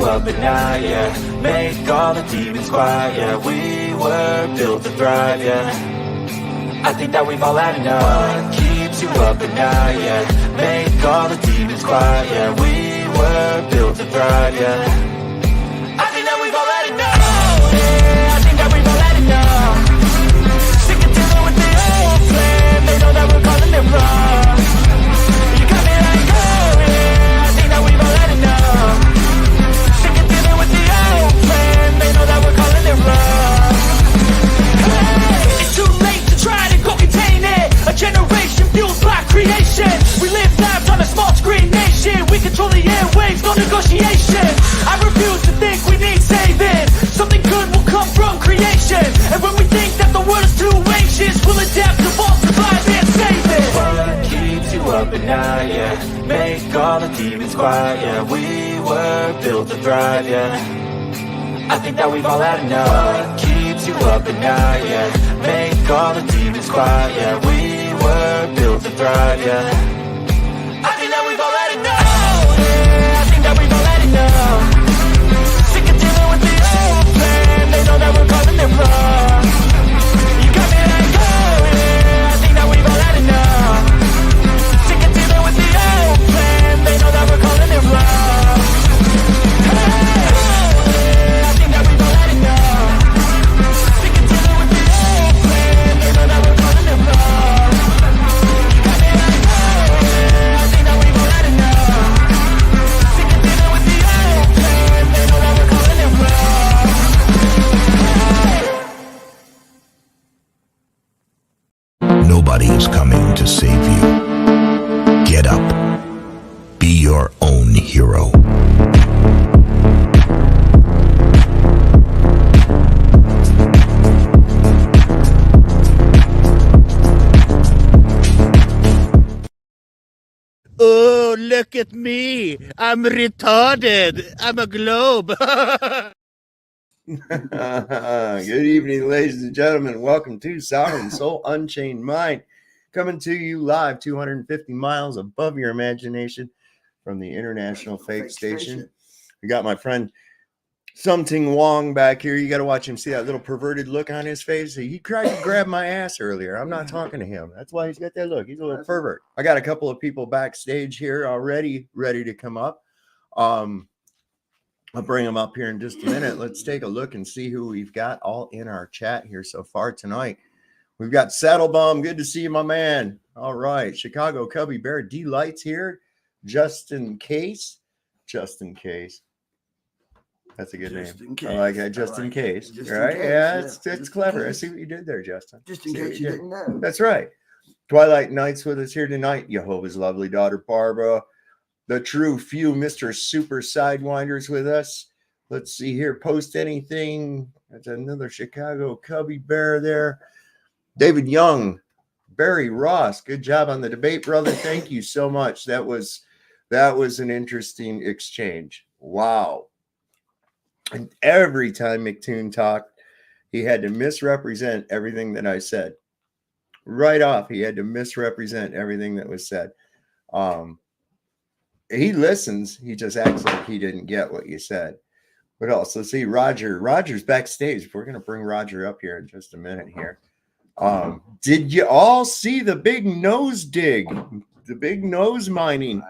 up at night, yeah. Make all the demons quiet, yeah. We were built to thrive, yeah. I think that we've all had enough. What keeps you up at night, yeah. Make all the demons quiet, yeah. We were built to thrive, yeah. I think that we've all had enough, yeah. I think that we've all had enough. Sick of dealing with the old plan. They know that we're calling it wrong. You got me like, oh yeah. I think that we've all had enough. Sick of dealing with the old plan. They know that we're calling it wrong. Hey, it's too late to try to go contain it. A generation fueled by creation. We live lives on a small screen nation. We control the airwaves, no negotiation. I refuse to think we need saving. Something good will come from creation. And when we think that the world is too anxious, we'll adapt, evolve, survive, and save it. What keeps you up at night, yeah. Make all the demons quiet, yeah. We were built to thrive, yeah. I think that we've all had enough. What keeps you up at night, yeah. Make all the demons quiet, yeah. We were built to thrive, yeah. I think that we've all had enough, yeah. I think that we've all had enough. Sick of dealing with the old plan. They know that we're calling it wrong. You got me like, oh yeah. I think that we've all had enough. Sick of dealing with the old plan. They know that we're calling it wrong. Hey, oh yeah. I think that we've all had enough. Sick of dealing with the old plan. They know that we're calling it wrong. You got me like, oh yeah. I think that we've all had enough. Sick of dealing with the old plan. They know that we're calling it wrong. Nobody is coming to save you. Get up. Be your own hero. Oh, look at me. I'm retarded. I'm a globe. Good evening, ladies and gentlemen. Welcome to Sovereign Soul Unchained Mind, coming to you live 250 miles above your imagination from the International Fake Station. We got my friend Something Wong back here. You got to watch him. See that little perverted look on his face? He tried to grab my ass earlier. I'm not talking to him. That's why he's got that look. He's a little pervert. I got a couple of people backstage here already ready to come up. I'll bring them up here in just a minute. Let's take a look and see who we've got all in our chat here so far tonight. We've got Saddlebum. Good to see you, my man. All right. Chicago Cubby Bear D-Lights here. Just in case. That's a good name. I like that. Just in case. Right? Yeah, it's clever. I see what you did there, Justin. Just in case you didn't know. That's right. Twilight Nights with us here tonight. Jehovah's lovely daughter, Barbara. The true few, Mr. Super Sidewinders with us. Let's see here. Post anything. That's another Chicago Cubby Bear there. David Young, Barry Ross. Good job on the debate, brother. Thank you so much. That was an interesting exchange. Wow. And every time McToon talked, he had to misrepresent everything that I said. Right off, he had to misrepresent everything that was said. He listens. He just acts like he didn't get what you said. What else? Let's see. Roger's backstage. We're going to bring Roger up here in just a minute here. Did you all see the big nose dig? The big nose mining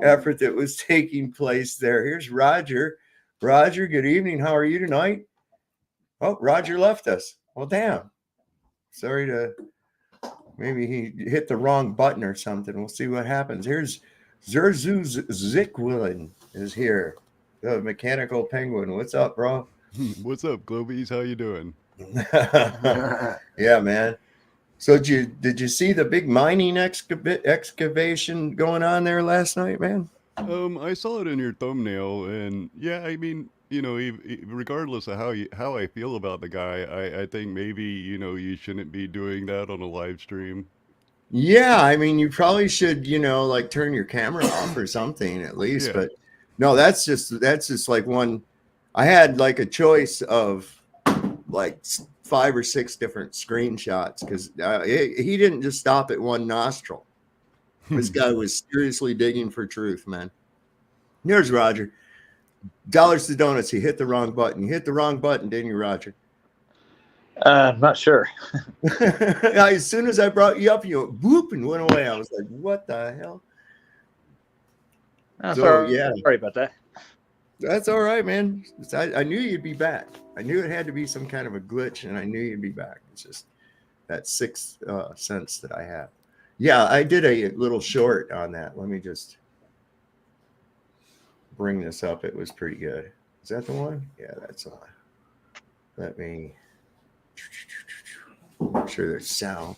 effort that was taking place there. Here's Roger. Roger, good evening. How are you tonight? Oh, Roger left us. Well, damn. Sorry to... Maybe he hit the wrong button or something. We'll see what happens. Here's Zerzu Zickwillen is here. The mechanical penguin. What's up, bro? What's up, Globies? How you doing? Yeah, man. So did you see the big mining excavation going on there last night, man? I saw it in your thumbnail, and yeah, I mean, you know, regardless of how I feel about the guy, I think maybe, you know, you shouldn't be doing that on a live stream. Yeah, I mean, you probably should, you know, like turn your camera off or something at least. Yeah. But no, that's just like one. I had like a choice of like 5 or 6 different screenshots because he didn't just stop at one nostril. This guy was seriously digging for truth, man. Here's Roger. Dollars to donuts. You hit the wrong button. You hit the wrong button, didn't you, Roger? I'm not sure. As soon as I brought you up, you went whoop and went away. I was like, what the hell? Oh, So, yeah. Sorry about that. That's all right, man. I knew you'd be back. I knew it had to be some kind of a glitch, and I knew you'd be back. It's just that sixth sense that I have. Yeah, I did a little short on that. Let me just bring this up. It was pretty good. Is that the one? Yeah, that's the one. Let me make sure there's sound.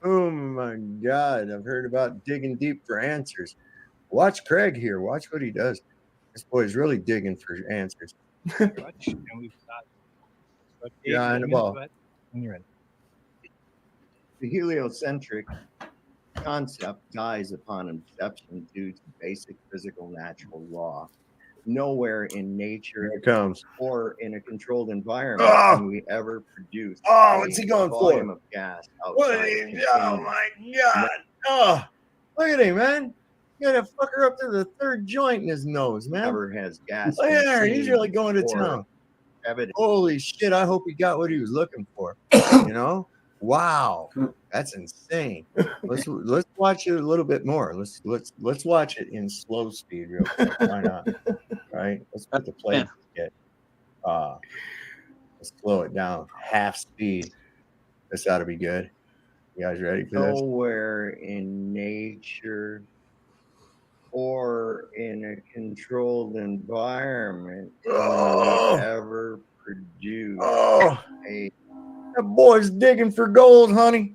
Oh my God, I've heard about digging deep for answers. Watch Craig here. Watch what he does. This boy's really digging for answers. Yeah, and well, When you're ready. the heliocentric concept dies upon inception due to basic physical natural law. Nowhere in nature Here it comes. or in a controlled environment Oh! can we ever produce Oh, what's he going volume for? of gas What? outside Oh containment. my God! Oh, Look at him, man. You got a fucker up to the third joint in his nose, man. Never has gas. look at there. been He's seen really going to or town. evidence. Holy shit! I hope he got what he was looking for. You know? Wow, that's insane. Let's watch it a little bit more. Let's watch it in slow speed real quick. Why not? Right? Let's put the play. Let's slow it down half speed. This ought to be good. You guys ready for this? Nowhere in nature or in a controlled environment can we ever produce a. That boy's digging for gold, honey.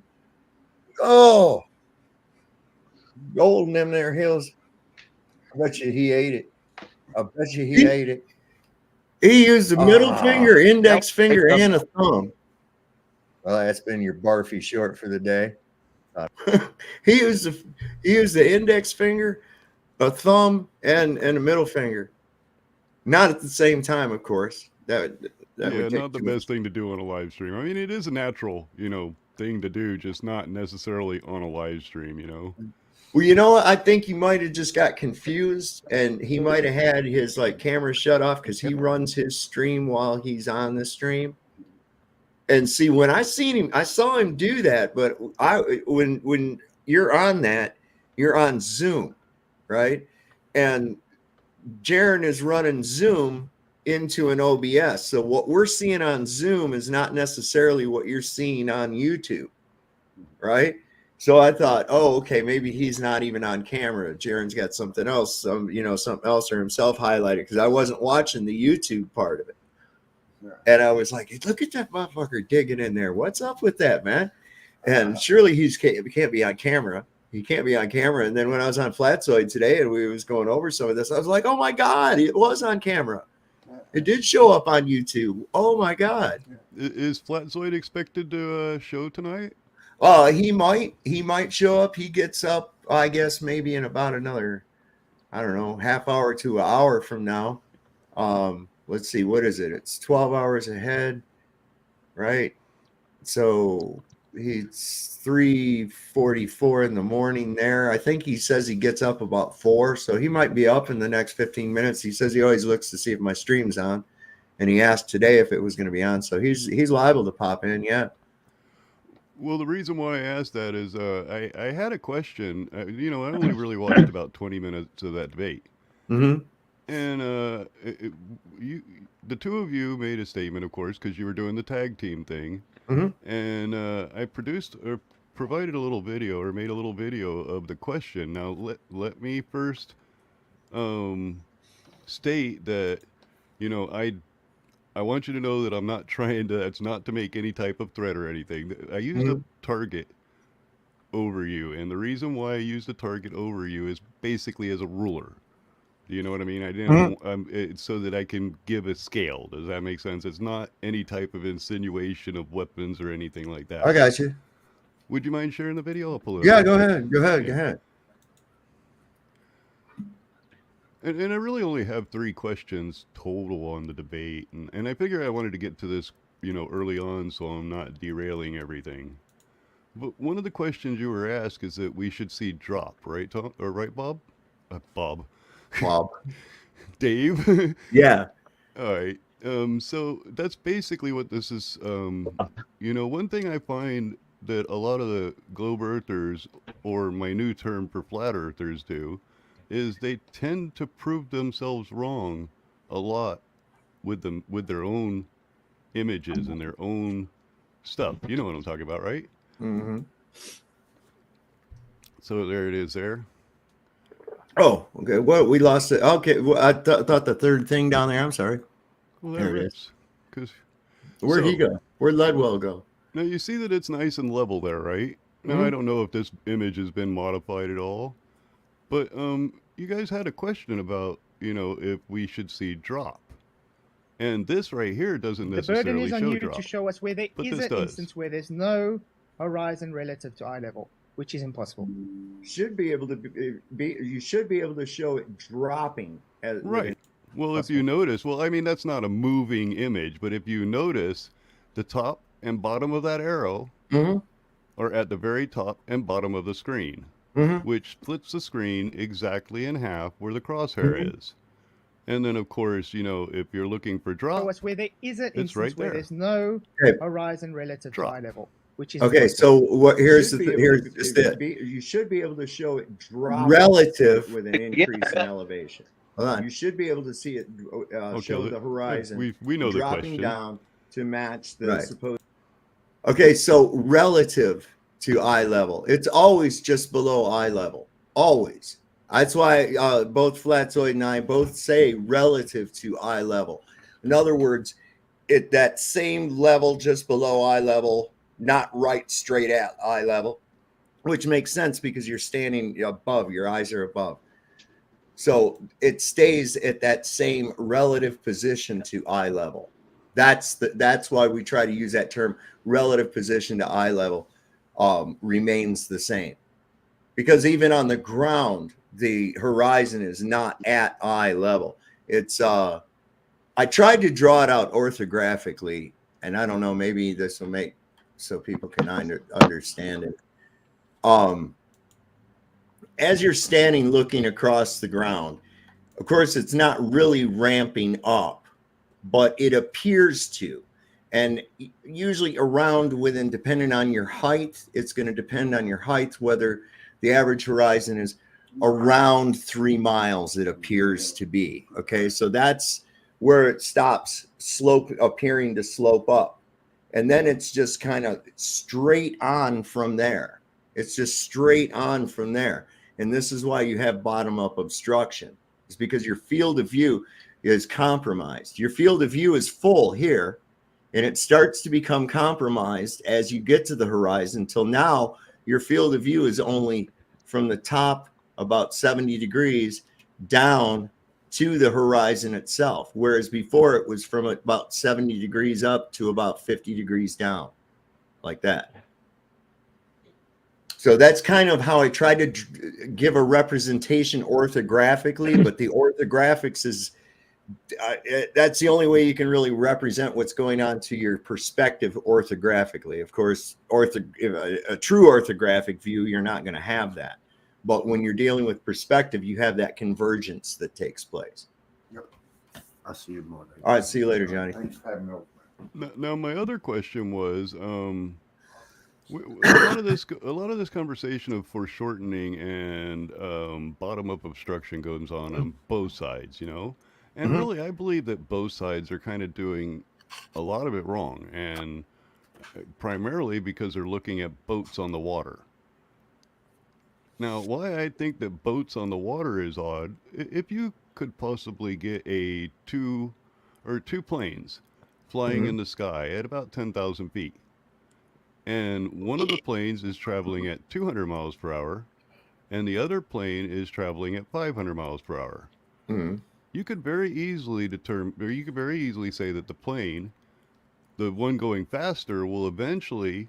Oh, gold in them there hills. I bet you he ate it. I bet you he ate it. He used the middle finger, index finger, and a thumb. Well, that's been your barfy short for the day. He used the index finger, a thumb, and a middle finger. Not at the same time, of course. That Yeah, would take not the too much. best thing to do on a live stream. I mean, it is a natural, thing to do, just not necessarily on a live stream. Well, you know what? I think he might have just got confused, and he might have had his camera shut off because he runs his stream while he's on the stream. And see, when I saw him do that. But when you're on that, you're on Zoom, right? And Jaron is running Zoom into an OBS. So what we're seeing on Zoom is not necessarily what you're seeing on YouTube, right? So I thought, oh, okay, maybe he's not even on camera. Jaron's got something else, something else, or himself highlighted, because I wasn't watching the YouTube part of it. And I was like, look at that motherfucker digging in there. What's up with that, man? And surely he can't be on camera. He can't be on camera. And then when I was on Flatzoid today and we was going over some of this, I was like, oh my God, it was on camera. It did show up on YouTube. Oh my God. Is Flatzoid expected to show tonight? He might show up. He gets up, I guess, maybe in about another, I don't know, half hour to an hour from now. Let's see, what is it? It's 12 hours ahead, right? So it's 3:44 in the morning there. I think he says he gets up about 4, so he might be up in the next 15 minutes. He says he always looks to see if my stream's on, and he asked today if it was going to be on, so he's liable to pop in, yeah. Well, the reason why I asked that is I had a question. I only really watched about 20 minutes of that debate. Mm-hmm. And the two of you made a statement, of course, because you were doing the tag team thing. Mm-hmm. And I produced or provided a little video or made a little video of the question. Now, let me first state that, I want you to know that I'm not trying to, that's not to make any type of threat or anything. I used a target over you. And the reason why I used a target over you is basically as a ruler. Do you know what I mean? I didn't it's so that I can give a scale. Does that make sense? It's not any type of insinuation of weapons or anything like that. I got you. Would you mind sharing the video? I'll pull it Yeah, up. go ahead. And I really only have 3 questions total on the debate. And I figure I wanted to get to this, early on so I'm not derailing everything. But one of the questions you were asked is that we should see drop, right, Tom? Or right, Bob? Bob. Bob. Dave? Yeah. All right. So that's basically what this is. One thing I find that a lot of the globe earthers, or my new term for flat earthers, do, is they tend to prove themselves wrong a lot with their own images and their own stuff. You know what I'm talking about, right? Mm-hmm. So there it is there. Oh, okay. Well, we lost it. Okay. Well, I thought the third thing down there. I'm sorry. Well, There it is. is. Because Where'd he so go? Where'd Ledwell go? now you see that it's nice and level there, right? Now Mhm. I don't know if this image has been modified at all, but you guys had a question about if we should see drop, and this right here doesn't The burden necessarily is on show you drop, to show us where there but is this an does. instance where there's no horizon relative to eye level, which is impossible. Should be able to be. You should be able to show it dropping. Right. Well, if you notice, well, I mean that's not a moving image, but if you notice, the top and bottom of that arrow Mm-hmm. are at the very top and bottom of the screen, Mm-hmm. which splits the screen exactly in half where the crosshair is. And then, of course, if you're looking for drop, Show us where there is an it's instance right where there. there's no Okay. horizon relative Drop. to eye level, which is Okay. impossible. So what? Here's Should be able here's to just it. you should be able to show it drop Relative. with an increase in elevation. Hold on. You should be able to see it show the horizon we know the dropping question. down to match the Right. supposed. Okay. So relative to eye level, it's always just below eye level. Always. That's why both Flatzoid and I both say relative to eye level. In other words, that same level just below eye level, not right straight at eye level, which makes sense because you're standing above, your eyes are above. So it stays at that same relative position to eye level. That's why we try to use that term, relative position to eye level remains the same. Because even on the ground, the horizon is not at eye level. It's I tried to draw it out orthographically, and I don't know, maybe this will make so people can understand it. As you're standing looking across the ground, of course, it's not really ramping up, but it appears to. And usually around within, depending on your height, it's going to depend on your height, whether the average horizon is around 3 miles, it appears to be. Okay, so that's where it stops appearing to slope up. And then it's just kind of straight on from there. It's just straight on from there. And this is why you have bottom-up obstruction. It's because your field of view is compromised. Your field of view is full here, and it starts to become compromised as you get to the horizon, until now your field of view is only from the top about 70 degrees down to the horizon itself, whereas before it was from about 70 degrees up to about 50 degrees down, like that. So that's kind of how I try to give a representation orthographically, but the orthographics is that's the only way you can really represent what's going on to your perspective orthographically. Of course, a true orthographic view, you're not going to have that. But when you're dealing with perspective, you have that convergence that takes place. Yep. I'll see you tomorrow. All right, see you later, Johnny. Thanks for having me over. Now, my other question was, a lot of this conversation of foreshortening and bottom-up obstruction goes on both sides, and really, I believe that both sides are kind of doing a lot of it wrong, and primarily because they're looking at boats on the water. Now, why I think that boats on the water is odd, if you could possibly get two planes flying in the sky at about 10,000 feet, and one of the planes is traveling at 200 miles per hour, and the other plane is traveling at 500 miles per hour. You could very easily say that the plane, the one going faster, will eventually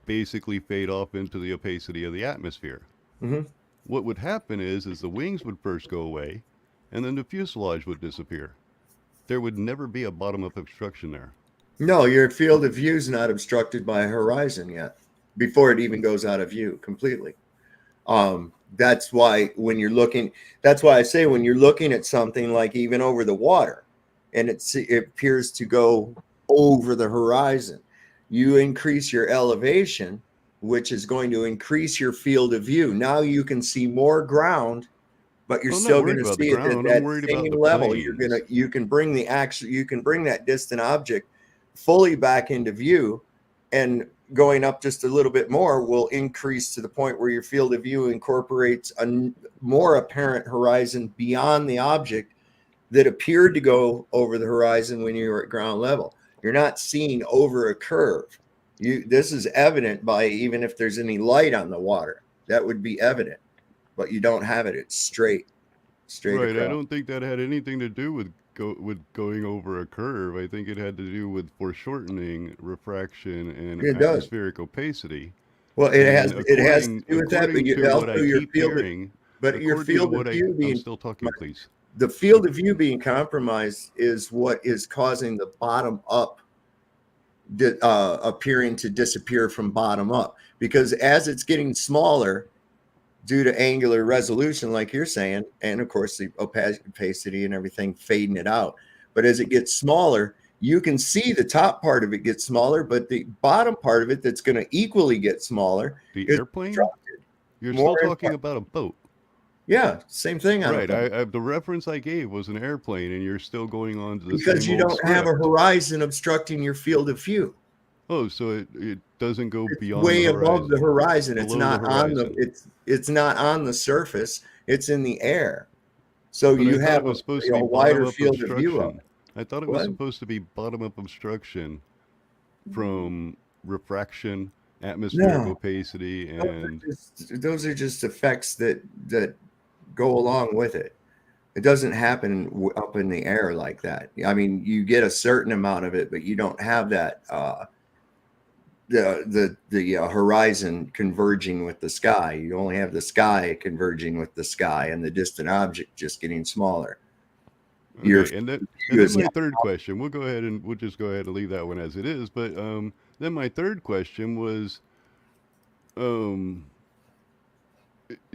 basically fade off into the opacity of the atmosphere. What would happen is the wings would first go away, and then the fuselage would disappear. There would never be a bottom-up obstruction there. No, your field of view is not obstructed by a horizon yet. before it even goes out of view completely. That's why when you're looking, that's why I say when you're looking at something like even over the water and it appears to go over the horizon, you increase your elevation, which is going to increase your field of view. Now you can see more ground, but you're still going to see it at that same level. You can bring that distant object fully back into view, and going up just a little bit more will increase to the point where your field of view incorporates a more apparent horizon beyond the object that appeared to go over the horizon when you were at ground level. You're not seeing over a curve. This is evident by even if there's any light on the water, that would be evident, but you don't have it. It's straight right. across. I don't think that had anything to do with going over a curve. I think it had to do with foreshortening, refraction, and atmospheric opacity. Well, it has to do with that, but your field of view being, I'm still talking, please. The field of view being compromised is what is causing the bottom up appearing to disappear from bottom up, because as it's getting smaller due to angular resolution, like you're saying, and of course the opacity and everything fading it out, but as it gets smaller, you can see the top part of it gets smaller, but the bottom part of it that's going to equally get smaller. The airplane? You're still talking about a boat. Yeah, same thing. Right. The reference I gave was an airplane, and you're still going on to the because you don't have a horizon obstructing your field of view. Oh, so it doesn't go beyond way the horizon. above the horizon. It's not on the it's not on the surface. It's in the air. So but you have a wider field of view up. I thought it was supposed to be bottom-up obstruction from refraction, atmospheric opacity, and those are just effects that go along with it. It doesn't happen up in the air like that. I mean, you get a certain amount of it, but you don't have that the horizon converging with the sky. You only have the sky converging with the sky and the distant object just getting smaller. Okay, and then my third question. We'll just go ahead and leave that one as it is. But then my third question was,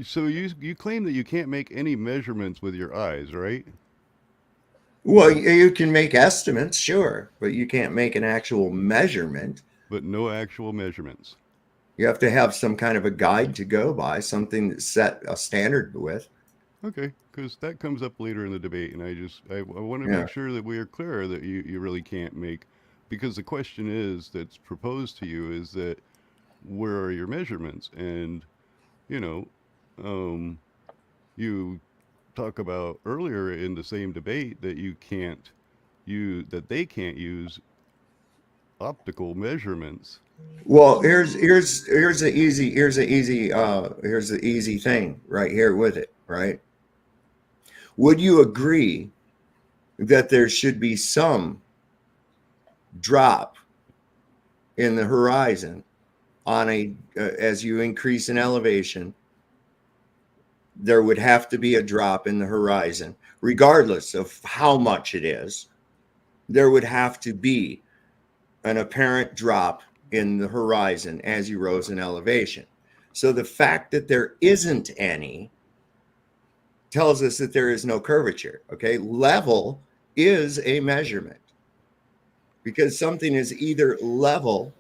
so you claim that you can't make any measurements with your eyes, right? Well, you can make estimates, sure, but you can't make an actual measurement. But no actual measurements. You have to have some kind of a guide to go by, something that's set a standard with. Okay, because that comes up later in the debate, and I want to make sure that we are clear that you really can't make, because the question is that's proposed to you is that where are your measurements? And you talk about earlier in the same debate that they can't use optical measurements. Well, here's the easy thing right here with it, right? Would you agree that there should be some drop in the horizon on as you increase in elevation? There would have to be a drop in the horizon, regardless of how much it is. There would have to be an apparent drop in the horizon as you rose in elevation. So the fact that there isn't any tells us that there is no curvature. Okay, level is a measurement, because something is either level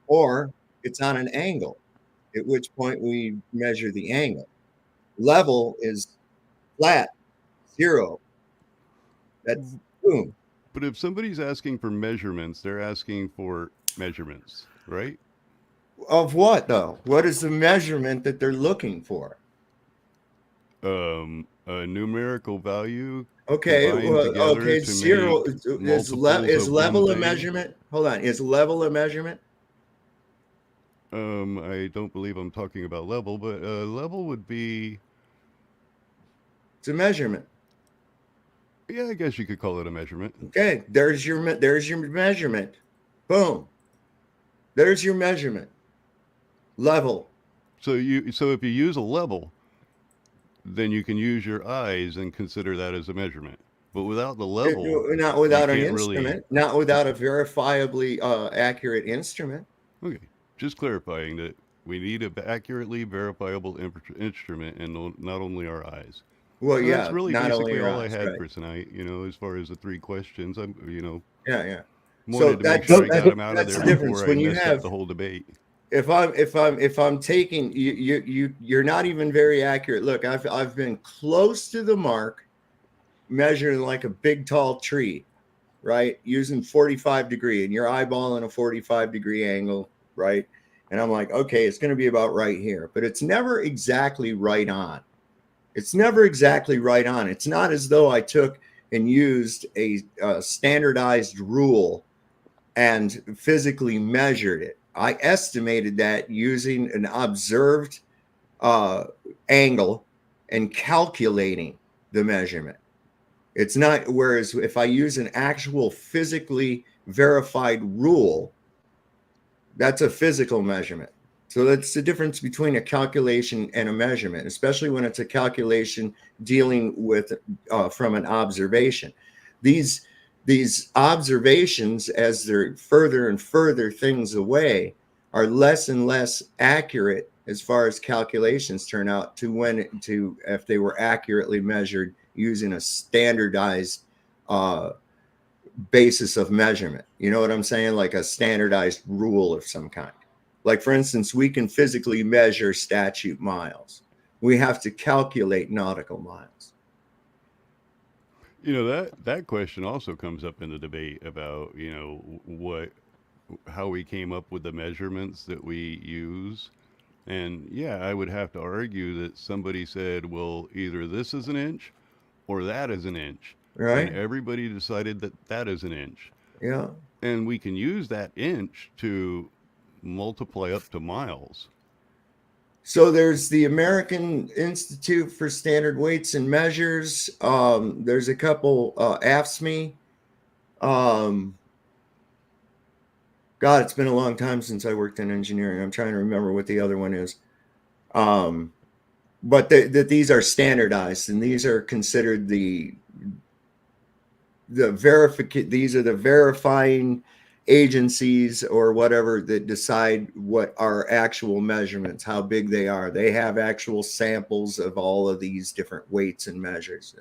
or it's on an angle, at which point we measure the angle. Level is flat, zero. That's boom. But if somebody's asking for measurements, they're asking for measurements, right? Of what, though? What is the measurement that they're looking for? A numerical value. Okay, zero is level a measurement? Hold on, is level a measurement? I don't believe I'm talking about level, but level would be. It's a measurement. Yeah, I guess you could call it a measurement. Okay, there's your measurement. Boom. There's your measurement. Level. So if you use a level, then you can use your eyes and consider that as a measurement. But without the level, not without an instrument, not without a verifiably accurate instrument. Okay. just clarifying that we need an accurately verifiable instrument and not only our eyes. Well, And that's yeah, really not only basically your all I eyes, had right? for tonight, as far as the 3 questions. Yeah. So Wanted to make sure I got them out of that's there the difference before I when you messed up have. the whole debate. If I'm taking you're not even very accurate. Look, I've been close to the mark, measuring like a big tall tree, right? Using 45 degree, and you're eyeballing a 45-degree angle, right? And I'm like, okay, it's going to be about right here, but it's never exactly right on. It's never exactly right on. It's not as though I took and used a standardized rule and physically measured it. I estimated that using an observed angle and calculating the measurement. It's not, whereas if I use an actual physically verified rule, that's a physical measurement. So that's the difference between a calculation and a measurement, especially when it's a calculation dealing with from an observation. These observations, as they're further and further things away, are less and less accurate as far as calculations turn out to if they were accurately measured using a standardized basis of measurement. You know what I'm saying? Like a standardized rule of some kind. Like, for instance, we can physically measure statute miles. We have to calculate nautical miles. That question also comes up in the debate about, how we came up with the measurements that we use. And yeah, I would have to argue that somebody said, well, either this is an inch or that is an inch. Right. And everybody decided that that is an inch. Yeah. And we can use that inch to multiply up to miles. So there's the American Institute for Standard Weights and Measures. There's a couple, AFSME. God, it's been a long time since I worked in engineering. I'm trying to remember what the other one is. But these are standardized, and these are considered these are the verifying agencies or whatever that decide what are actual measurements, how big they are. They have actual samples of all of these different weights and measures.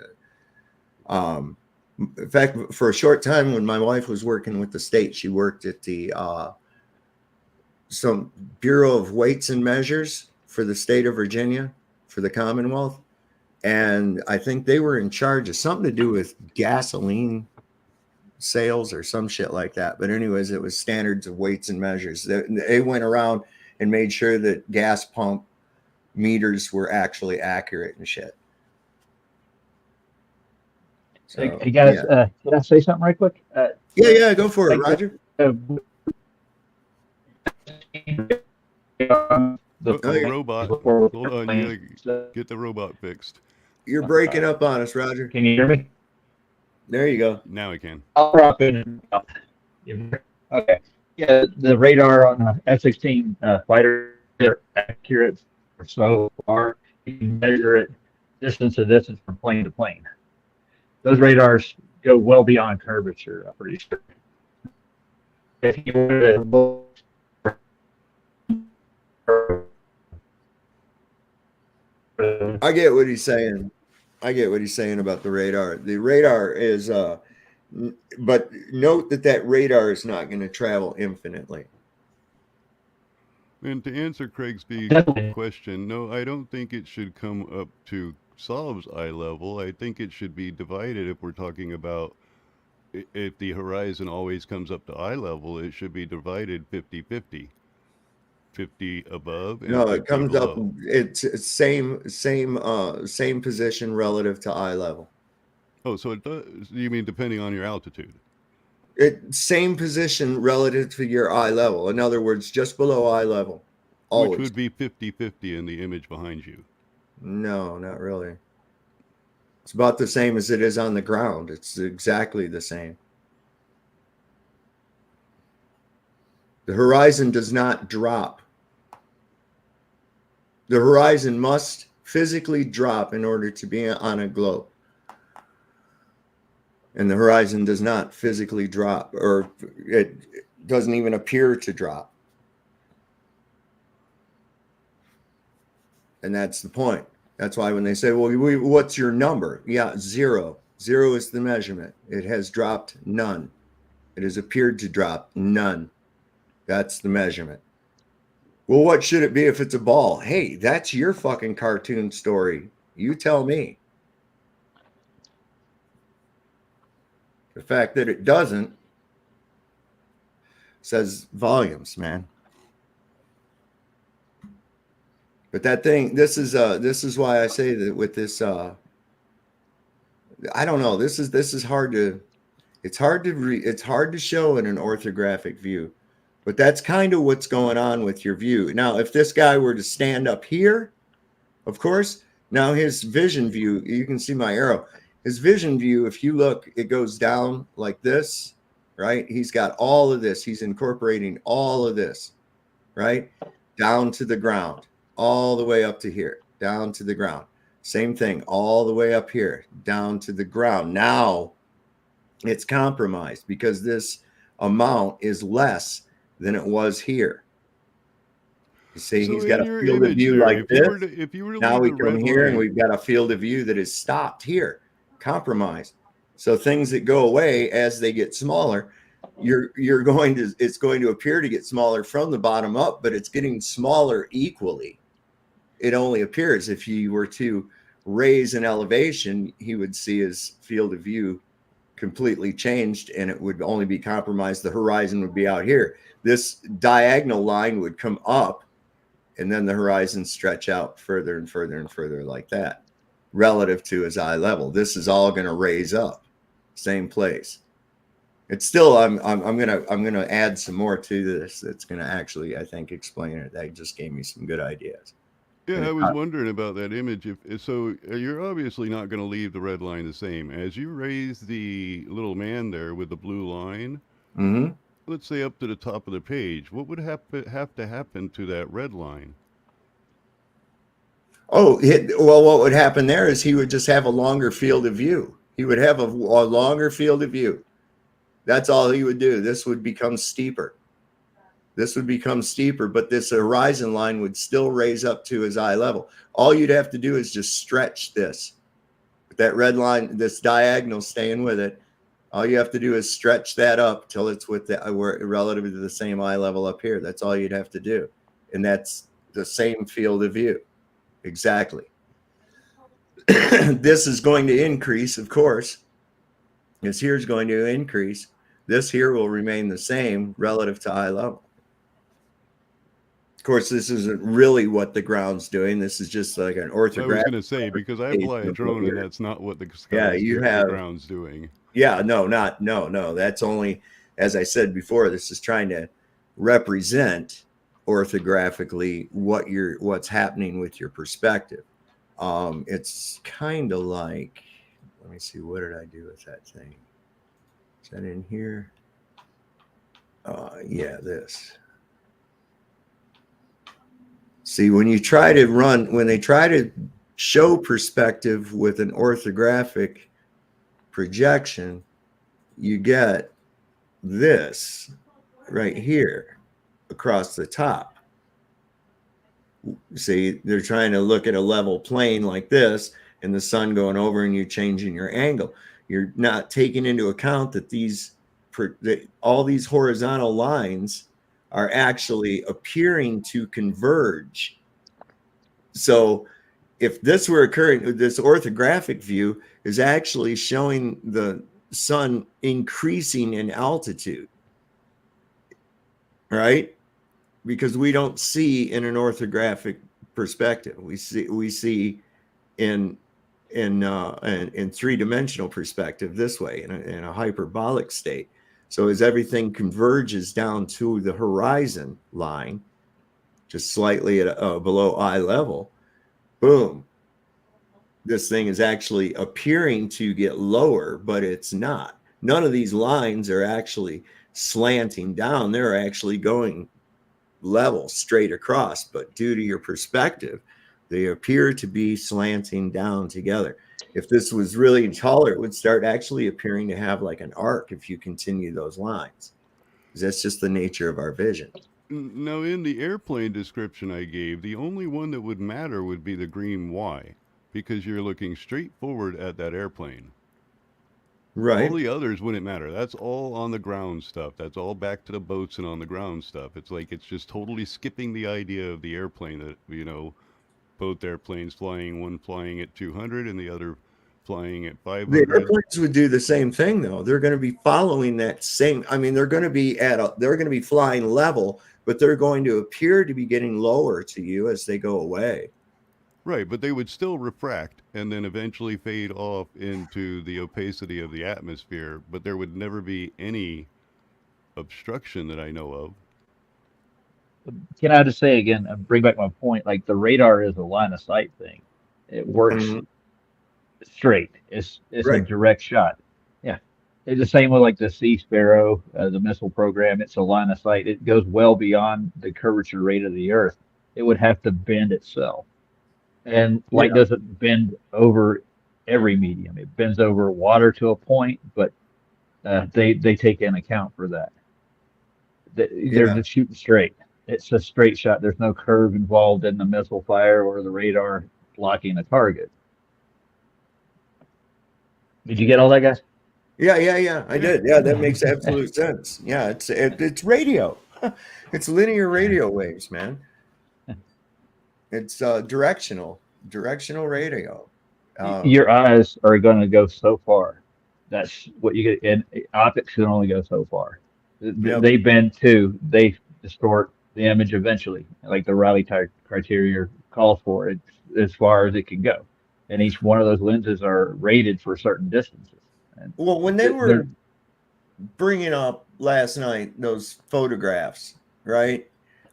In fact, for a short time when my wife was working with the state, she worked at the some Bureau of Weights and Measures for the state of Virginia, for the Commonwealth. And I think they were in charge of something to do with gasoline sales or some shit like that. But anyways, it was standards of weights and measures. They went around and made sure that gas pump meters were actually accurate and shit. So, hey guys, yeah. Can I say something right quick? Yeah, go for it, Roger. The robot. Hold on, you gotta get the robot fixed. You're breaking up on us, Roger. Can you hear me? There you go. Now we can. I'll drop in. Okay. Yeah, the radar on the F-16 fighter, they're accurate so far. You can measure it distance to distance from plane to plane. Those radars go well beyond curvature, I'm pretty sure. If you wanted to... I get what he's saying. I get what he's saying about the radar. The radar is, but note that radar is not going to travel infinitely. And to answer Craig's big question, no, I don't think it should come up to Solve's eye level. I think it should be divided. If we're talking about if the horizon always comes up to eye level, it should be divided 50-50. 50 above and no, 50 it comes below. up, it's same position relative to eye level. Oh, so it does, you mean depending on your altitude? Same position relative to your eye level. In other words, just below eye level. Always. Which would be 50-50 in the image behind you. No, not really. It's about the same as it is on the ground. It's exactly the same. The horizon does not drop. The horizon must physically drop in order to be on a globe. And the horizon does not physically drop, or it doesn't even appear to drop. And that's the point. That's why when they say, well, what's your number? Yeah, 0. 0 is the measurement. It has dropped none. It has appeared to drop none. That's the measurement. Well, what should it be if it's a ball? Hey, that's your fucking cartoon story. You tell me. The fact that it doesn't says volumes, man. But that thing, this is why I say that with this, I don't know. This is hard to, it's hard to show in an orthographic view, but that's kind of what's going on with your view. Now, if this guy were to stand up here, of course, now his vision view, you can see my arrow. His vision view, if you look, it goes down like this, right? He's got all of this. He's incorporating all of this, right? Down to the ground, all the way up to here, down to the ground. Same thing, all the way up here, down to the ground. Now it's compromised because this amount is less than it was here. You see, so he's got a field of view like this. Now we come here and we've got a field of view that is stopped here, compromised. So things that go away as they get smaller, it's going to appear to get smaller from the bottom up, but it's getting smaller equally. It only appears if you were to raise an elevation, he would see his field of view completely changed and it would only be compromised. The horizon would be out here. This diagonal line would come up and then the horizon stretch out further and further and further like that relative to his eye level. This is all going to raise up, same place. It's still, I'm gonna add some more to this. That's going to actually, I think, explain it. That just gave me some good ideas. Yeah, I was wondering about that image. So you're obviously not going to leave the red line the same. As you raise the little man there with the blue line, let's say up to the top of the page, what would have to happen to that red line? Oh, well, what would happen there is he would just have a longer field of view. He would have a longer field of view. That's all he would do. This would become steeper. This would become steeper, but this horizon line would still raise up to his eye level. All you'd have to do is just stretch this. With that red line, this diagonal staying with it, all you have to do is stretch that up till it's with the relative to the same eye level up here. That's all you'd have to do. And that's the same field of view. Exactly. This is going to increase, of course. This here is going to increase. This here will remain the same relative to eye level. Of course, this isn't really what the ground's doing. This is just like an orthographic. I was going to say, because I fly a drone and that's not what the ground's doing. Yeah, no. That's only, as I said before, this is trying to represent orthographically what's happening with your perspective. It's kind of like, let me see, what did I do with that thing? Is that in here? Yeah, this. See, when they try to show perspective with an orthographic projection, you get this right here across the top. See, they're trying to look at a level plane like this and the sun going over and you're changing your angle. You're not taking into account that all these horizontal lines are actually appearing to converge. So if this were occurring, this orthographic view is actually showing the sun increasing in altitude, right? Because we don't see in an orthographic perspective. We see in three-dimensional perspective this way, in a hyperbolic state. So as everything converges down to the horizon line, just slightly below eye level, boom, this thing is actually appearing to get lower, but it's not. None of these lines are actually slanting down. They're actually going level straight across, but due to your perspective, they appear to be slanting down together. If this was really taller, it would start actually appearing to have like an arc if you continue those lines. That's just the nature of our vision. Now, in the airplane description I gave, the only one that would matter would be the green Y, because you're looking straight forward at that airplane. Right. All the others wouldn't matter. That's all on the ground stuff. That's all back to the boats and on the ground stuff. It's like it's just totally skipping the idea of the airplane that, both airplanes flying, one flying at 200 and the other flying at The 500. airplanes would do the same thing, though. They're going to be following that same. I mean, they're going to be flying level, but they're going to appear to be getting lower to you as they go away. Right, but they would still refract and then eventually fade off into the opacity of the atmosphere, but there would never be any obstruction that I know of. Can I just say again, bring back my point? Like the radar is a line of sight thing. It works straight. It's Right. a direct shot. Yeah. It's the same with like the Sea Sparrow, the missile program. It's a line of sight. It goes well beyond the curvature rate of the Earth. It would have to bend itself. And light doesn't bend over every medium. It bends over water to a point, but they take in account for that. They're just shooting straight. It's a straight shot. There's no curve involved in the missile fire or the radar blocking the target. Did you get all that, guys? Yeah. I did. Yeah, that makes absolute sense. Yeah, it's radio. It's linear radio waves, man. It's directional radio. Your eyes are going to go so far. That's what you get. And optics can only go so far. They bend too. They distort the image eventually, like the Rayleigh criteria calls for it, as far as it can go. And each one of those lenses are rated for certain distances. And well, when they were bringing up last night those photographs, right,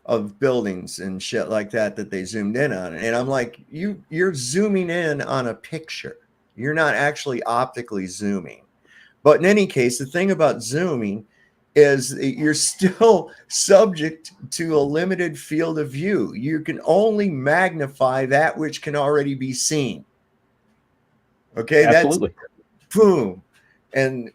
of buildings and shit like that they zoomed in on, and I'm like, you're zooming in on a picture. You're not actually optically zooming. But in any case, the thing about zooming is you're still subject to a limited field of view. You can only magnify that which can already be seen. Okay, absolutely. That's boom. And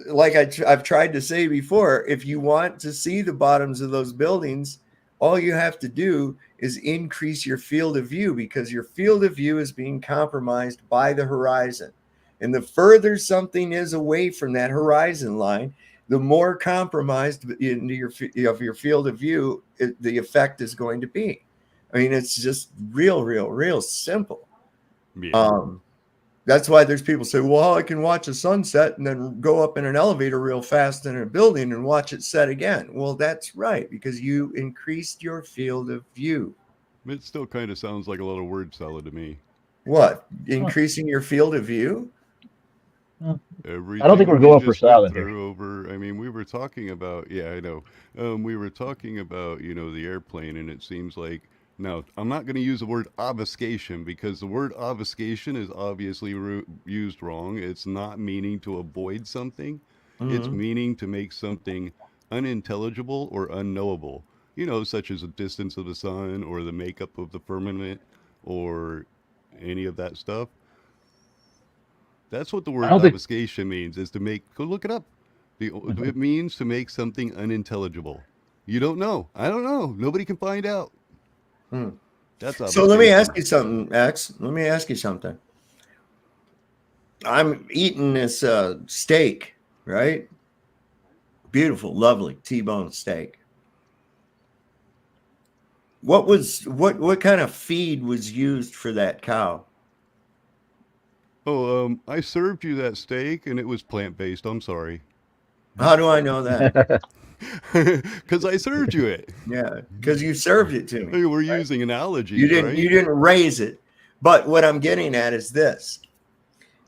like I've tried to say before, if you want to see the bottoms of those buildings, all you have to do is increase your field of view, because your field of view is being compromised by the horizon. And the further something is away from that horizon line, the more compromised into your field of view the effect is going to be. I mean, it's just real simple. Yeah. That's why there's people say, well, I can watch a sunset and then go up in an elevator real fast in a building and watch it set again. Well, that's right, because you increased your field of view. It still kind of sounds like a lot of word salad to me. What? Increasing your field of view? I don't think we're going for salad here. I mean, we were talking about, I know. We were talking about, the airplane, and it seems like, now, I'm not going to use the word obfuscation, because the word obfuscation is obviously used wrong. It's not meaning to avoid something. It's meaning to make something unintelligible or unknowable, such as the distance of the sun or the makeup of the firmament or any of that stuff. That's what the word obfuscation means, is to make, go look it up. It means to make something unintelligible. You don't know. I don't know. Nobody can find out. That's so let me ask you something, X. Let me ask you something. I'm eating this steak, right? Beautiful, lovely T-bone steak. What kind of feed was used for that cow? Oh, I served you that steak and it was plant-based. I'm sorry. How do I know that? Because I served you it. Yeah, because you served it to me. We're using analogies. You didn't raise it. But what I'm getting at is this.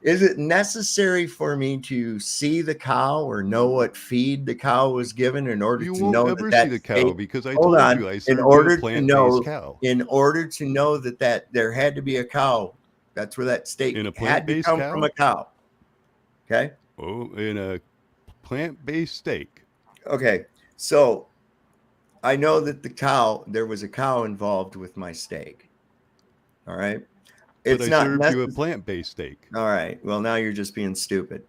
Is it necessary for me to see the cow or know what feed the cow was given in order to know that? You won't ever see the cow, because I told you I served you a plant-based cow. In order to know that there had to be a cow, that's where that steak had to come from, a cow. Okay? Oh, in a plant-based steak. Okay, so I know that there was a cow involved with my steak. All right. But I served you a plant-based steak. All right. Well, now you're just being stupid.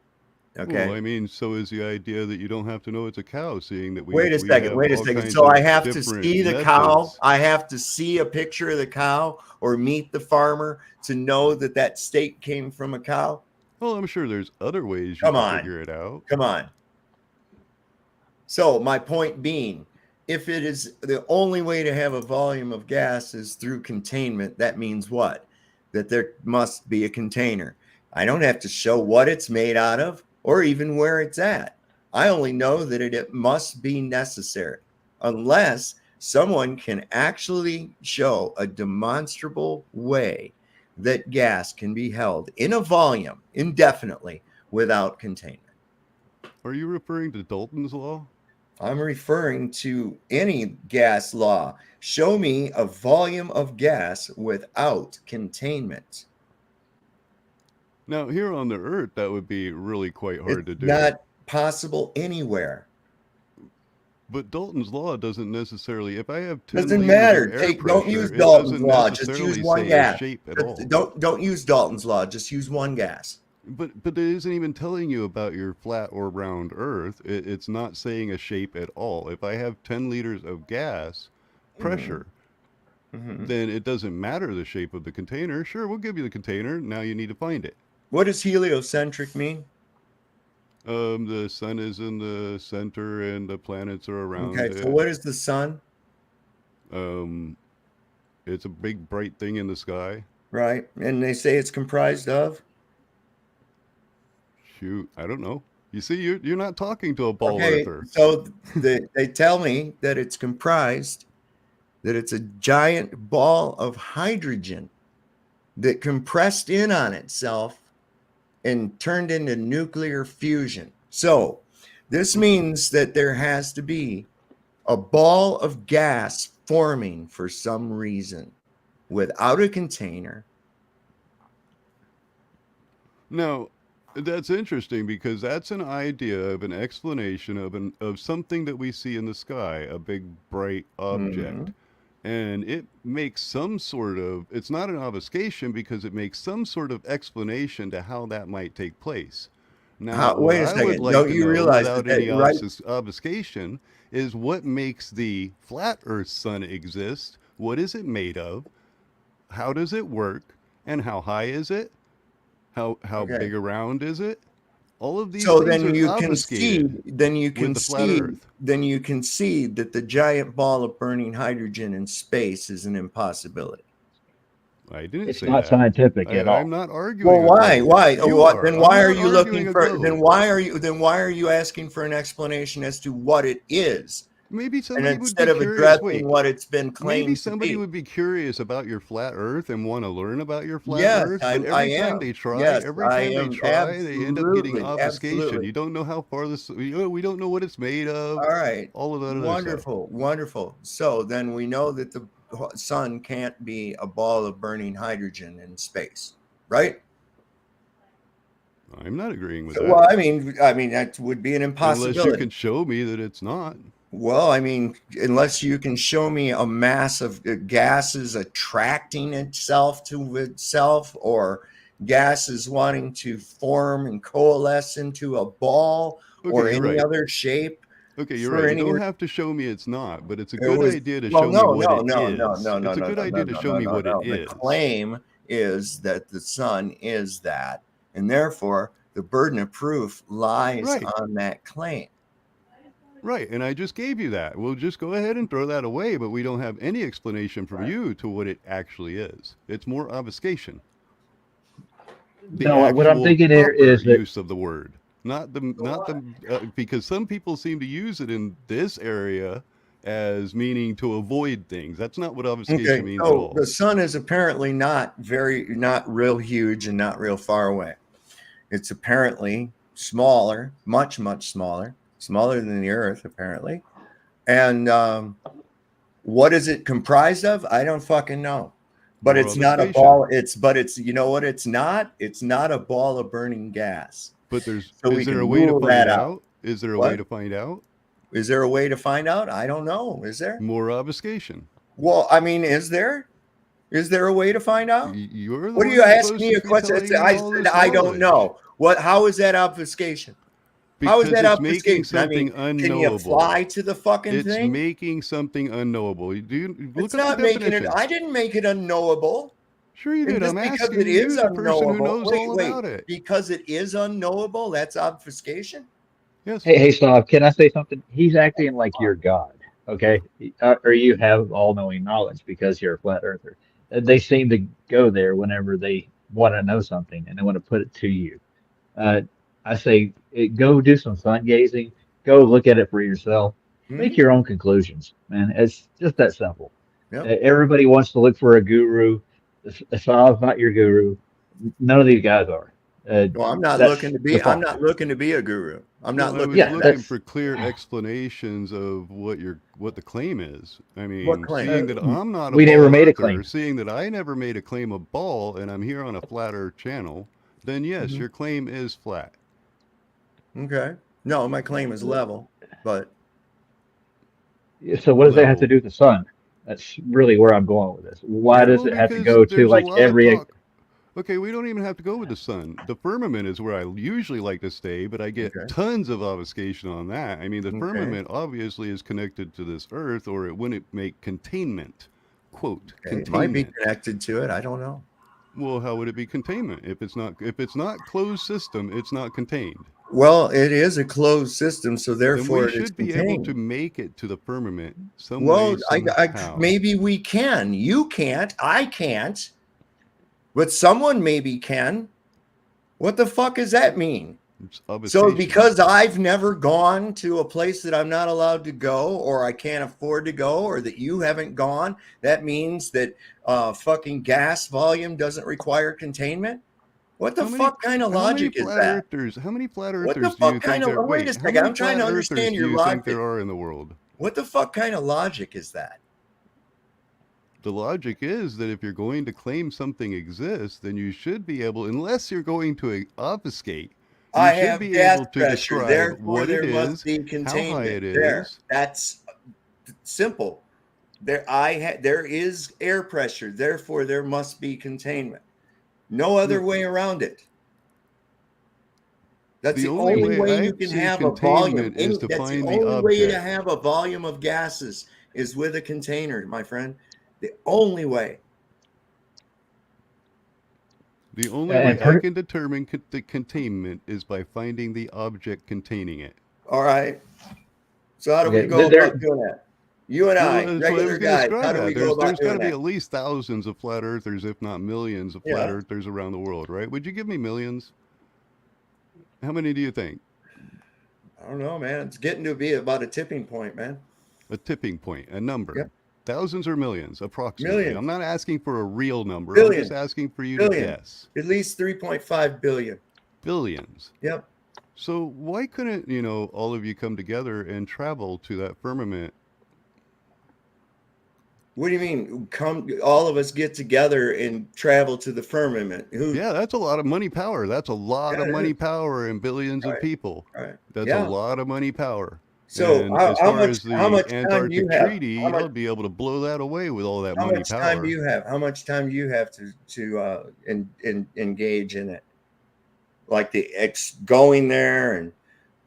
Okay. Well, I mean, so is the idea that you don't have to know it's a cow, seeing that Wait a second. have Wait a all second. kinds So I of have to different see the cow. methods. I have to see a picture of the cow or meet the farmer to know that that steak came from a cow. Well, I'm sure there's other ways you Come can on. figure it out. Come on. So my point being, if it is the only way to have a volume of gas is through containment, that means what? That there must be a container. I don't have to show what it's made out of or even where it's at. I only know that it must be necessary, unless someone can actually show a demonstrable way that gas can be held in a volume indefinitely without containment. Are you referring to Dalton's law? I'm referring to any gas law. Show me a volume of gas without containment. Now, here on the Earth, that would be really quite hard to do. Not possible anywhere. But Dalton's law doesn't necessarily. If I have 10 Doesn't liters matter. of air Don't use pressure, Dalton's it law. doesn't Just use necessarily one say a gas. shape at all. Don't use Dalton's law. Just use one gas. But it isn't even telling you about your flat or round Earth. It's not saying a shape at all. If I have 10 liters of gas pressure, then it doesn't matter the shape of the container. Sure, we'll give you the container. Now you need to find it. What does heliocentric mean? The sun is in the center and the planets are around it. Okay, so what is the sun? It's a big bright thing in the sky. Right, and they say it's comprised of? Shoot, I don't know. You see, you're not talking to a ball earther. So they tell me that it's comprised, that it's a giant ball of hydrogen that compressed in on itself and turned into nuclear fusion. So this means that there has to be a ball of gas forming for some reason without a container. Now, that's interesting because that's an idea of an explanation of something that we see in the sky, a big bright object. And it makes some sort of, it's not an obfuscation because it makes some sort of explanation to how that might take place. Now, Wait a what I would second. like Don't to you know, realize without that any obfuscation, is what makes the flat Earth sun exist? What is it made of? How does it work? And how high is it? How big around is it? All of these things then are you obfuscated with the flat Earth. Then you concede that the giant ball of burning hydrogen in space is an impossibility. I didn't It's say not that. scientific at all. I'm not arguing. Well, why? Why? You What? are. Then I'm why not are you looking arguing a for? globe. Then why are you asking for an explanation as to what it is? Maybe And somebody would instead be of curious. addressing Wait, what it's been claimed maybe to somebody be. would be curious about your flat Earth and want to learn about your flat Yes, Earth. I But every time am. they try, Yes, every I time am. they try, they end up getting Absolutely, obfuscation. absolutely. You don't know how far this. We don't know what it's made of. All right. All of that other stuff. Wonderful, wonderful. So then we know that the sun can't be a ball of burning hydrogen in space, right? I'm not agreeing with that. Well, I mean that would be an impossibility. Unless you can show me that it's not. Well, I mean, unless you can show me a mass of gases attracting itself to itself, or gases wanting to form and coalesce into a ball or any other shape. Okay, you're right. You don't have to show me it's not, but it's a good idea to show me what it is. It's a good idea to show me what it is. The claim is that the sun is that, and therefore the burden of proof lies on that claim. Right, and I just gave you that. We'll just go ahead and throw that away, but we don't have any explanation from you to what it actually is. It's more obfuscation. No, what I'm thinking here is that use of the word, because some people seem to use it in this area as meaning to avoid things. That's not what obfuscation means at all. The sun is apparently not real huge and not real far away. It's apparently smaller, much smaller than the Earth, apparently. And what is it comprised of? I don't fucking know. But it's not a ball. It's you know what? It's not a ball of burning gas. But is there a way to find out? Is there a way to find out? Is there a way to find out? I don't know. Is there? More obfuscation. Well, I mean, is there? Is there a way to find out? What are you asking me a question? I said I don't know. How is that obfuscation? How is that it's making obfuscation? I mean, something unknowable. can you fly to the fucking It's thing? making something unknowable. Look It's up not the making it. definition. I didn't make it unknowable. Sure you And did. just I'm because asking it is you, the person who unknowable. knows all about it. Because it is unknowable, that's obfuscation? Yes. Hey, Stav, can I say something? He's acting like you're God, okay? Or you have all-knowing knowledge because you're a flat earther. They seem to go there whenever they want to know something and they want to put it to you. Uh, I say, go do some sun gazing. Go look at it for yourself. Make your own conclusions, man. It's just that simple. Yep. Everybody wants to look for a guru. Stav's not your guru. None of these guys are. Well, I'm not looking to be. I'm not looking to be a guru. I'm not looking. I was looking for clear explanations of what the claim is. I mean, What claim? seeing that I'm not a we ball never made a earther, claim. seeing that I never made a claim of ball, and I'm here on a flat Earth channel, then yes, your claim is flat. Okay. No, my claim is level, but. So what does that have to do with the sun? That's really where I'm going with this. Why does it have to go to like every? Okay, we don't even have to go with the sun. The firmament is where I usually like to stay, but I get tons of obfuscation on that. I mean, the firmament obviously is connected to this Earth, or it wouldn't make containment. Quote, containment. It might be connected to it. I don't know. Well, how would it be containment? If it's not closed system, it's not contained. Well, it is a closed system, so therefore we should be able to make it to the firmament some way, somehow. Maybe we can. You can't. I can't. But someone maybe can. What the fuck does that mean? So because I've never gone to a place that I'm not allowed to go, or I can't afford to go, or that you haven't gone, that means that fucking gas volume doesn't require containment? What the fuck kind of logic is that? How many flat earthers do you think there are? Wait a second, I'm trying to understand your logic. There are in the world? What the fuck kind of logic is that? The logic is that if you're going to claim something exists, then you should be able, unless you're going to obfuscate, you should be able to describe what it is, how high it is. That's simple. There is air pressure, therefore there must be containment. No other way around it. That's the only way you can have a volume. That's the only way to have a volume of gases is with a container, my friend. The only way. The only way I can determine the containment is by finding the object containing it. All right. So how do we go about doing that? You and I, regular guys, how do we go about doing that? There's got to be at least thousands of flat earthers, if not millions of flat earthers around the world, right? Would you give me millions? How many do you think? I don't know, man. It's getting to be about a tipping point, man. A tipping point, a number. Yep. Thousands or millions, approximately. Millions. I'm not asking for a real number. Billions. I'm just asking for you to guess. At least 3.5 billion. Billions. Yep. So why couldn't, all of you come together and travel to that firmament? What do you mean? All of us get together and travel to the firmament? Yeah, that's a lot of money power. That's a lot of money power and billions of people. Right. That's a lot of money power. So as far as the Antarctic treaty, I'll be able to blow that away with all that money power. How much time do you have to engage in it? Like going there and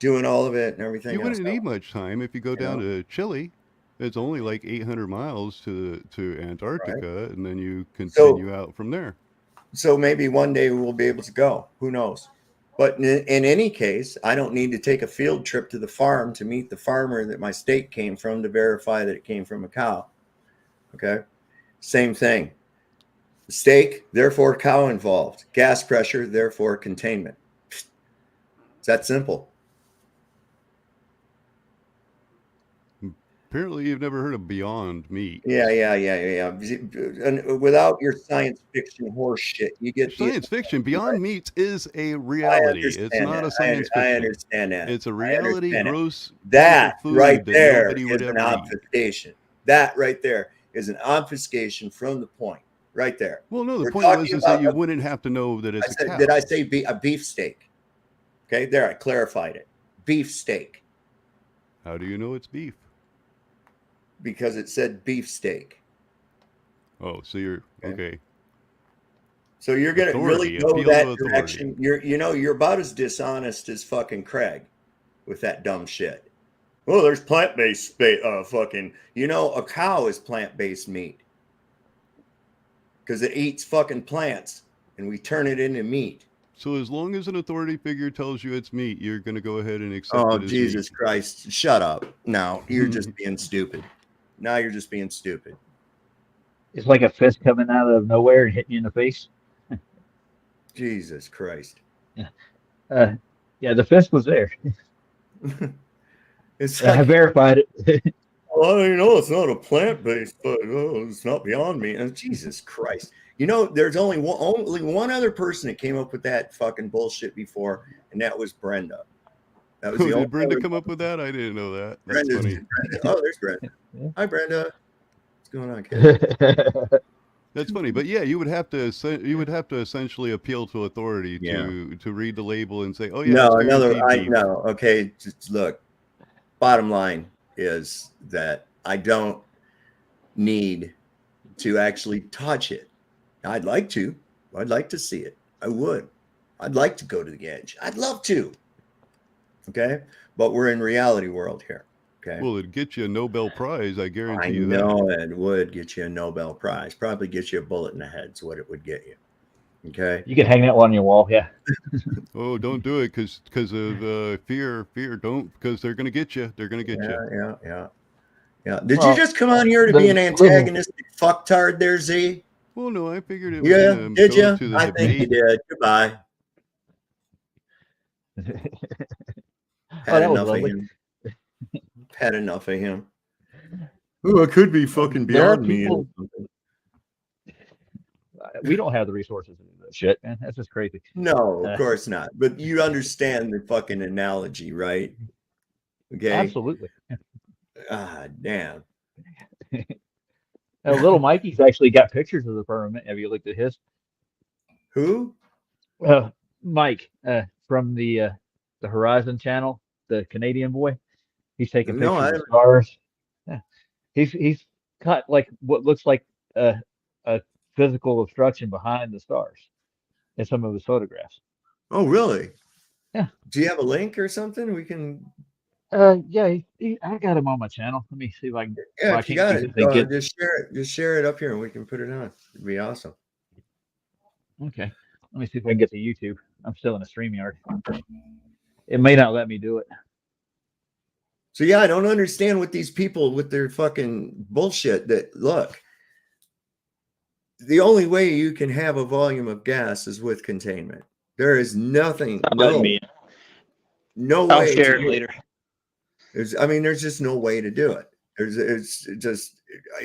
doing all of it and everything. You wouldn't need much time if you go down to Chile. It's only like 800 miles to Antarctica, and then you continue out from there. So maybe one day we'll be able to go. Who knows? But in any case, I don't need to take a field trip to the farm to meet the farmer that my steak came from to verify that it came from a cow. Okay? Same thing. Steak, therefore cow involved. Gas pressure, therefore containment. It's that simple. Apparently, you've never heard of Beyond Meat. Yeah. And without your science fiction horse shit, you get science fiction. Beyond Meat is a reality. It's not a science fiction. I understand that. It's a reality. Gross. That right there is an obfuscation. That right there is an obfuscation from the point. Right there. Well, no, the point is that you wouldn't have to know that it's a cow. Did I say a beef steak? Okay, there I clarified it. Beef steak. How do you know it's beef? Because it said beef steak. Oh, so you're okay. So you're gonna really go that direction. You're about as dishonest as fucking Craig. with that dumb shit. Oh, there's plant-based fucking, a cow is plant-based meat because it eats fucking plants and we turn it into meat. So as long as an authority figure tells you it's meat, you're going to go ahead and accept it as Jesus meat. Christ. Shut up. No, you're just being stupid. Now you're just being stupid. It's like a fist coming out of nowhere and hitting you in the face. Jesus Christ. Yeah, the fist was there. It's I verified it. Well, it's not a plant-based, but it's not beyond me. And Jesus Christ. There's only one other person that came up with that fucking bullshit before, and that was Brenda. That was Did Brenda come up with that? I didn't know that. That's funny. Oh, there's Brenda. Hi, Brenda. What's going on, kid? That's funny, but yeah, you would have to essentially appeal to authority to read the label and say, oh yeah, no. Okay, just look. Bottom line is that I don't need to actually touch it. I'd like to. I'd like to see it. I would. I'd like to go to the edge. I'd love to. Okay, but we're in reality world here. Okay. Well, it'd get you a Nobel Prize, I guarantee you that. I know it would get you a Nobel Prize. Probably get you a bullet in the head is what it would get you. Okay. You can hang that one on your wall, yeah. Oh, don't do it because of fear. Don't, because they're going to get you. They're going to get you. Yeah. Did you just come on here to be an antagonistic fucktard there, Z? Well, no, I figured it was going to did you? I think you did. Goodbye. Had enough of him. Had enough of him. Oh, it could be fucking beyond me. We don't have the resources to do that shit, man. That's just crazy. No, of course not. But you understand the fucking analogy, right? Okay. Absolutely. Damn. Little Mikey's actually got pictures of the firmament. Have you looked at his? Who? Mike from the Horizon channel, the Canadian boy. He's taking pictures of stars. Yeah. He's got like what looks like a physical obstruction behind the stars in some of his photographs. Oh, really? Yeah. Do you have a link or something? We can. Yeah, I got him on my channel. Let me see if I can. Yeah, if you got it, just share it. Just share it up here, and we can put it on. It'd be awesome. Okay. Let me see if I can get to YouTube. I'm still in a StreamYard. It may not let me do it. So yeah, I don't understand what these people with their fucking bullshit that look. The only way you can have a volume of gas is with containment. There is nothing. No way. I'll share it later. There's just no way to do it. It's just,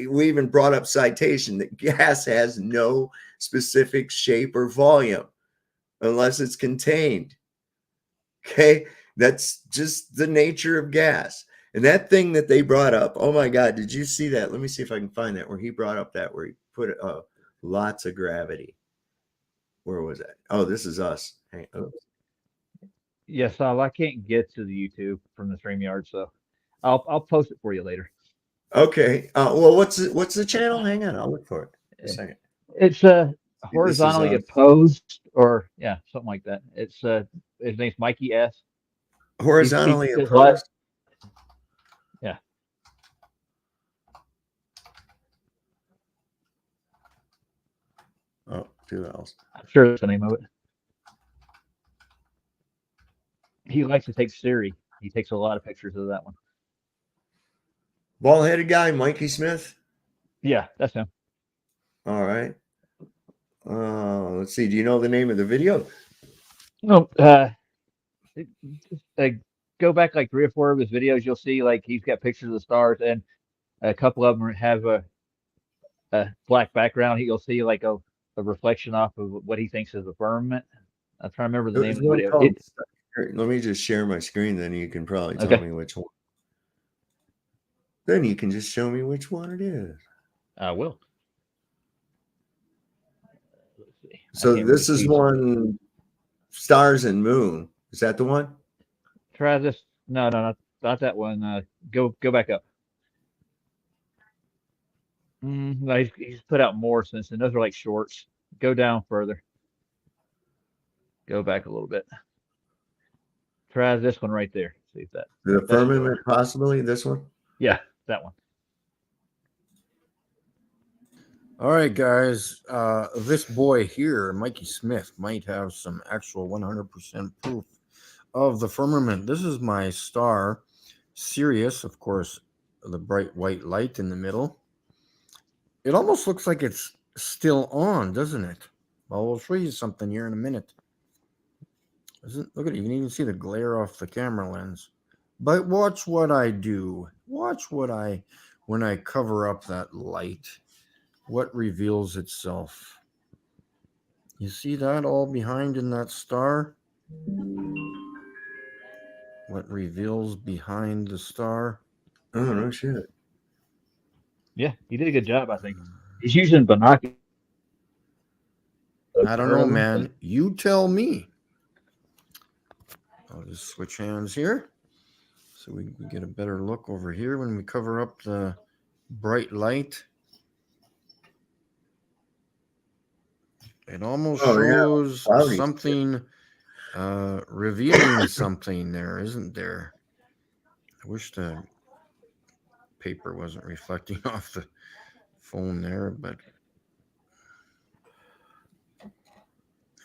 we even brought up citation that gas has no specific shape or volume unless it's contained. Okay. That's just the nature of gas. And that thing that they brought up, oh my God, did you see that? Let me see if I can find that where he brought up that, where he put lots of gravity. Where was that? Oh, this is us. Hey, Yes, I can't get to the YouTube from the StreamYard, so I'll post it for you later. Okay. Well, what's the channel? Hang on, I'll look for it. A second. It's horizontally opposed, or something like that. It's his name's Mikey S. Horizontally opposed. Yeah. Oh, 2 L's. I'm sure that's the name of it. He likes to take Siri. He takes a lot of pictures of that one. Bald-headed guy, Mikey Smith. Yeah, that's him. All right. Let's see. Do you know the name of the video? No. Go back like 3 or 4 of his videos. You'll see like he's got pictures of the stars, and a couple of them have a black background. You'll see like a reflection off of what he thinks is the firmament. I'm trying to remember the name of the video. Let me just share my screen, then you can probably tell me which one. Then you can just show me which one it is. I will. Let's see. So this is one, Stars and Moon. Is that the one? Try this. No, not that one. Go back up. No, he's put out more since then. Those are like shorts. Go down further. Go back a little bit. Try this one right there. see if that. The firmament, possibly this one. Yeah, that one. All right, guys. This boy here, Mikey Smith, might have some actual 100% proof of the firmament. This is my star, Sirius, of course, the bright white light in the middle. It almost looks like it's still on, doesn't it? Well, we'll show you something here in a minute. Look at it. You can even see the glare off the camera lens. But watch what I do. Watch when I cover up that light, what reveals itself. You see that all behind in that star? What reveals behind the star? Oh, no shit. Yeah, he did a good job, I think. He's using binoculars. I don't know, man. You tell me. I'll just switch hands here so we can get a better look over here when we cover up the bright light. It almost shows something, revealing something there, isn't there? I wish the paper wasn't reflecting off the phone there, but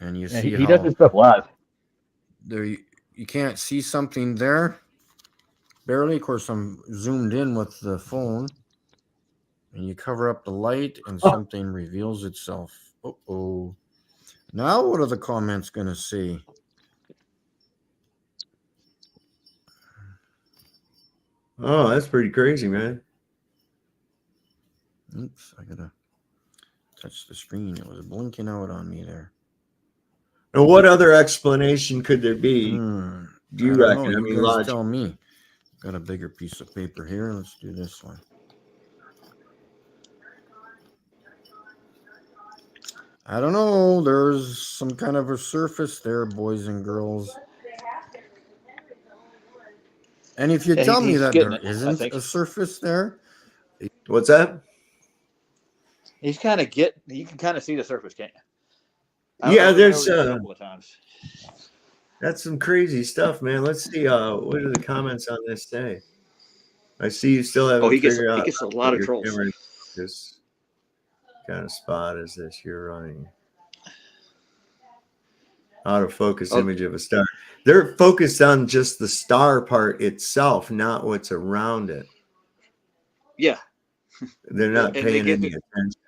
and you see he does his stuff live. There, you can't see something there. Barely, of course, I'm zoomed in with the phone, and you cover up the light, and something reveals itself. Uh-oh. Now, what are the comments going to say? Oh, that's pretty crazy, man. Oops, I gotta touch the screen. It was blinking out on me there. Now, what other explanation could there be? Do you reckon? I mean, you guys tell me. Got a bigger piece of paper here. Let's do this one. I don't know. There's some kind of a surface there, boys and girls. And if you tell me that there isn't a surface there. What's that? He's kind of you can kind of see the surface, can't you? Yeah, there's a couple of times. That's some crazy stuff, man. Let's see. What do the comments on this say? I see you still haven't figured out. He gets a lot of trolls. This kind of spot is this you're running? Out of focus image of a star. They're focused on just the star part itself, not what's around it. Yeah. They're not paying any attention.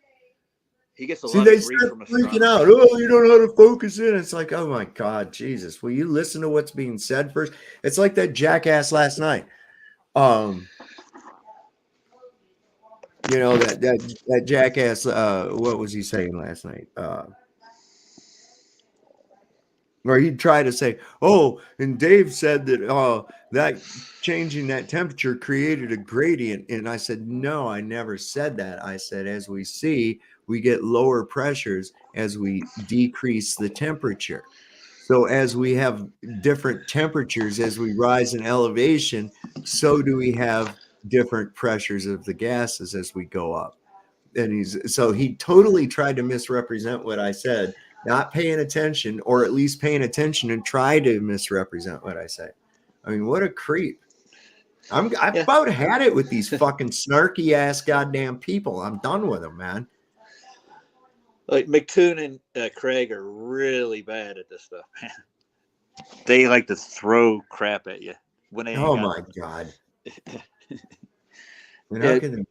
He gets a See, lot they of grief start from freaking out. Oh, you don't know how to focus in. It's like, oh my God, Jesus. Will you listen to what's being said first? It's like that jackass last night. You know, that jackass, what was he saying last night? Where he'd try to say, oh, and Dave said that that changing that temperature created a gradient. And I said, no, I never said that. I said, as we see, we get lower pressures as we decrease the temperature. So as we have different temperatures, as we rise in elevation, so do we have different pressures of the gases as we go up. And he totally tried to misrepresent what I said, not paying attention, or at least paying attention and try to misrepresent what I say. I mean, what a creep. I've about had it with these fucking snarky ass goddamn people. I'm done with them, man. Like McToon and Craig are really bad at this stuff, man. They like to throw crap at you when they. Oh my God. And how can they,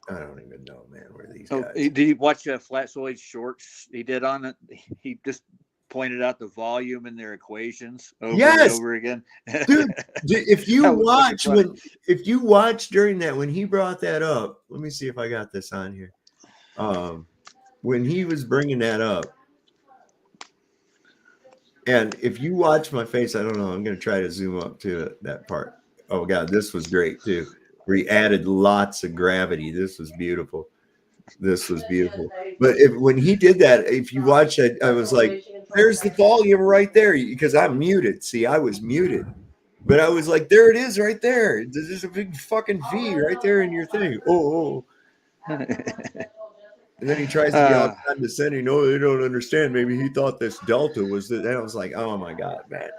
I don't even know, man, where these guys. Did you watch Flatsoid's shorts he did on it? He just pointed out the volume in their equations over and over again. Dude, if you watch during that, when he brought that up, let me see if I got this on here. When he was bringing that up, and if you watch my face, I don't know, I'm going to try to zoom up to that part. Oh God, this was great too. Where he added lots of gravity. This was beautiful. But when he did that, if you watch it, I was like, there's the volume right there, because I'm muted. See, I was muted. But I was like, there it is right there. There's a big fucking V right there in your thing. Oh. And then he tries to be all condescending. No, they don't understand. Maybe he thought this delta was that. And I was like, oh my God, man.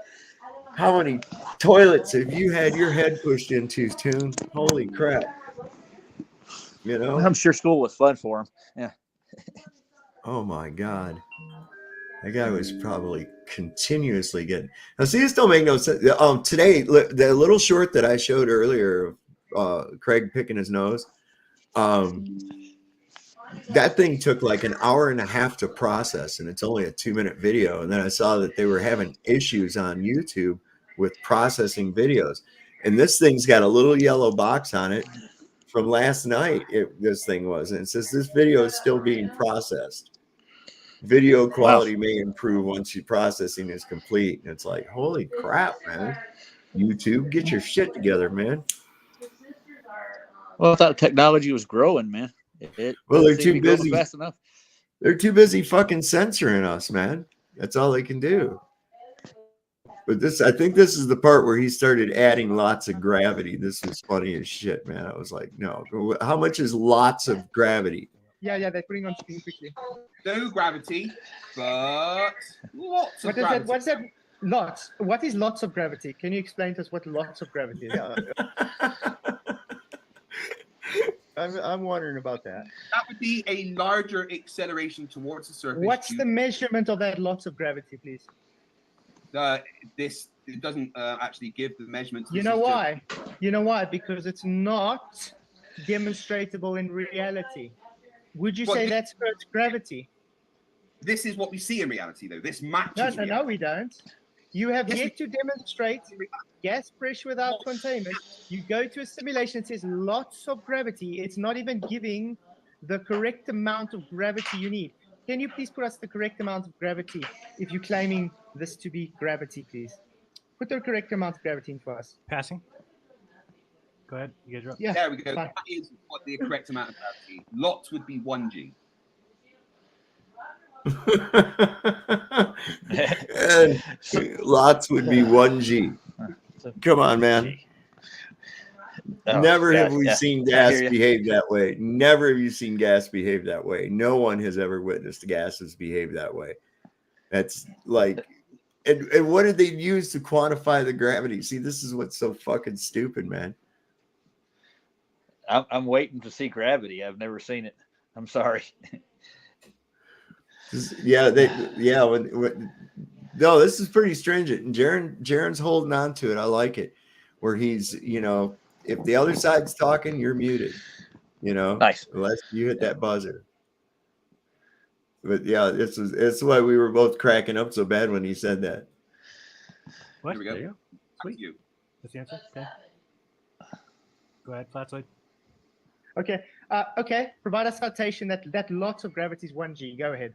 How many toilets have you had your head pushed into, Tune? Holy crap. You know? I'm sure school was fun for him. Yeah. Oh my God. That guy was probably continuously getting. Now, see, this don't make no sense. Today, the little short that I showed earlier, Craig picking his nose, that thing took like an hour and a half to process, and it's only a 2-minute video. And then I saw that they were having issues on YouTube with processing videos, and this thing's got a little yellow box on it from last night. This thing was, and it says this video is still being processed. Video quality may improve once your processing is complete. And it's like, holy crap, man. YouTube, get your shit together, man. Well, I thought technology was growing, man. Well, they're too busy. Fast enough. They're too busy fucking censoring us, man. That's all they can do. But I think this is the part where he started adding lots of gravity. This was funny as shit, man. I was like, no. How much is lots of gravity? Yeah, they're putting on screen quickly. No gravity, but lots of gravity. What's that? Lots. What is lots of gravity? Can you explain to us what lots of gravity is? I'm wondering about that. That would be a larger acceleration towards the surface. What's the measurement of that lots of gravity, please? It doesn't actually give the measurements. You know why? You know why? Because it's not demonstratable in reality. Would you say that's Earth's gravity? This is what we see in reality, though. This matches. No, we don't. You have yet to demonstrate gas pressure without containment. You go to a simulation that says lots of gravity. It's not even giving the correct amount of gravity you need. Can you please put us the correct amount of gravity if you're claiming this to be gravity, please? Put the correct amount of gravity in for us. Passing. Go ahead. You guys are up. Yeah, there we go. That is what the correct amount of gravity. Lots would be 1G. And lots would be 1G. Come on, man. Never have we seen gas behave that way. Never have you seen gas behave that way. No one has ever witnessed gases behave that way. That's like, and what did they use to quantify the gravity? See, this is what's so fucking stupid, man. I'm waiting to see gravity. I've never seen it. I'm sorry. No, this is pretty stringent. And Jaron's holding on to it. I like it. Where he's, if the other side's talking, you're muted. Nice. Unless you hit that buzzer. But yeah, it's why we were both cracking up so bad when he said that. What? Here we go. There you go. Sweet. You. That's the answer. Okay. Go ahead, Flatside. Okay. Okay. Provide a citation that lots of gravity is 1G. Go ahead.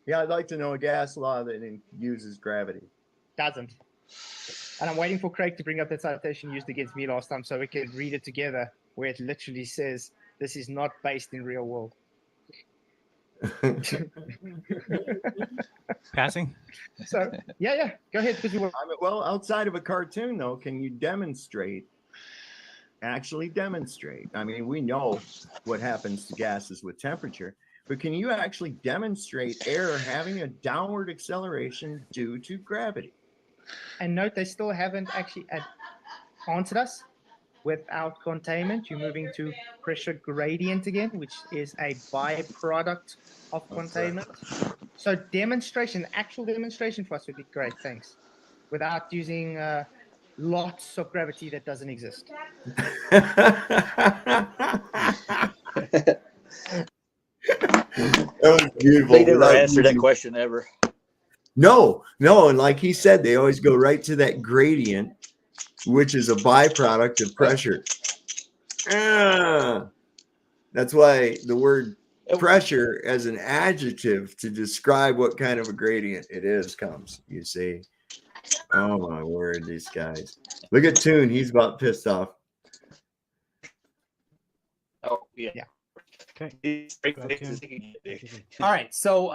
Yeah, I'd like to know a gas law that uses gravity. Doesn't. And I'm waiting for Craig to bring up that citation used against me last time so we can read it together, where it literally says this is not based in real world. Passing. So yeah, go ahead. Well, outside of a cartoon, though, can you actually demonstrate? I mean, we know what happens to gases with temperature, but can you actually demonstrate air having a downward acceleration due to gravity? And note, they still haven't actually answered us. Without containment, you're moving to pressure gradient again, which is a byproduct of containment. So actual demonstration for us would be great, thanks. Without using lots of gravity that doesn't exist. That was beautiful. They never answered that question ever. No, and like he said, they always go right to that gradient, which is a byproduct of pressure. That's why the word pressure as an adjective to describe what kind of a gradient it is comes, you see. Oh my word, these guys. Look at Toon, he's about pissed off. Oh, yeah. Okay. All right, so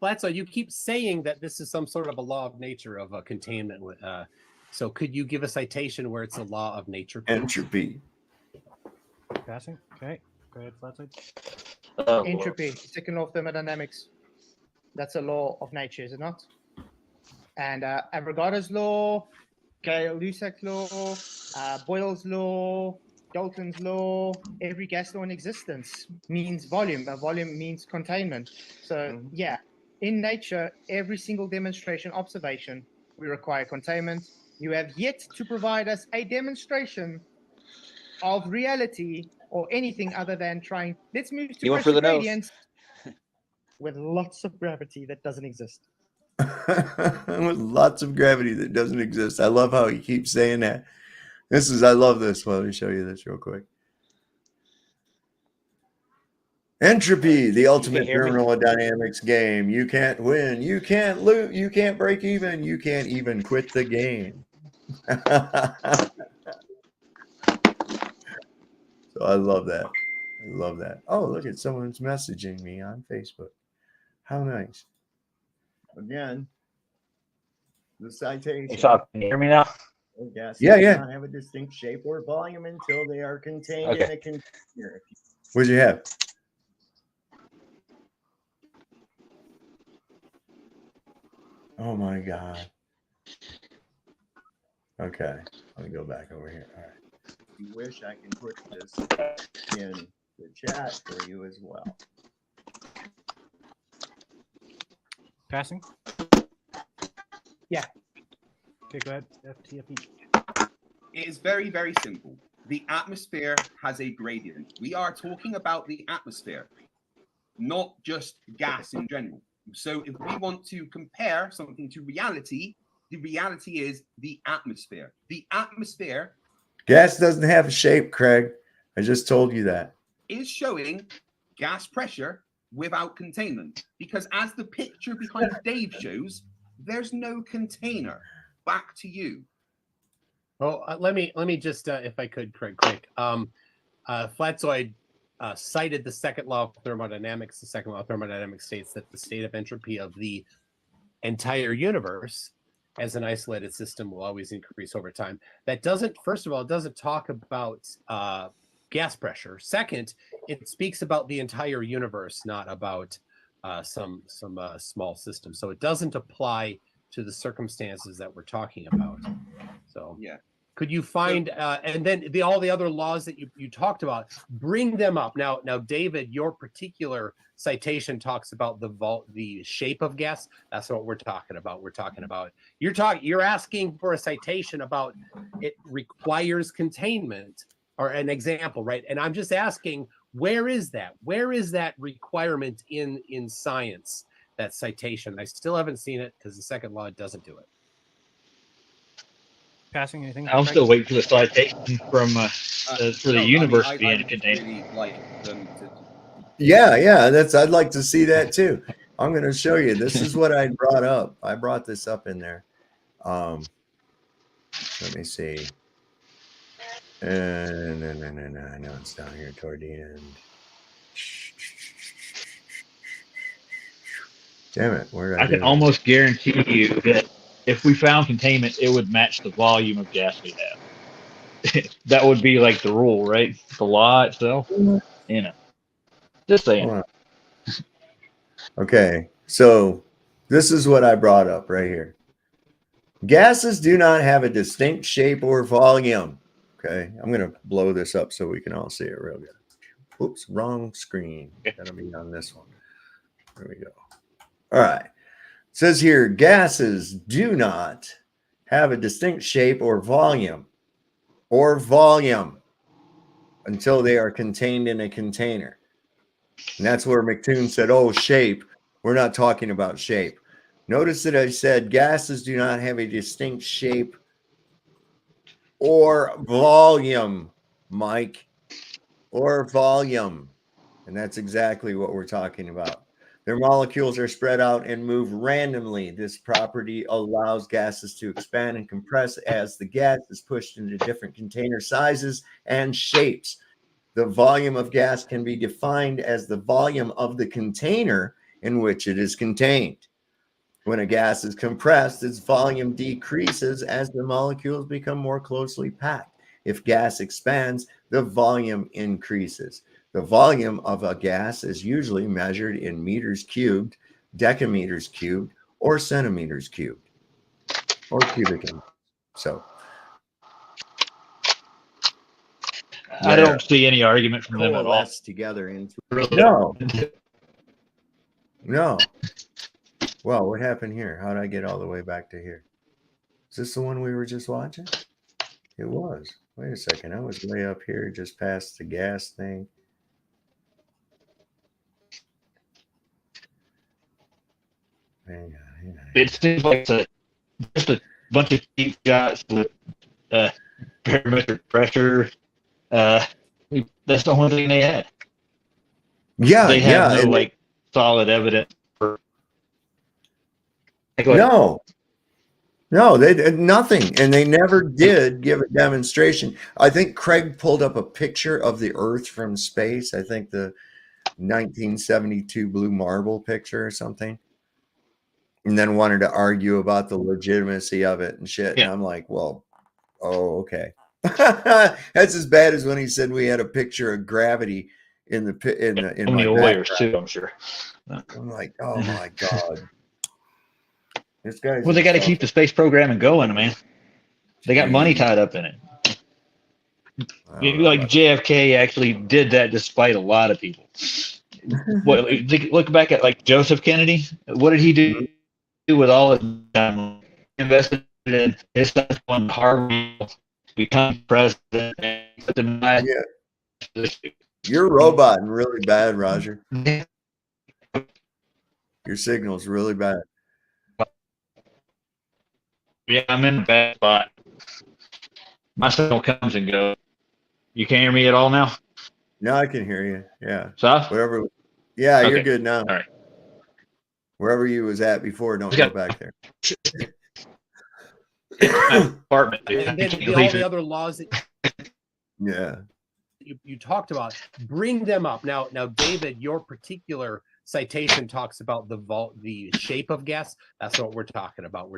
Flatso, you keep saying that this is some sort of a law of nature of a containment. So could you give a citation where it's a law of nature? Entropy. Passing. Okay. Go ahead, Flatside. Entropy, second law of thermodynamics. That's a law of nature, is it not? And Avogadro's law, Gay-Lussac's law, Boyle's law, Dalton's law, every gas law in existence means volume. A volume means containment. So yeah, in nature, every single demonstration observation, we require containment. You have yet to provide us a demonstration of reality or anything other than trying. Let's move to You went for pressure the nose. gradients with lots of gravity that doesn't exist. With lots of gravity that doesn't exist. I love how he keeps saying that. I love this. Well, let me show you this real quick. Entropy, the ultimate hear me? thermodynamics game. You can't win. You can't lose. You can't break even. You can't even quit the game. So I love that. I love that. Oh, look at someone's messaging me on Facebook. How nice. Again, the citation. Hey, Sock, can you hear me now? Gases Yeah, do yeah. not have a distinct shape or volume until they are contained Okay. in a container. What'd you have? Oh my God. Okay. Let me go back over here. All right. If you wish, I can put this in the chat for you as well. Passing? Yeah. Okay, go ahead. FTFE. It is very, very simple. The atmosphere has a gradient. We are talking about the atmosphere, not just gas in general. So if we want to compare something to reality, the reality is the atmosphere. The atmosphere Gas doesn't have a shape, Craig. I just told you that. is showing gas pressure without containment, because as the picture behind Dave shows, there's no container. Back to you. Well, let me just, if I could, Craig, quick. Flatzoid cited the second law of thermodynamics. The second law of thermodynamics states that the state of entropy of the entire universe as an isolated system will always increase over time. That doesn't, first of all, it doesn't talk about gas pressure. Second, it speaks about the entire universe, not about some small system. So it doesn't apply to the circumstances that we're talking about. So yeah, could you find and then all the other laws that you talked about, bring them up now. David, your particular citation talks about the shape of gas. That's what we're talking about. You're asking for a citation about it requires containment or an example, right? And I'm just asking, where is that requirement in science? That citation, I still haven't seen it because the second law doesn't do it. Passing, anything? I'm still waiting for the citation from for the universe being I contained. really like them to. Yeah, I'd like to see that too. I'm going to show you. This is what I brought up. I brought this up in there. Let me see. And I know it's down here toward the end. Damn it! Where I can almost guarantee you that if we found containment, it would match the volume of gas we have. That would be like the rule, right? The law itself. You know. Just saying. Okay, so this is what I brought up right here. Gases do not have a distinct shape or volume. Okay, I'm going to blow this up so we can all see it real good. Oops, wrong screen. Gotta be on this one. There we go. All right. It says here, gases do not have a distinct shape or volume until they are contained in a container. And that's where McToon said, oh, shape. We're not talking about shape. Notice that I said gases do not have a distinct shape or volume, Mike, or volume. And that's exactly what we're talking about. Their molecules are spread out and move randomly. This property allows gases to expand and compress as the gas is pushed into different container sizes and shapes. The volume of gas can be defined as the volume of the container in which it is contained. When a gas is compressed, its volume decreases as the molecules become more closely packed. If gas expands, the volume increases. The volume of a gas is usually measured in meters cubed, decameters cubed, or centimeters cubed. or cubic inch. So I don't see any argument from them at all. Coalesce together into No. Well, what happened here? How did I get all the way back to here? Is this the one we were just watching? It was. Wait a second. I was way up here, just past the gas thing. Hang on. It seems like just a bunch of cheap shots with barometric pressure. That's the only thing they had. Yeah, they have no solid evidence for. No, they did nothing, and they never did give a demonstration. I think Craig pulled up a picture of the Earth from space. I think the 1972 blue marble picture or something, and then wanted to argue about the legitimacy of it and shit. And I'm like, well, okay. That's as bad as when he said we had a picture of gravity in my lawyers too, I'm sure. I'm like, oh my god. This guy's Well, they got to keep the space program going, man. They got money tied up in it. Like JFK actually did that despite a lot of people. Look back at like Joseph Kennedy. What did he do with all his time? Invested in his son on Harvard to become president. And put them You're roboting really bad, Roger. Your signal's really bad. Yeah, I'm in a bad spot. My signal comes and goes. You can't hear me at all now? No, I can hear you. Yeah. So? Whatever. Yeah, Okay. You're good now. All right. Wherever you was at before, don't go back there. Apartment. And then all the other laws that you talked about, bring them up. Now, David, your particular citation talks about the shape of gas. That's what we're talking about.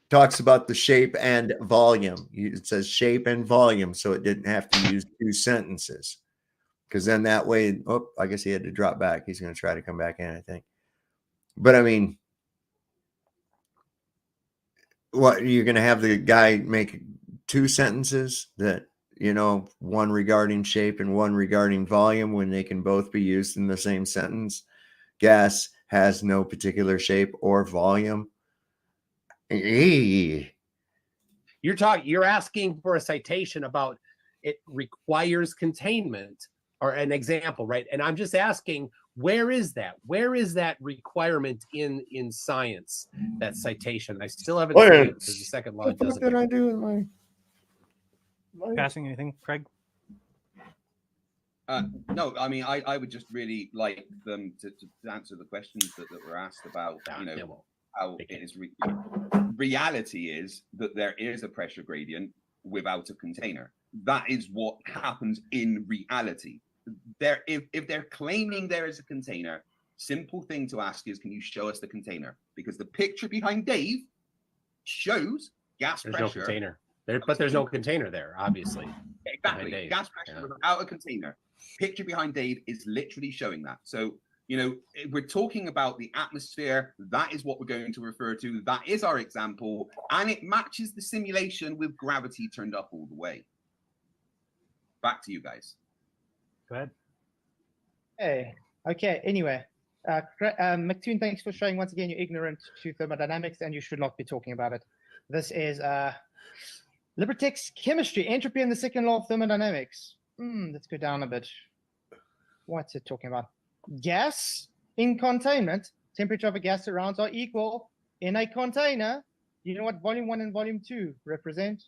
Talks about the shape and volume. It says shape and volume, so it didn't have to use two sentences. Because then that way, I guess he had to drop back. He's going to try to come back in, I think. But I mean, what, you're going to have the guy make two sentences that, one regarding shape and one regarding volume when they can both be used in the same sentence. Gas has no particular shape or volume. You're asking for a citation about it requires containment or an example, right? And I'm just asking, where is that? Where is that requirement in science, that citation? I still haven't seen it because the second law doesn't. What did I do with my passing anything, Craig? No, I mean, I would just really like them to answer the questions that were asked about, how it is. Reality is that there is a pressure gradient without a container. That is what happens in reality. If they're claiming there is a container, simple thing to ask is, can you show us the container? Because the picture behind Dave shows gas pressure. There's no container there, but there's no container there, obviously. Exactly, gas pressure without a container. Picture behind Dave is literally showing that. So, if we're talking about the atmosphere, that is what we're going to refer to. That is our example, and it matches the simulation with gravity turned up all the way. Back to you guys. Go ahead. Hey, okay. Anyway, McToon, thanks for showing once again you're ignorant to thermodynamics, and you should not be talking about it. This is Libertex chemistry, entropy, and the second law of thermodynamics. Let's go down a bit. What's it talking about? Gas in containment, temperature of a gas surrounds are equal in a container. Do you know what volume 1 and volume 2 represent?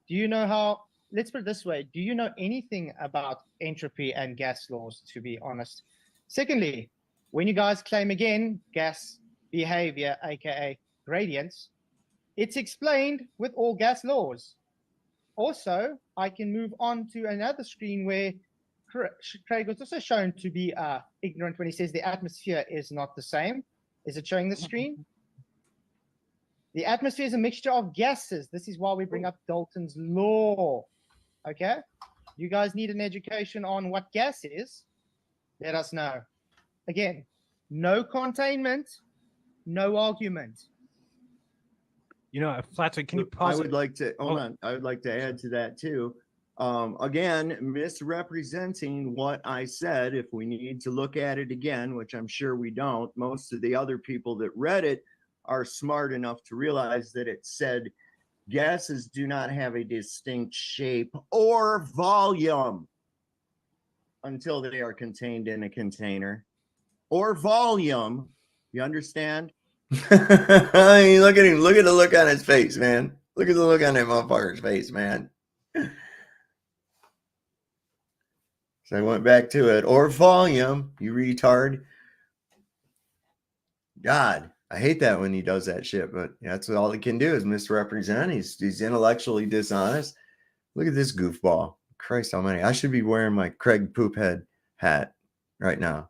Do you know how, let's put it this way, do you know anything about entropy and gas laws, to be honest? Secondly, when you guys claim again gas behavior, aka gradients, it's explained with all gas laws. Also, I can move on to another screen where Craig was also shown to be ignorant when he says the atmosphere is not the same. Is it showing the screen? The atmosphere is a mixture of gases. This is why we bring up Dalton's law. Okay? You guys need an education on what gas is. Let us know. Again, no containment, no argument. You know, Flatson, can you I pause? would like to hold on. I would like to add to that too. Again, misrepresenting what I said. If we need to look at it again, which I'm sure we don't, most of the other people that read it are smart enough to realize that it said gases do not have a distinct shape or volume until they are contained in a container or volume. You understand? Look at him. Look at the look on his face, man. Look at the look on that motherfucker's face, man. So I went back to it. Or volume, you retard. God, I hate that when he does that shit, but that's all he can do is misrepresent. He's intellectually dishonest. Look at this goofball. Christ almighty. I should be wearing my Craig Poophead hat right now.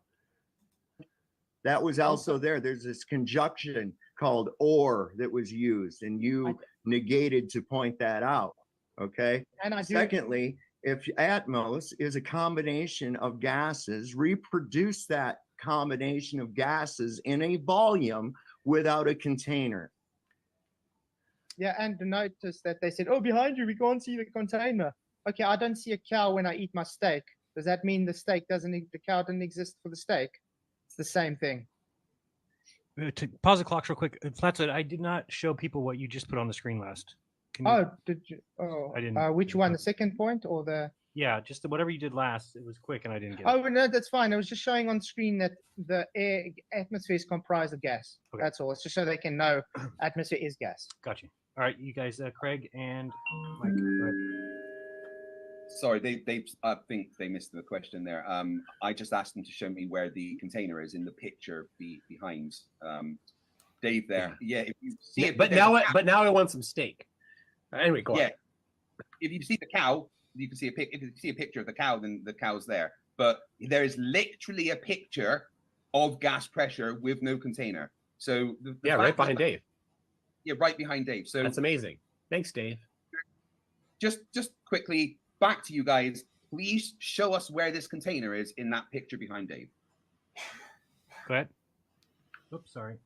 That was also there. There's this conjunction called or that was used, and you negated to point that out. Okay. And I do. Secondly, if Atmos is a combination of gases, reproduce that combination of gases in a volume without a container. Yeah, and notice that they said, oh, behind you, we can't see the container. Okay, I don't see a cow when I eat my steak. Does that mean the cow doesn't exist for the steak? It's the same thing. To pause the clocks real quick. Flatson, I did not show people what you just put on the screen last. Can you, Did you? Oh, I didn't. Which one? The second point or the? Yeah, just whatever you did last. It was quick and I didn't get Oh, it. no, that's fine. I was just showing on screen that the atmosphere is comprised of gas. Okay. That's all. It's just so they can know atmosphere is gas. Got you. All right, you guys, Craig and Mike. Go ahead. Sorry, they I think they missed the question there. I just asked them to show me where the container is in the picture behind Dave there. Yeah, if you see it, but now I want some steak. Anyway, go on. If you see the cow, you can see if you see a picture of the cow, then the cow's there. But there is literally a picture of gas pressure with no container. So right behind Dave. Yeah, right behind Dave. So that's amazing. Thanks, Dave. Just quickly. Back to you guys. Please show us where this container is in that picture behind Dave. Go ahead. Oops, sorry.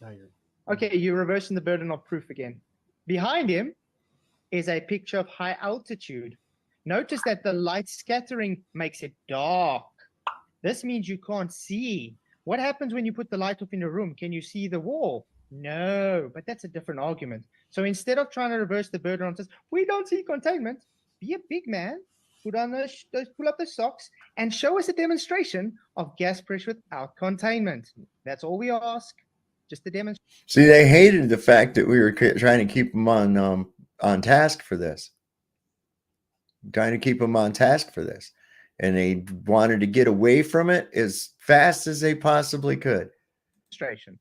Now you're... Okay, you're reversing the burden of proof again. Behind him is a picture of high altitude. Notice that the light scattering makes it dark. This means you can't see. What happens when you put the light up in a room? Can you see the wall? No, but that's a different argument. So instead of trying to reverse the burden on this, we don't see containment. Be a big man, pull up the socks, and show us a demonstration of gas pressure without containment. That's all we ask. Just a demonstration. See, they hated the fact that we were trying to keep them on task for this. Trying to keep them on task for this. And they wanted to get away from it as fast as they possibly could. Demonstration.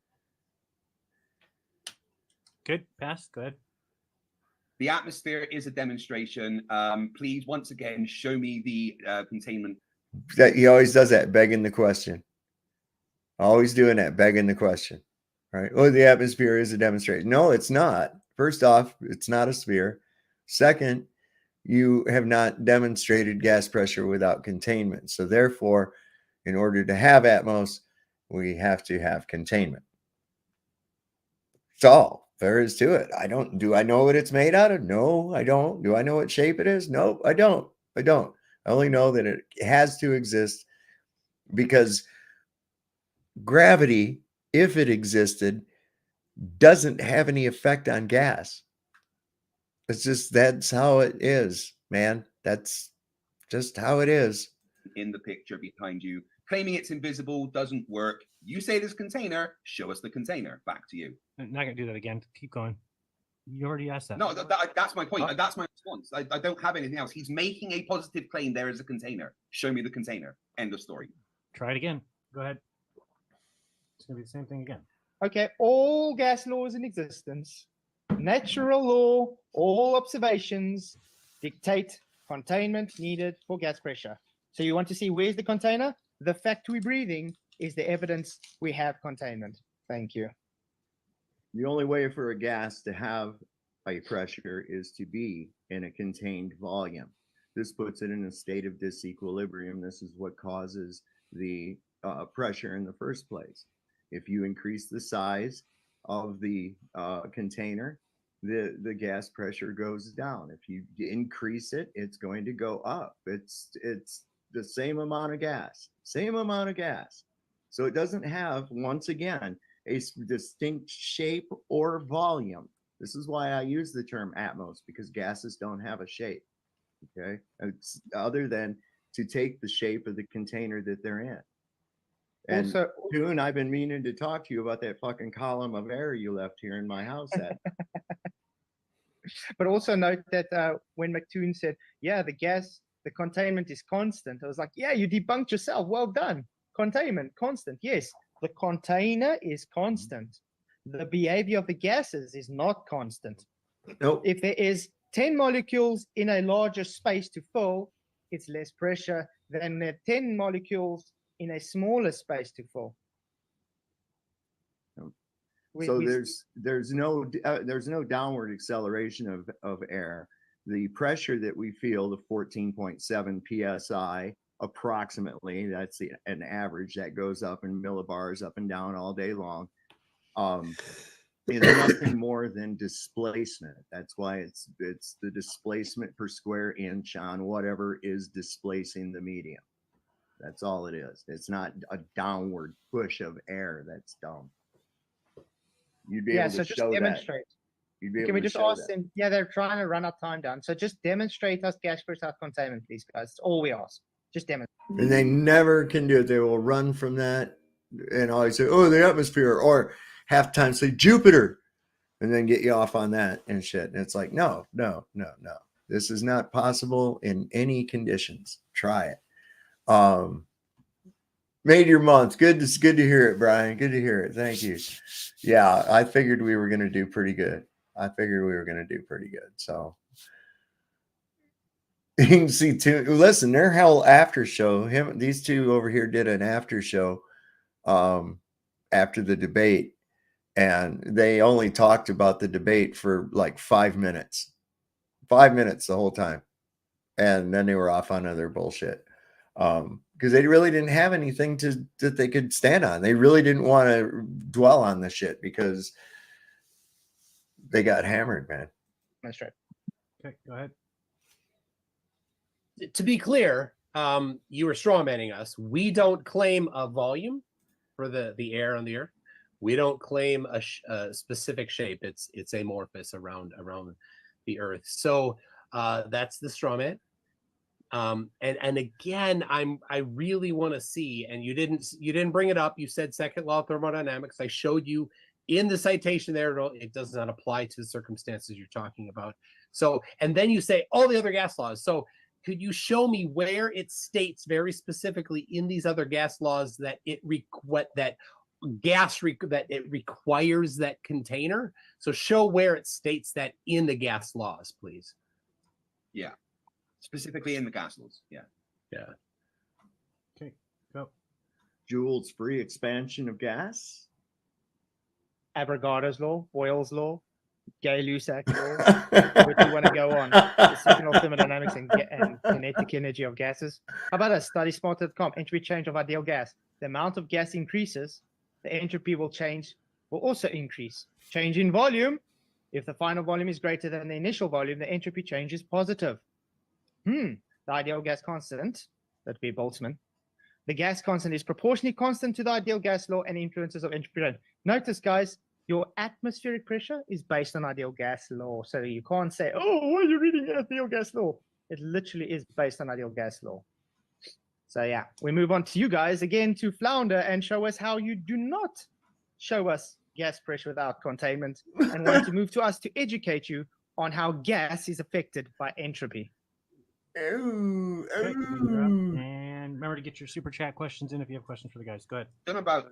Good. Pass. Go ahead. The atmosphere is a demonstration. Please, once again, show me the containment. That he always does that, begging the question. Always doing that, begging the question. Right? Oh, the atmosphere is a demonstration. No, it's not. First off, it's not a sphere. Second, you have not demonstrated gas pressure without containment. So therefore, in order to have Atmos, we have to have containment. That's all there is to it. Do I know what it's made out of? No, I don't. Do I know what shape it is? No, I don't. I only know that it has to exist because gravity, if it existed, doesn't have any effect on gas. That's how it is, man. That's just how it is. In the picture behind you, claiming it's invisible doesn't work. You say this container, show us the container. Back to you. I'm not going to do that again. Keep going. You already asked that. No, that's my point. That's my response. I don't have anything else. He's making a positive claim. There is a container. Show me the container. End of story. Try it again. Go ahead. It's going to be the same thing again. Okay, all gas laws in existence, natural law, all observations dictate containment needed for gas pressure. So you want to see where's the container? The fact we're breathing is the evidence we have containment. Thank you. The only way for a gas to have a pressure is to be in a contained volume. This puts it in a state of disequilibrium. This is what causes the pressure in the first place. If you increase the size of the container, the gas pressure goes down. If you increase it, it's going to go up. It's the same amount of gas, So it doesn't have, once again, a distinct shape or volume. This is why I use the term atmos, because gases don't have a shape. Okay, it's other than to take the shape of the container that they're in. And Also, Toon, I've been meaning to talk to you about that fucking column of air you left here in my house. But also note that when McToon said, yeah, the containment is constant, I was like, yeah, you debunked yourself. Well done. Containment, constant. Yes, the container is constant. The behavior of the gases is not constant. Nope. If there is 10 molecules in a larger space to fill, it's less pressure than the 10 molecules in a smaller space to fill. So there's no downward acceleration of air. The pressure that we feel, the 14.7 psi approximately, that's an average that goes up in millibars up and down all day long, is nothing more than displacement. That's why it's the displacement per square inch on whatever is displacing the medium. That's all it is. It's not a downward push of air. That's dumb. You'd be able to just show demonstrate. You'd be able Can we to just show ask them? Yeah, they're trying to run our time down. So just demonstrate us gas pressure containment, please, guys. That's all we ask. Just demonstrate. And they never can do it. They will run from that and always say, "Oh, the atmosphere," or half time say Jupiter, and then get you off on that and shit. And it's like, no. This is not possible in any conditions. Try it. Made your month. Good to hear it, Brian. Good to hear it. Thank you. Yeah, I figured we were going to do pretty good. So you can see too. Listen, their whole after show. These two over here did an after show after the debate, and they only talked about the debate for like 5 minutes. 5 minutes the whole time, and then they were off on other bullshit. Because they really didn't have anything that they could stand on. They really didn't want to dwell on the shit because they got hammered, man. That's right. Okay, go ahead. To be clear, you were strawmanning us. We don't claim a volume for the air on the Earth. We don't claim a specific shape. It's amorphous around the Earth. So that's the strawman. And again, I really want to see, and you didn't bring it up. You said second law of thermodynamics. I showed you in the citation there. It does not apply to the circumstances you're talking about. So, and then you say all the other gas laws. So could you show me where it states very specifically in these other gas laws that it requires that container? So show where it states that in the gas laws, please. Yeah. Specifically in the gas laws. Yeah. Okay, go. Joule's free expansion of gas. Avogadro's law, Boyle's law, Gay-Lussac's law. Which you want to go on? The second law of thermodynamics and kinetic energy of gases. How about us? StudySmart.com. Entropy change of ideal gas. The amount of gas increases, the entropy will also increase. Change in volume. If the final volume is greater than the initial volume, the entropy change is positive. The ideal gas constant, that'd be Boltzmann. The gas constant is proportionally constant to the ideal gas law and influences of entropy. Notice, guys, your atmospheric pressure is based on ideal gas law. So you can't say, oh, why are you reading ideal gas law? It literally is based on ideal gas law. So yeah, we move on to you guys again to flounder and show us how you do not show us gas pressure without containment and want to move to us to educate you on how gas is affected by entropy. And remember to get your super chat questions in if you have questions for the guys. Go ahead. Don't know about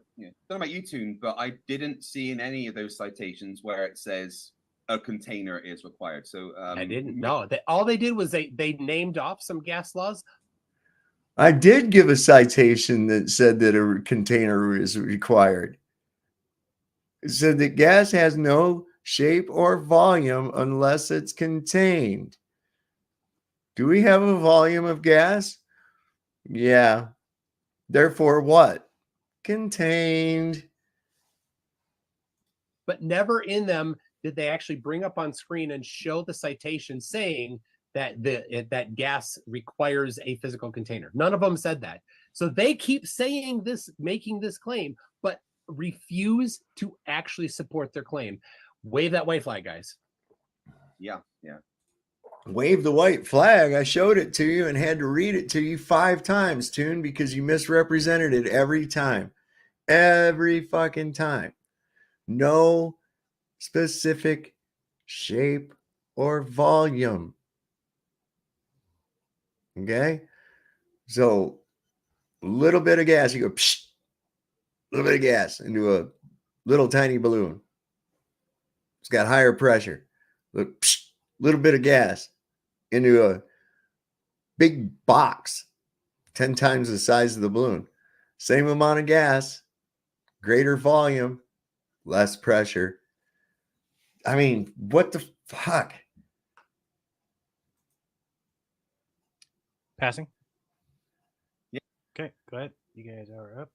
you, Toon, but I didn't see in any of those citations where it says a container is required. So I didn't know that. All they did was they named off some gas laws. I did give a citation that said that a container is required. It said that gas has no shape or volume unless it's contained. Do we have a volume of gas? Yeah. Therefore, what? Contained. But never in them did they actually bring up on screen and show the citation saying that that gas requires a physical container? None of them said that. So they keep saying this, making this claim, but refuse to actually support their claim. Wave that white flag, guys. Yeah. Wave the white flag. I showed it to you and had to read it to you 5 times, Toon, because you misrepresented it every time. Every fucking time. No specific shape or volume. Okay? So, a little bit of gas, you go, psh, a little bit of gas into a little tiny balloon. It's got higher pressure. Little bit of gas into a big box, 10 times the size of the balloon. Same amount of gas, greater volume, less pressure. I mean, what the fuck? Passing? Yeah. Okay, go ahead. You guys are up.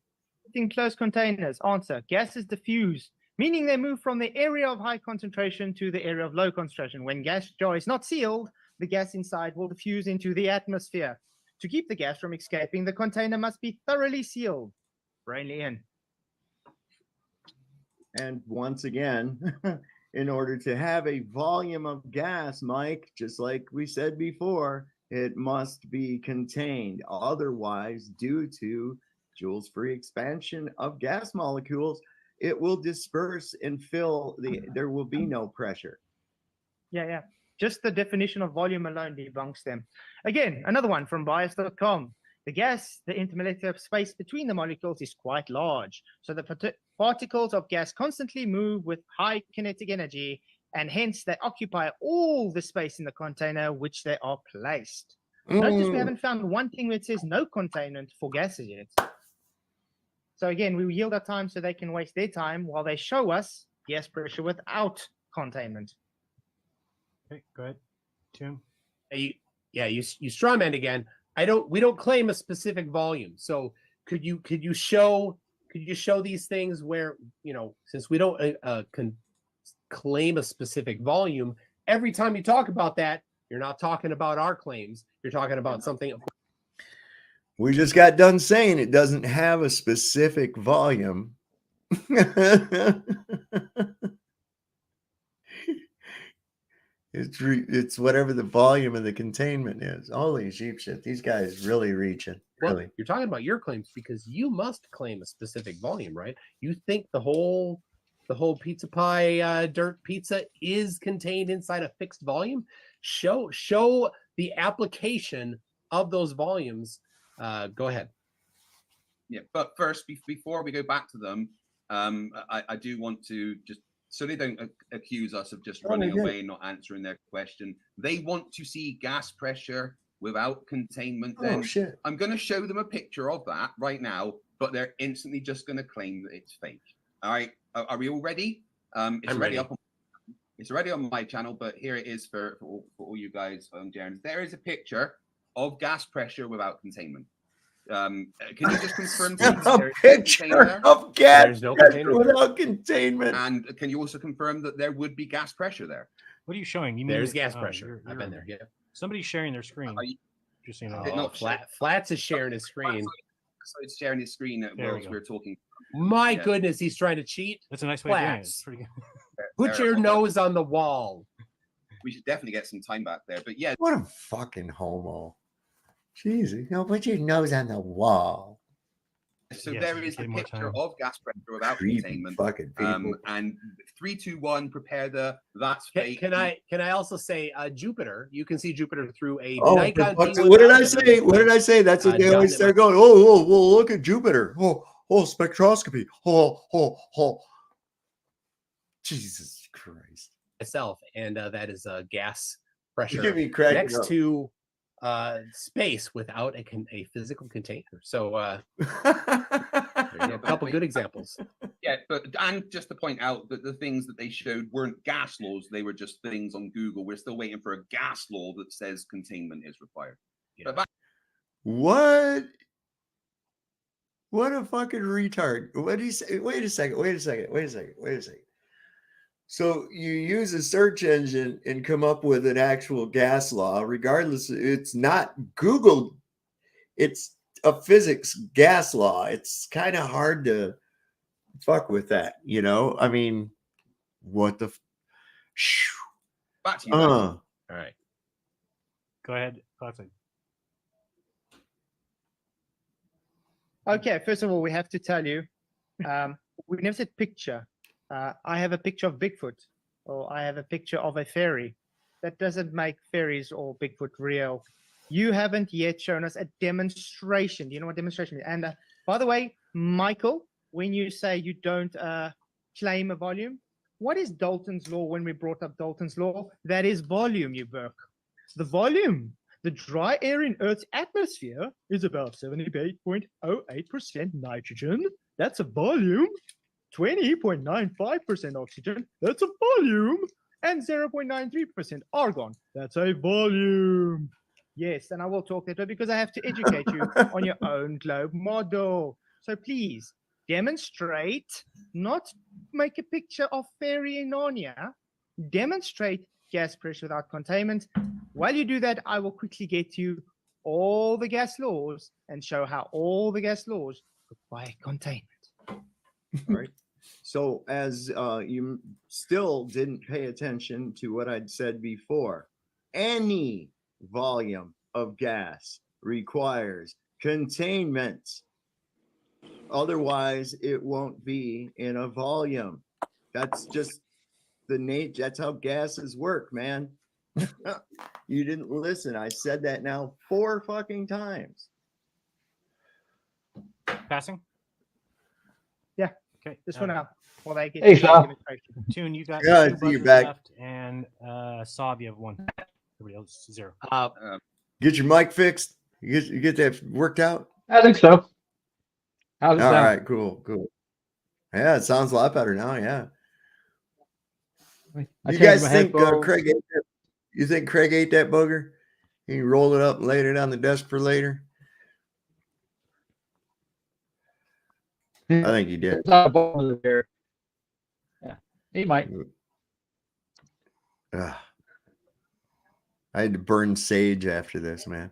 In closed containers, answer. Gases diffuse, meaning they move from the area of high concentration to the area of low concentration. When gas jar is not sealed, the gas inside will diffuse into the atmosphere. To keep the gas from escaping, the container must be thoroughly sealed. Brainly in. And once again, in order to have a volume of gas, Mike, just like we said before, it must be contained. Otherwise, due to Joule's-free expansion of gas molecules, it will disperse and there will be no pressure. Yeah. Just the definition of volume alone debunks them. Again, another one from bias.com. The intermolecular space between the molecules is quite large. So the particles of gas constantly move with high kinetic energy, and hence they occupy all the space in the container which they are placed. Notice we haven't found one thing where it says no containment for gases yet. So again, we yield our time so they can waste their time while they show us gas pressure without containment. Okay, go ahead, Tim. You strawman again. We don't claim a specific volume. So could you show these things where, since we don't claim a specific volume, every time you talk about that, you're not talking about our claims. You're talking about something. We just got done saying it doesn't have a specific volume. It's whatever the volume of the containment is. Holy sheep shit. These guys really reaching. Really. Well, you're talking about your claims because you must claim a specific volume, right? You think the whole pizza pie dirt pizza is contained inside a fixed volume? Show the application of those volumes. Go ahead. Yeah, but first, before we go back to them, I do want to just, so they don't accuse us of just running away and not answering their question. They want to see gas pressure without containment. Then shit. I'm going to show them a picture of that right now, but they're instantly just going to claim that it's fake. All right, are we all ready? It's already up. It's already on my channel, but here it is for all you guys on Jeremy. There is a picture of gas pressure without containment. Can you just confirm a picture of gas pressure without containment? And can you also confirm that there would be gas pressure there? What are you showing? There's gas pressure. I've been there. Yeah. Somebody's sharing their screen. Just so you know. Flats is sharing his screen. So it's sharing his screen whilst we're talking. My goodness, he's trying to cheat. That's a nice way of doing it. It's pretty good. Put your nose on the wall. We should definitely get some time back there. But yeah. What a fucking homo. Jesus, put your nose on the wall. So there is a picture of gas pressure without containment. Fucking people. And 3, 2, 1, prepare that's fake. Can I also say Jupiter? You can see Jupiter through a Nikon. What did I say? What did I say? That's what they always start going. Oh, look at Jupiter. Oh, spectroscopy. Oh. Jesus Christ. Myself, and that is gas pressure next to space without a physical container. So a couple good examples. Yeah, and just to point out that the things that they showed weren't gas laws, they were just things on Google. We're still waiting for a gas law that says containment is required. Yeah. What a fucking retard. What did he say? Wait a second. So you use a search engine and come up with an actual gas law, regardless. It's not Google. It's a physics gas law. It's kind of hard to fuck with that, you know? I mean, what the? Back to you guys. All right. Go ahead. Classic. Okay, first of all, we have to tell you, we never said picture. I have a picture of Bigfoot, or I have a picture of a fairy. That doesn't make fairies or Bigfoot real. You haven't yet shown us a demonstration. Do you know what demonstration is? And by the way, Michael, when you say you don't claim a volume, what is Dalton's law when we brought up Dalton's law? That is volume, you Burke. The volume. The dry air in Earth's atmosphere is about 78.08% nitrogen. That's a volume. 20.95% oxygen. That's a volume. And 0.93% argon. That's a volume. Yes, and I will talk that way because I have to educate you on your own globe model. So please demonstrate, not make a picture of fairy in Narnia. Demonstrate gas pressure without containment. While you do that, I will quickly get you all the gas laws and show how all the gas laws require containment. All right. So as you still didn't pay attention to what I'd said before, any volume of gas requires containment. Otherwise, it won't be in a volume. That's just the nature. That's how gases work, man. You didn't listen. I said that now 4 fucking times. Passing? Yeah. Okay. This one out. Well, they get Hey, Sal. Tune, you got Yeah, I 2 see you buzzers back. left, and Saab, you have 1. Everybody else 0. Get your mic fixed. You get that worked out. I think so. How's it All sound? right, cool. Yeah, it sounds a lot better now. Yeah. I You changed guys my think headphones. Craig ate that? You think Craig ate that booger? He rolled it up and laid it on the desk for later. I think he did. It's not a bottom of there. Yeah, he might. Ugh. I had to burn sage after this, man.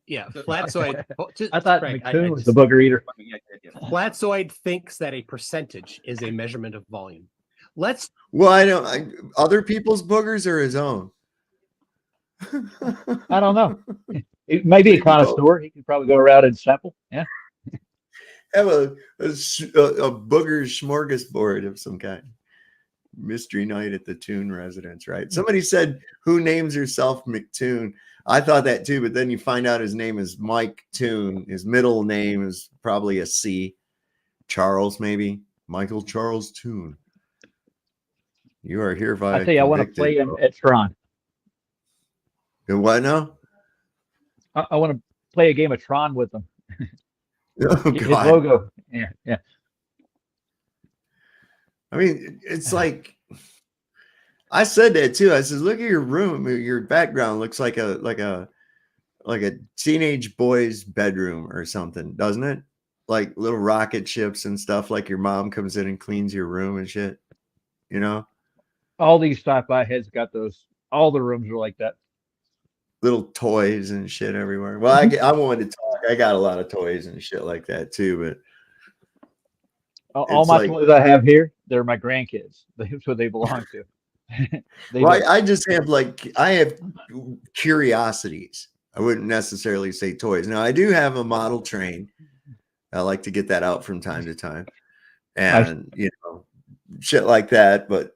Yeah, Flatzoid. I thought Craig, McCoon was the booger eater. Flatzoid thinks that a percentage is a measurement of volume. Let's. Well, other people's boogers or his own? I don't know. It may be a connoisseur. He could probably go around and sample. Yeah. Have a booger smorgasbord of some kind. Mystery night at the Toon residence, right? Somebody said, who names herself McToon? I thought that too, but then you find out his name is Mike Toon. His middle name is probably a C. Charles, maybe. Michael Charles Toon. You are hereby I tell you, I want to play him at Tron. What now? I want to play a game of Tron with him. Oh, His God. logo. Yeah. I mean, it's like I said that too. I said, look at your room. Your background looks like a teenage boy's bedroom or something, doesn't it? Like little rocket ships and stuff. Like your mom comes in and cleans your room and shit. You know, All these sci-fi heads got those. All the rooms are like that. little toys and shit everywhere. Well, I wanted to talk. I got a lot of toys and shit like that too, but All my toys I have here, they're my grandkids. That's what they belong to. I just have I have curiosities. I wouldn't necessarily say toys. Now I do have a model train. I like to get that out from time to time, and you know, shit like that. But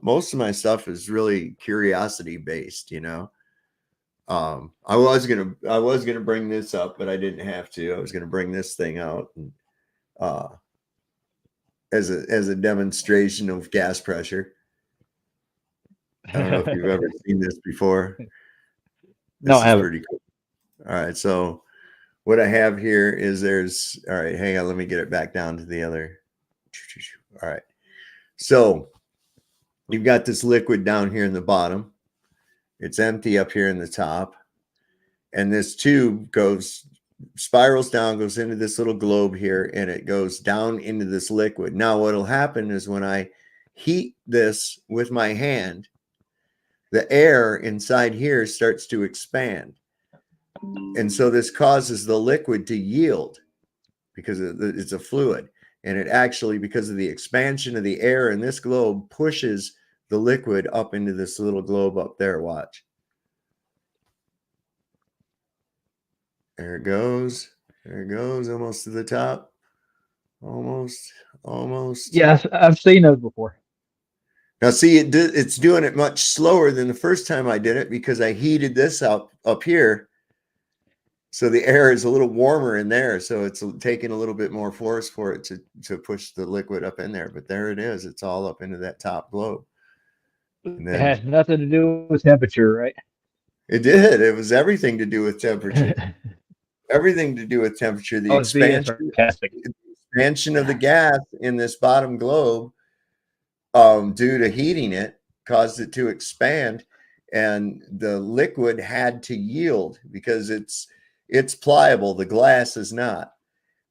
most of my stuff is really curiosity based. You know, I was gonna bring this up, but I didn't have to. I was gonna bring this thing out and, as a demonstration of gas pressure. I don't know if you've ever seen this before. No, I haven't. Pretty cool. All right, so what I have here is all right, hang on, let me get it back down to the other. All right, so you've got this liquid down here in the bottom. It's empty up here in the top, and this tube spirals down, goes into this little globe here, and it goes down into this liquid. Now, what'll happen is when I heat this with my hand, the air inside here starts to expand. And so this causes the liquid to yield because it's a fluid. And it actually, because of the expansion of the air in this globe, pushes the liquid up into this little globe up there. Watch. There it goes. There it goes, almost to the top. Almost. Yes, I've seen those before. Now, see, it's doing it much slower than the first time I did it because I heated this up here. So the air is a little warmer in there. So it's taking a little bit more force for it to push the liquid up in there. But there it is. It's all up into that top globe. And then, It has nothing to do with temperature, right? It did. It was everything to do with temperature. Everything to do with temperature. The expansion of the gas in this bottom globe, due to heating it, caused it to expand, and the liquid had to yield because it's pliable. The glass is not.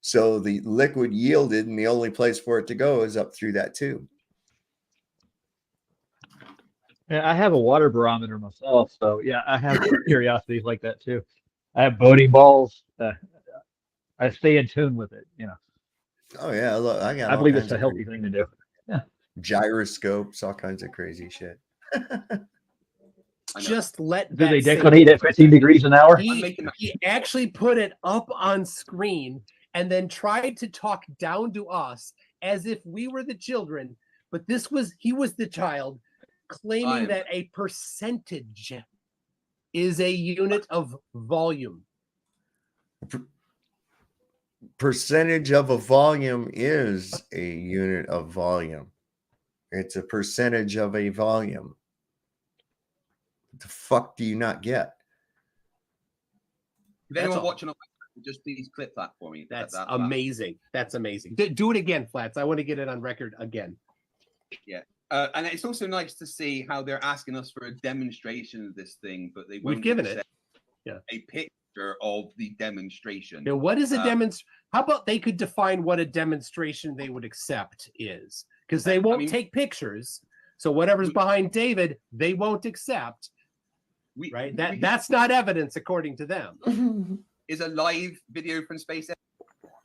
So the liquid yielded, and the only place for it to go is up through that tube. Yeah, I have a water barometer myself, so yeah, I have curiosities like that too. I have boating balls. I stay in tune with it, you know. Oh yeah, look, I believe it's a healthy thing to do. Yeah. Gyroscopes, all kinds of crazy shit. Just let Do that they sink detonate in. at 15 degrees an hour? He actually put it up on screen and then tried to talk down to us as if we were the children, but he was the child, claiming that a percentage is a unit of volume. Percentage of a volume is a unit of volume. It's a percentage of a volume. What the fuck do you not get? If anyone watching on, just please clip that for me. That's amazing. That's amazing. Do it again, Flats. I want to get it on record again. Yeah. And it's also nice to see how they're asking us for a demonstration of this thing, but We've given it. Yeah. A picture of the demonstration. Now, what is a demonstration? How about they could define what a demonstration they would accept is? Because they won't take pictures. So whatever's behind David, they won't accept. Right? That's not evidence according to them. Is a live video from space.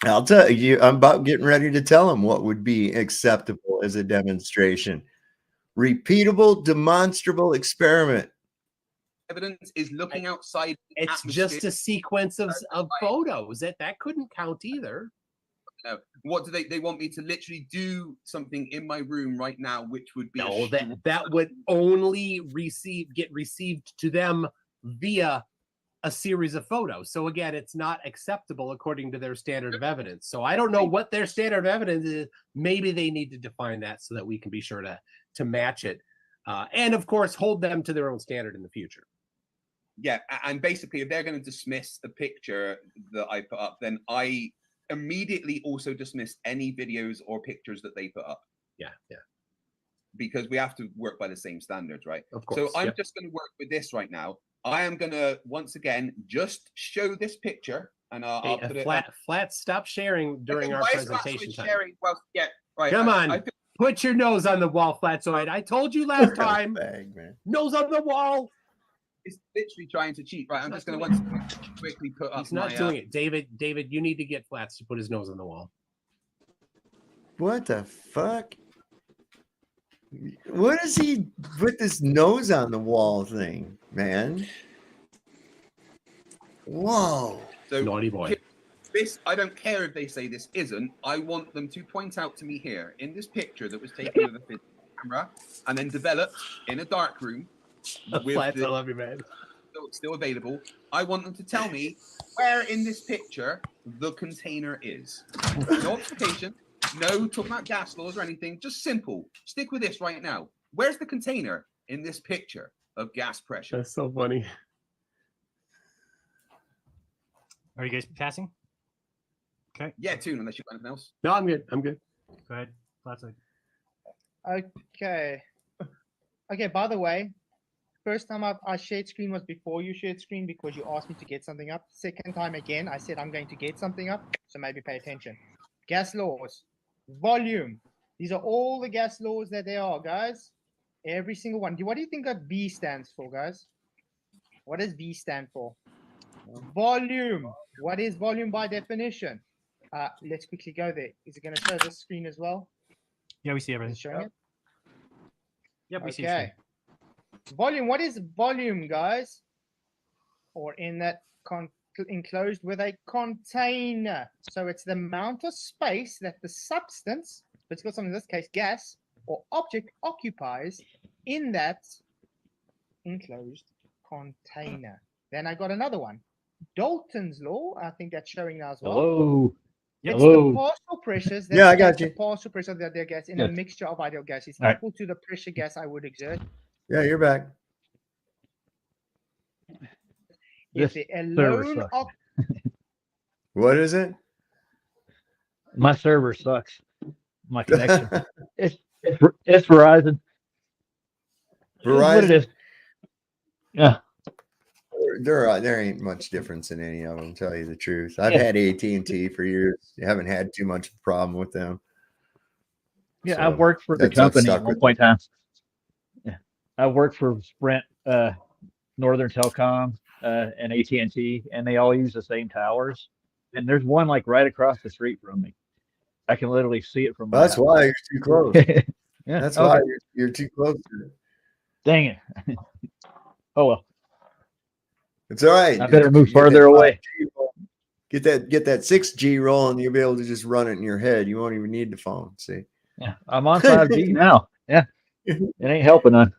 I'll tell you, I'm about getting ready to tell them what would be acceptable as a demonstration. Repeatable, demonstrable experiment. Evidence is looking outside. It's just a sequence of photos. That couldn't count either. No. What do they want me to literally do something in my room right now, which would be that would only get received to them via a series of photos. So again, it's not acceptable according to their standard of evidence. So I don't know what their standard of evidence is. Maybe they need to define that so that we can be sure to match it. And of course, hold them to their own standard in the future. Yeah, and basically, if they're going to dismiss the picture that I put up, then I immediately also dismiss any videos or pictures that they put up. Yeah. Because we have to work by the same standards, right? Of course. So I'm just going to work with this right now. I am going to, once again, just show this picture, and I'll put it Flat, stop sharing during our presentation time. Sharing? Well, yeah, right. Come on, put your nose on the wall, Flatzoid. I told you last time. Nose on the wall. It's literally trying to cheat. Right, I'm just going to quickly put up. He's not doing it, David. You need to get Flats to put his nose on the wall. What the fuck? What does he put this nose on the wall thing, man? Whoa. So naughty boy. This, I don't care if they say this isn't. I want them to point out to me here in this picture that was taken with a camera and then developed in a dark room. Flats, I love you, man. Still available. I want them to tell me where in this picture the container is. No obfuscation. No talking about gas laws or anything. Just simple. Stick with this right now. Where's the container in this picture of gas pressure? That's so funny. Are you guys passing? Okay. Yeah, Toon, unless you've got anything else. No, I'm good. Go ahead. Flatside. Okay, by the way, first time I shared screen was before you shared screen because you asked me to get something up. Second time again, I said I'm going to get something up, so maybe pay attention. Gas laws, volume, These are all the gas laws that there are, guys. Every single one. What do you think that V stands for, guys? What does V stand for? Volume. What is volume by definition? Let's quickly go there. Is it going to show this screen as well? Yeah, we see everything. Is it showing it? Yep, we see it. Okay. Volume. What is volume, guys? Or in that enclosed with a container. So it's the amount of space that the substance, physical substance, in this case gas, or object occupies in that enclosed container. Then I got another one. Dalton's law. I think that's showing now as well. Hello. It's Hello. the partial pressures. That Yeah, I got the you. partial pressure of the ideal gas in Yes. a mixture of ideal gases All right. equal to the pressure gas I would exert Yeah, you're back. if This the server alone sucks. What is it? My server sucks. My connection. it's Verizon. It is what it Verizon. is. Yeah. There ain't much difference in any of them. Tell you the truth, I've Yeah. had AT&T for years. I haven't had too much problem with them. Yeah, I So, worked for the that's what company stuck at one with point in time. Yeah, I worked for Sprint, Northern Telecom, and AT&T, and they all use the same towers. And there's one like right across the street from me. I can literally see it from my That's house. why you're too close. Yeah, That's okay. why you're too close to it. Dang it. Oh well. It's all right. I better Just move get farther that away. 5G roll. Get that 6G roll, and you'll be able to just run it in your head. You won't even need the phone. See? Yeah, I'm on 5G now. Yeah, it ain't helping none.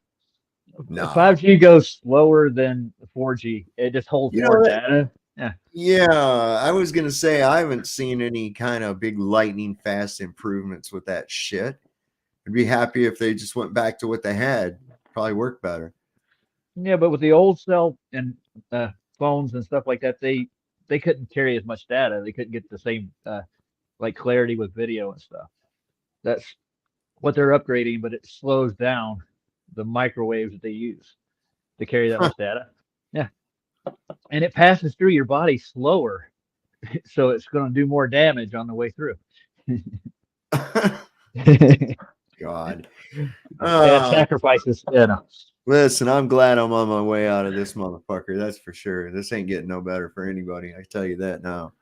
No. 5G goes slower than 4G. It just holds You know more what? data. Yeah. Yeah, I was gonna say I haven't seen any kind of big lightning fast improvements with that shit. I'd be happy if they just went back to what they had. Probably work better. Yeah, but with the old cell and phones and stuff like that, they couldn't carry as much data. They couldn't get the same like clarity with video and stuff. That's what they're upgrading, but it slows down the microwaves that they use to carry that much data. Yeah, and it passes through your body slower, so it's going to do more damage on the way through. God. Yeah, sacrifices. Yeah, no. Listen, I'm glad I'm on my way out of this motherfucker. That's for sure. This ain't getting no better for anybody. I tell you that now.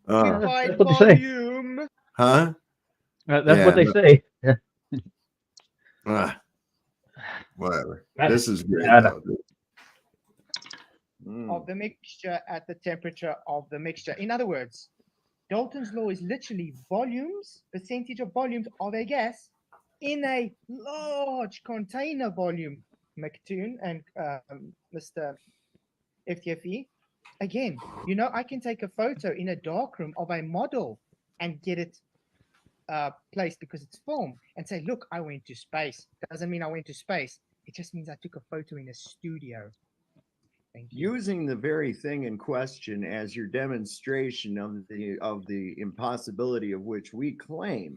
That's what they say. Volume. Huh? That's what they say. Yeah. Whatever. That- This is great. yeah, I though. Of the mixture at the temperature of the mixture. In other words, Dalton's law is literally volumes, percentage of volumes of a gas in a large container volume. McToon and Mr. FTFE. Again, I can take a photo in a darkroom of a model and get it placed because it's film and say, look, I went to space. Doesn't mean I went to space. It just means I took a photo in a studio. Thank you. Using the very thing in question as your demonstration of the impossibility of which we claim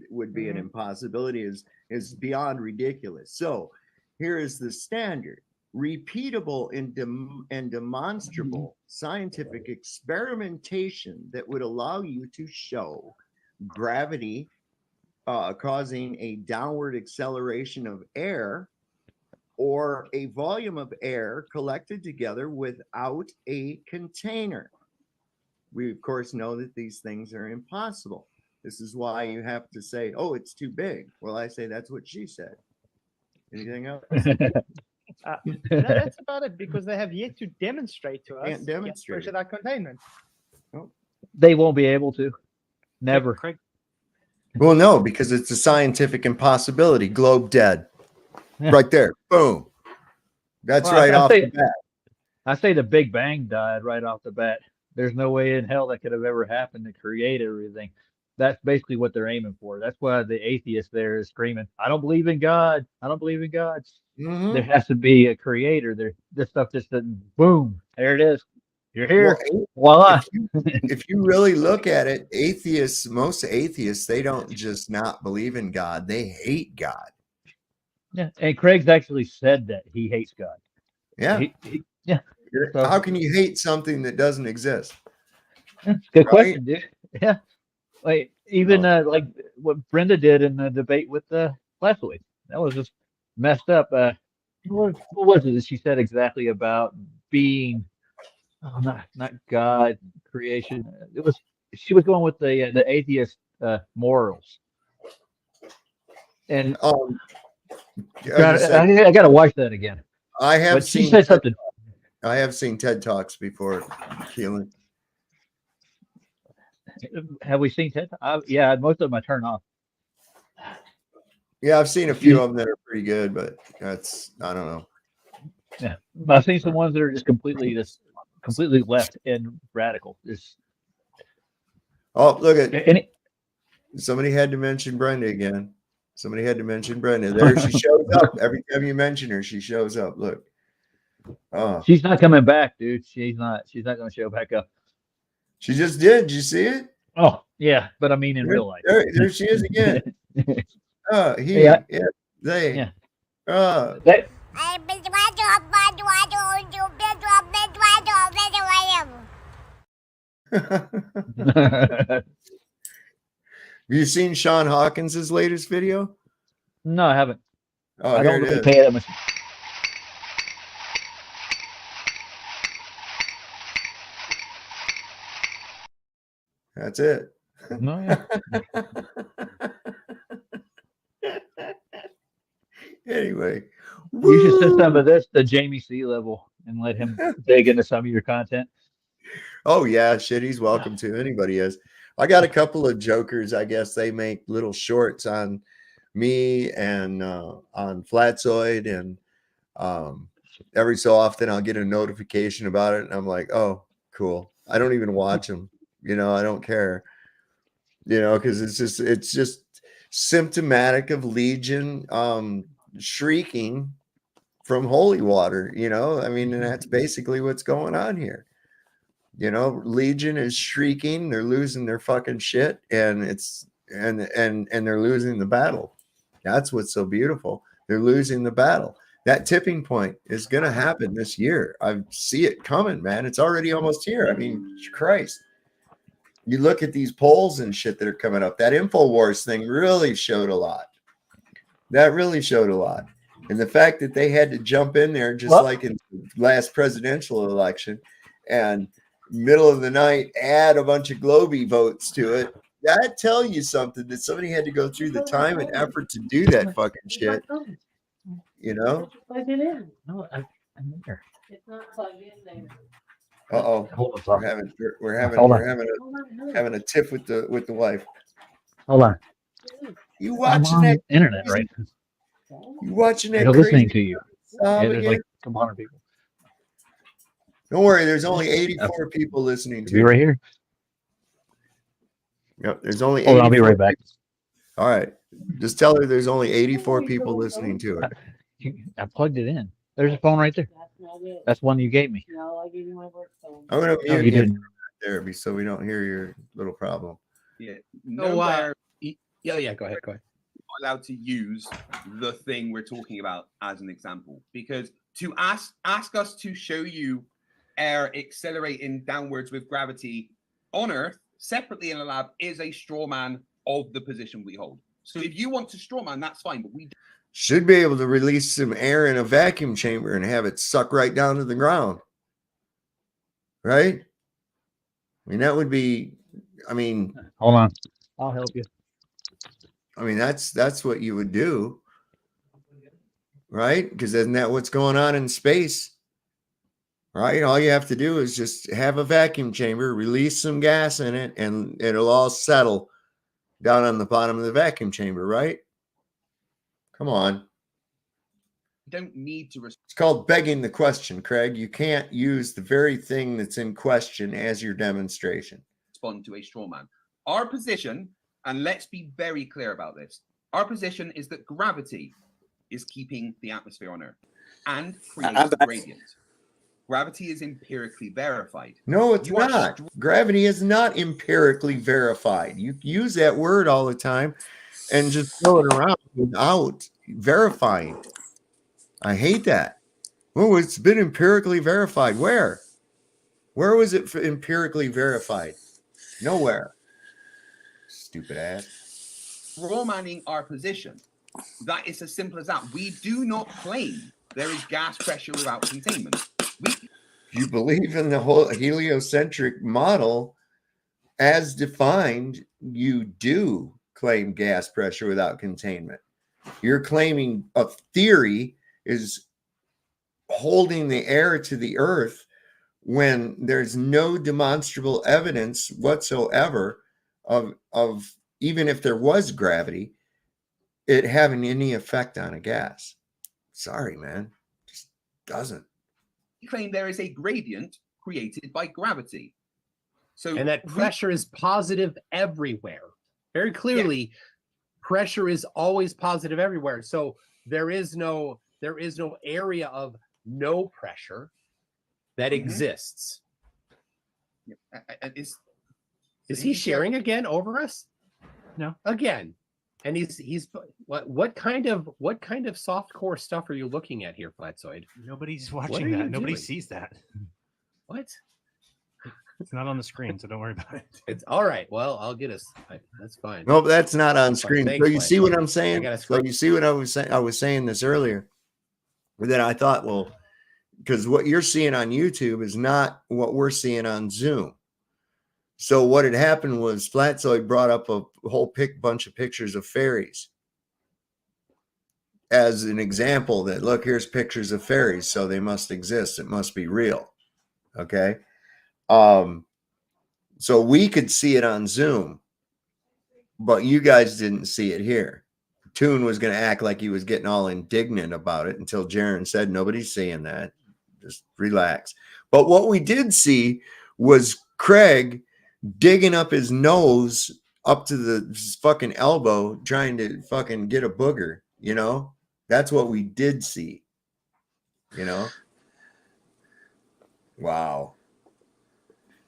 would be an impossibility is beyond ridiculous. So here is the standard: repeatable and demonstrable scientific experimentation that would allow you to show gravity causing a downward acceleration of air, or a volume of air collected together without a container. We, of course, know that these things are impossible. This is why you have to say, oh, it's too big. Well, I say that's what she said. Anything else? No, that's about it, because they have yet to demonstrate to us Can't demonstrate pressure containment. They won't be able to. Never. Craig, Well, no, because it's a scientific impossibility. Globe dead. Yeah. Right there. Boom. That's Well, right I off say- the bat. I say the Big Bang died right off the bat. There's no way in hell that could have ever happened to create everything. That's basically what they're aiming for. That's why the atheist there is screaming, I don't believe in God. I don't believe in God. Mhm. There has to be a creator. This stuff just doesn't, boom, there it is. You're here. Well, Voila. if you really look at it, most atheists, they don't just not believe in God, they hate God. Yeah. And Craig's actually said that he hates God. Yeah. Yeah. How can you hate something that doesn't exist? Good Right? question, dude. Yeah. Like even like what Brenda did in the debate with the Flatsoid. That was just messed up. What was it that she said exactly about being? Oh, not God, creation. It was she was going with the atheist morals. And I got to watch that again. I have but she seen said something. I have seen TED Talks before, Keelan. Have we seen TED? Yeah, most of them I turn off. Yeah, I've seen a few of them that are pretty good, but that's I don't know. Yeah, I've seen some ones that are just completely left and radical. Oh, look at somebody had to mention Brenda again. Somebody had to mention Brenda. There she shows up. Every time you mention her, she shows up. Look. Oh. She's not coming back, dude. She's not going to show back up. She just did. Did you see it? Oh, yeah, but I mean in real life. There she is again. They. Yeah. They. Have you seen Sean Hawkins's latest video? No, I haven't. Oh, I here don't it really is. pay that much. That's it. No, yeah. Anyway, you should send some of this to Jamie C level and let him dig into some of your content. Oh yeah, shit, he's welcome to. Anybody is. I got a couple of jokers. I guess they make little shorts on me and on Flatsoid, and every so often I'll get a notification about it, and I'm like, oh, cool. I don't even watch them. You know, I don't care. You know, because it's just symptomatic of Legion shrieking from holy water. You know, I mean, and that's basically what's going on here. You know, Legion is shrieking, they're losing their fucking shit, and it's and they're losing the battle. That's what's so beautiful. They're losing the battle. That tipping point is gonna happen this year. I see it coming, man. It's already almost here. I mean, Christ. You look at these polls and shit that are coming up. That InfoWars thing really showed a lot. That really showed a lot. And the fact that they had to jump in there just like in the last presidential election and middle of the night add a bunch of Globey votes to it, that tell you something, that somebody had to go through the time and effort to do that fucking shit. You know? Plug it in. No, I'm there. It's not plugged in there. Uh-oh. We're having a tiff with the wife. Hold on. You I'm watching on that the internet right now. You watching that They're listening crazy to you. Tom Yeah, there's again? like 200 people. Don't worry, there's only 84 people listening to Be it. right here. Yep, there's only Hold on, 84 I'll be right back. All right. Just tell her there's only 84 people listening to it. I plugged it in. There's a phone right there. That's one you gave me. No, I gave you my work phone. I'm gonna No, mute you you didn't. there so we don't hear your little problem. Yeah. No, Nowhere yeah, go ahead. allowed to use the thing we're talking about as an example, because to ask us to show you air accelerating downwards with gravity on Earth separately in a lab is a straw man of the position we hold. So if you want to straw man, that's fine, but we Should be able to release some air in a vacuum chamber and have it suck right down to the ground. Right? I mean, that would be, I mean, hold on. I'll help you. I mean, that's what you would do. Right? Because isn't that what's going on in space? Right? All you have to do is just have a vacuum chamber, release some gas in it, and it'll all settle down on the bottom of the vacuum chamber, right? Come on. don't need to It's called begging the question, Craig. You can't use the very thing that's in question as your demonstration. respond to a straw man. Our position, and let's be very clear about this, our position is that gravity is keeping the atmosphere on Earth and creates the gradient. Gravity is empirically verified. No, it's not. Gravity is not empirically verified. You use that word all the time and just throw it around without verifying. I hate that. Oh, it's been empirically verified. Where? Where was it empirically verified? Nowhere. Stupid ass. Raw manning our position. That is as simple as that. We do not claim there is gas pressure without containment. If you believe in the whole heliocentric model as defined, you do claim gas pressure without containment. You're claiming a theory is holding the air to the earth when there's no demonstrable evidence whatsoever of even if there was gravity, it having any effect on a gas. Sorry, man. Just doesn't. We claim there is a gradient created by gravity. So and that pressure is positive everywhere. Very clearly, pressure is always positive everywhere. So there is no area of no pressure that exists. Is he sharing again over us? No. Again. And he's what kind of softcore stuff are you looking at here, Flatzoid? Nobody's watching that. Nobody sees that. What? It's not on the screen, so don't worry about it. It's all right. Well, I'll get us. That's fine. No, that's not on That's fine. screen. Thanks, So you see what I'm Flatzoid. saying? So you see what I was saying? I was saying this earlier. That I thought, well, because what you're seeing on YouTube is not what we're seeing on Zoom. So what had happened was Flatzoid brought up a whole bunch of pictures of fairies as an example that, look, here's pictures of fairies, so they must exist. It must be real. Okay. So we could see it on Zoom, but you guys didn't see it here. Toon was going to act like he was getting all indignant about it until Jaron said, nobody's seeing that. Just relax. But what we did see was Craig digging up his nose up to his fucking elbow, trying to fucking get a booger, you know? That's what we did see, you know? Wow.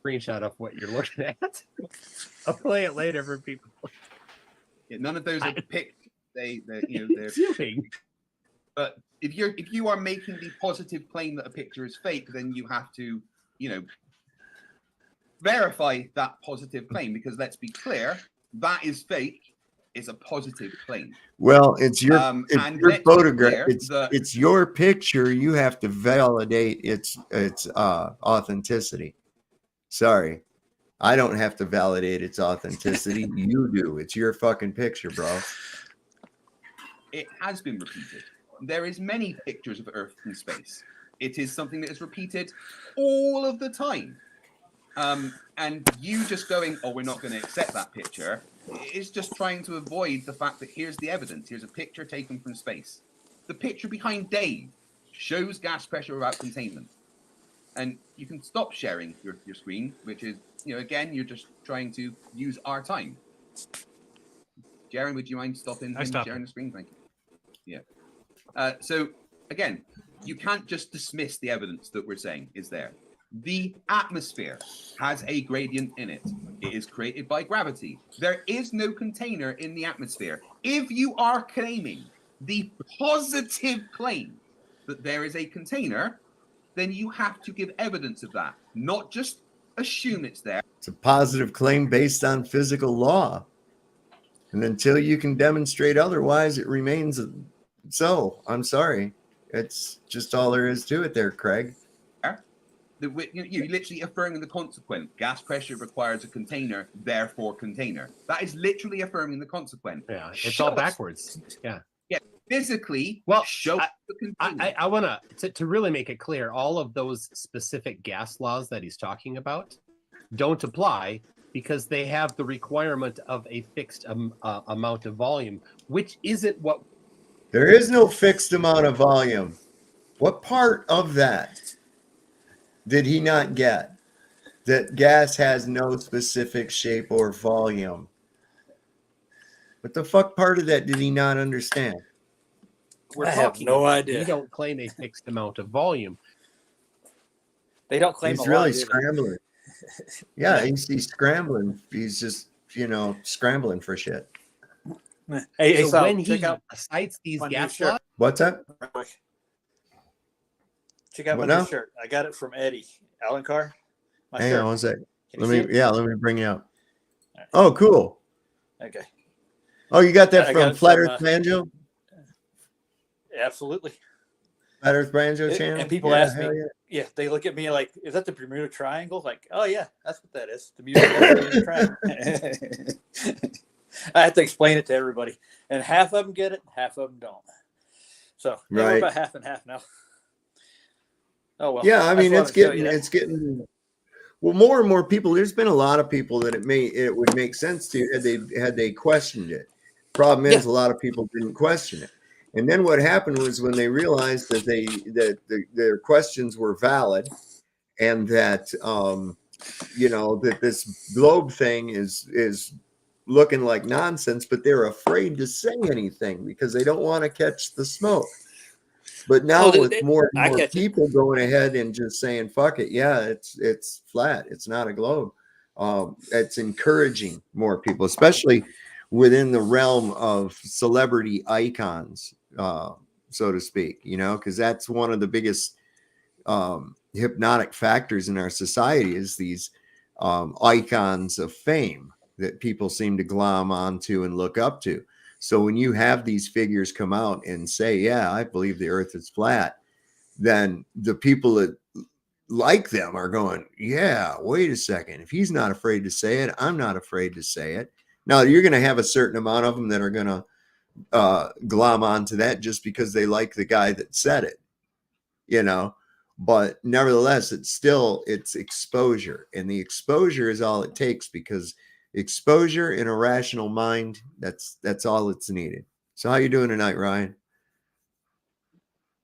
Screenshot of what you're looking at. I'll play it later for people. Yeah, none of those are picked. They're Zooming. But if you are making the positive claim that a picture is fake, then you have to, verify that positive claim, because let's be clear, that is fake is a positive claim. Well, it's your photograph. Clear, it's your picture. You have to validate its authenticity. Sorry, I don't have to validate its authenticity. You do. It's your fucking picture, bro. It has been repeated. There is many pictures of Earth from space. It is something that is repeated all of the time. And you just going, oh, we're not going to accept that picture, is just trying to avoid the fact that here's the evidence. Here's a picture taken from space. The picture behind Dave shows gas pressure without containment. And you can stop sharing your screen, which is, again, you're just trying to use our time. Jaron, would you mind stopping sharing the screen? Thank you. Yeah. So, again, you can't just dismiss the evidence that we're saying is there. The atmosphere has a gradient in it. It is created by gravity. There is no container in the atmosphere. If you are claiming the positive claim that there is a container, then you have to give evidence of that, not just assume it's there. It's a positive claim based on physical law. And until you can demonstrate otherwise, it remains so. I'm sorry. It's just all there is to it there, Craig. You're literally affirming the consequent. Gas pressure requires a container, therefore container. That is literally affirming the consequent. Yeah, it's all backwards. Yeah. Yeah, physically. Well, show the container. I want to really make it clear, all of those specific gas laws that he's talking about don't apply because they have the requirement of a fixed amount of volume, which isn't what... There is no fixed amount of volume. What part of that did he not get? That gas has no specific shape or volume. What the fuck part of that did he not understand? I have no idea. They don't claim a fixed amount of volume. They don't claim He's a really lot, scrambling. Yeah, he's scrambling. He's just, scrambling for shit. Hey, so when he cites these gas laws... What's that? Check out What my new now? shirt. I got it from Eddie Alencar. Hang on one sec. Can you see it? Let me bring you up. Oh, cool. Okay. Oh, you got that I from got it Flat from, Earth Banjo? Absolutely. Flat Earth Banjo channel? And people Yeah, ask me, hell yeah, they look at me like, is that the Bermuda Triangle? Like, oh yeah, that's what that is. The music of the Bermuda Triangle. I have to explain it to everybody, and half of them get it, half of them don't. So hey, we're Right. about half and half now. Oh well. Yeah, I mean, just wanted to show you that. it's getting well, more and more people. There's been a lot of people that it would make sense to had they questioned it. Problem is, a lot of people didn't question it. And then what happened was when they realized that their questions were valid, and that that this globe thing is looking like nonsense, but they're afraid to say anything because they don't want to catch the smoke. But now with more and more people going ahead and just saying, fuck it, yeah, it's flat, it's not a globe. It's encouraging more people, especially within the realm of celebrity icons, so to speak, because that's one of the biggest hypnotic factors in our society is these icons of fame that people seem to glom onto and look up to. So when you have these figures come out and say, yeah, I believe the earth is flat, then the people that like them are going, yeah, wait a second. If he's not afraid to say it, I'm not afraid to say it. Now, you're going to have a certain amount of them that are going to glom onto that just because they like the guy that said it, but nevertheless, it's exposure, and the exposure is all it takes, because exposure in a rational mind, that's all it's needed. So how you doing tonight, Ryan?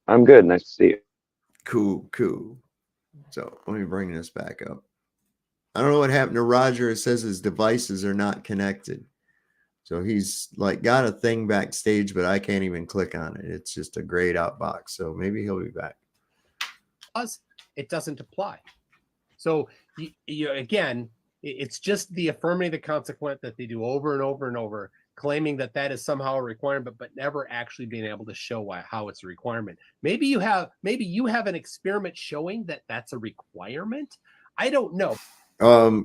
I'm good. Nice to see you. Cool. So let me bring this back up. I don't know what happened to Roger. It says his devices are not connected. So he's like got a thing backstage, but I can't even click on it. It's just a grayed out box. So maybe he'll be back. It doesn't apply. So you again, it's just the affirming the consequent that they do over and over and over, claiming that that is somehow a requirement, but never actually being able to show how it's a requirement. Maybe you have an experiment showing that that's a requirement. I don't know.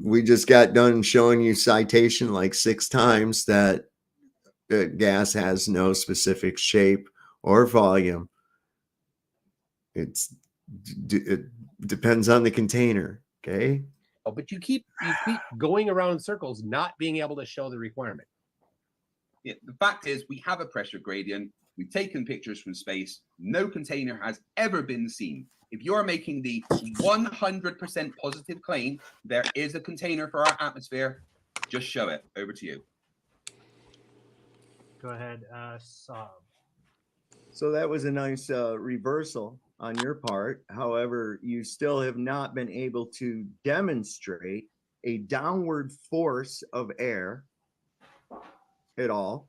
We just got done showing you citation like 6 times that gas has no specific shape or volume. It depends on the container. Okay. Oh, but you keep going around in circles, not being able to show the requirement. Yeah, the fact is, we have a pressure gradient. We've taken pictures from space. No container has ever been seen. If you're making the 100% positive claim, there is a container for our atmosphere, just show it. Over to you. Go ahead, Saab. So that was a nice reversal on your part. However, you still have not been able to demonstrate a downward force of air at all.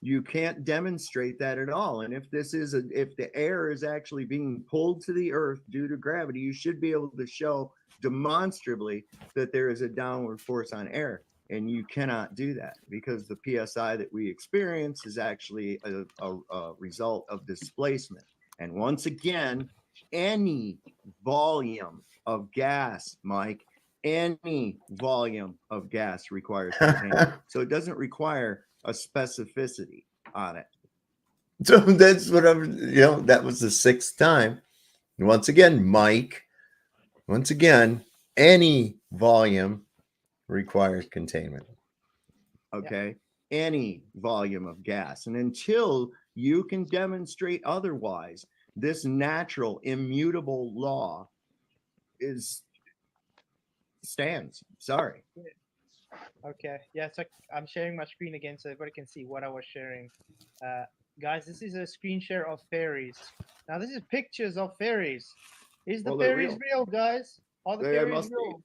You can't demonstrate that at all. And if if the air is actually being pulled to the earth due to gravity, you should be able to show demonstrably that there is a downward force on air. And you cannot do that because the PSI that we experience is actually a result of displacement. And once again, any volume of gas, Mike, any volume of gas requires containment. So it doesn't require a specificity on it. So that's what that was the 6th time. Once again, Mike, any volume requires containment. Okay. Any volume of gas. And until you can demonstrate otherwise, this natural immutable law stands. Sorry. Okay. Yeah, so I'm sharing my screen again so everybody can see what I was sharing. Guys, this is a screen share of fairies. Now, this is pictures of fairies. Is the fairies real, guys? Are the fairies real?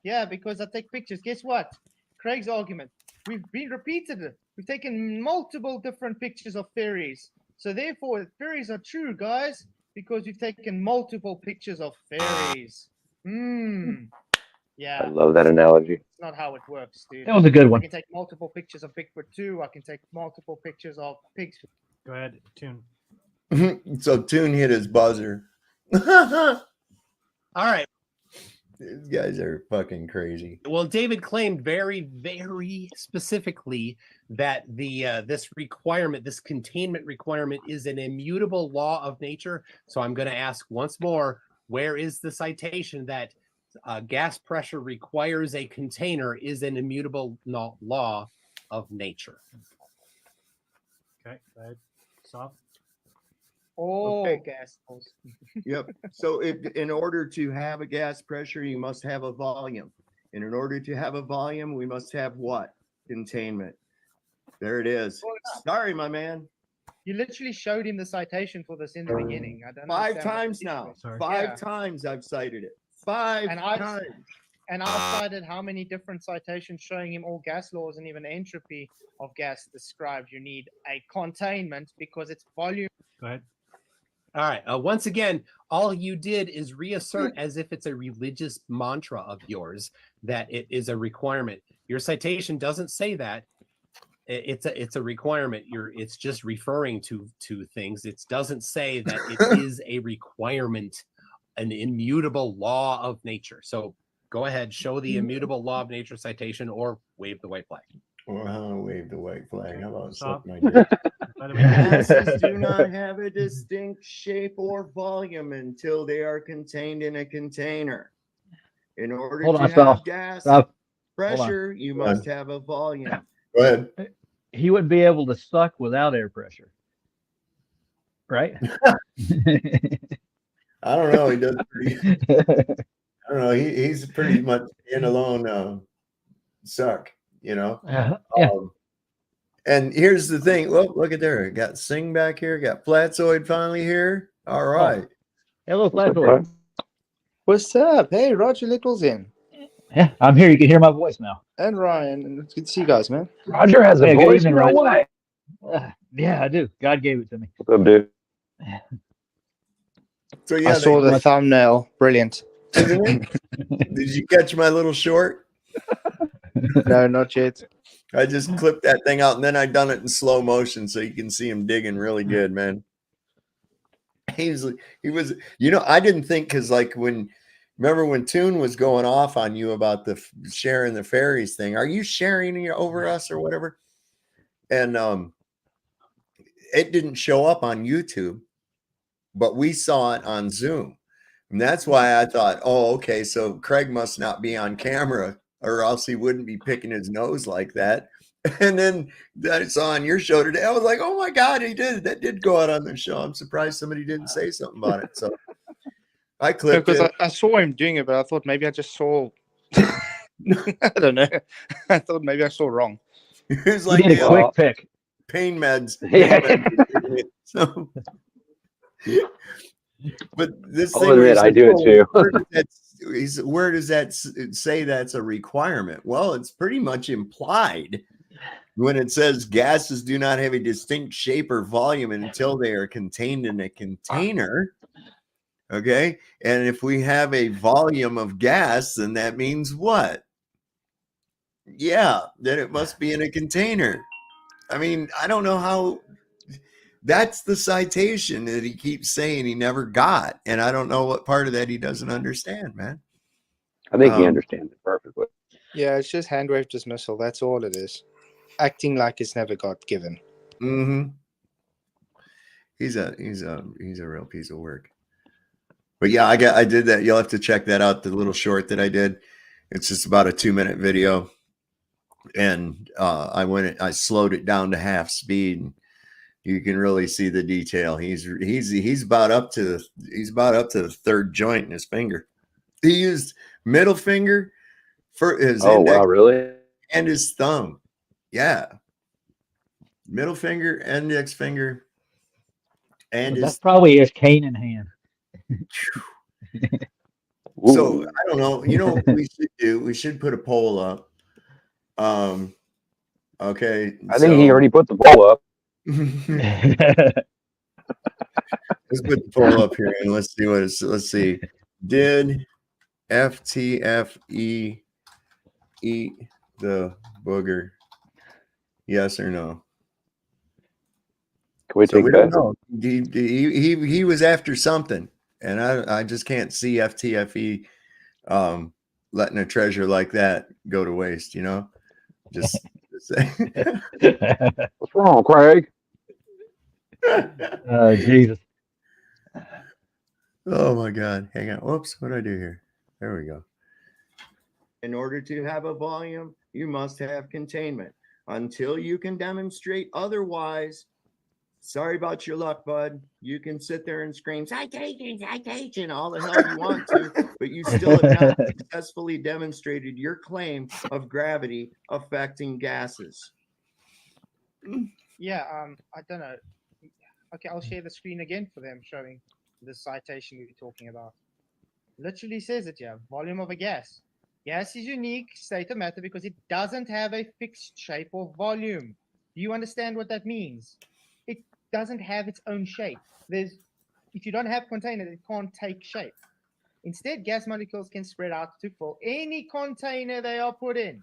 Yeah, because I take pictures. Guess what? Craig's argument. We've repeated it. We've taken multiple different pictures of fairies. So therefore, fairies are true, guys, because we've taken multiple pictures of fairies. Yeah. I love that analogy. It's not how it works, dude. That was a good one. I can take multiple pictures of Bigfoot 2. I can take multiple pictures of pigs. Go ahead, Toon. So Toon hit his buzzer. All right. These guys are fucking crazy. Well, David claimed very, very specifically that this requirement, this containment requirement, is an immutable law of nature. So I'm going to ask once more, where is the citation that gas pressure requires a container is an immutable law of nature? Okay, go ahead. Stop. All Okay. gas laws. Yep. So if in order to have a gas pressure, you must have a volume. And in order to have a volume, we must have what? Containment. There it is. Sorry, my man. You literally showed him the citation for this in the beginning. I don't 5 understand what times the now. issue is. Sorry. 5 Yeah. times I've cited it. 5 And I've- times. And I've cited how many different citations showing him all gas laws and even entropy of gas described. You need a containment because it's volume. Go ahead. All right. Once again, all you did is reassert as if it's a religious mantra of yours that it is a requirement. Your citation doesn't say that. It's a requirement. It's just referring to things. It doesn't say that it is a requirement, an immutable law of nature. So go ahead, show the immutable law of nature citation or wave the white flag. Or how wave the white flag? How about Stop. suck my dick? By the way, Gases do not have a distinct shape or volume until they are contained in a container. In order Hold to on, have stop. gas Stop. pressure, you must have a volume. Go ahead. He wouldn't be able to suck without air pressure, right? I don't know. He does pretty. I don't know. He's pretty much standalone suck. You know. Yeah. And here's the thing. Well, look at there. Got Sing back here. Got Flatzoid finally here. All right. Hello, Flatboy. What's up? Hey, Roger Little's in. Yeah, I'm here. You can hear my voice now. And Ryan. And it's good to see you guys, man. Roger has a Hey, good voice. evening, No Ryan. way. Yeah, I do. God gave it to me. What's up, dude? So yeah, I saw the thumbnail. Brilliant. Isn't it? Did you catch my little short? No, not yet. I just clipped that thing out and then I done it in slow motion so you can see him digging really good, man. He was, you know, I didn't think because like remember when Toon was going off on you about the sharing the fairies thing? Are you sharing it over us or whatever? And it didn't show up on YouTube, but we saw it on Zoom. And that's why I thought, oh, okay, so Craig must not be on camera or else he wouldn't be picking his nose like that. And then I saw on your show today, I was like, oh my God, that did go out on the show. I'm surprised somebody didn't say something about it. So I clipped Because it. I saw him doing it, but I thought maybe I just saw. I don't know. I thought maybe I saw wrong. It's like did a quick pick. Pain meds. Yeah. So, but this I'll thing admit, is I do it too. where does that say that's a requirement? Well, it's pretty much implied when it says gases do not have a distinct shape or volume until they are contained in a container. Okay. And if we have a volume of gas, then that means what? Yeah, then it must be in a container. I mean, I don't know how. That's the citation that he keeps saying he never got. And I don't know what part of that he doesn't understand, man. I think he understands it perfectly. Yeah, it's just hand wave dismissal. That's all it is. Acting like it's never got given. Mm-hmm. He's a real piece of work. But yeah, I did that. You'll have to check that out, the little short that I did. It's just about a 2-minute video. And I slowed it down to half speed. And you can really see the detail. He's about up to the third joint in his finger. He used middle finger for his index. Wow, really? And his thumb. Yeah. Middle finger, index finger, and Well, that's probably his cane in hand. So I don't know. You know what we should do? We should put a poll up. Okay. I think he already put the poll up. Let's put the poll up here and let's see what it's. Let's see. Did FTFE eat the booger? Yes or no? Can we take we that? don't know. He was after something, and I just can't see FTFE letting a treasure like that go to waste, you know? Just say. What's wrong, Craig? Jesus. Oh my God. Hang on. Whoops. What did I do here? There we go. In order to have a volume, you must have containment. Until you can demonstrate otherwise, sorry about your luck, bud. You can sit there and scream, citation, all the hell you want to, but you still have not successfully demonstrated your claim of gravity affecting gases. Yeah, I don't know. Okay, I'll share the screen again for them showing the citation we were talking about. Literally says it here, volume of a gas. Gas is unique state of matter because it doesn't have a fixed shape or volume. Do you understand what that means? It doesn't have its own shape. If you don't have container, it can't take shape. Instead, gas molecules can spread out to fill any container they are put in.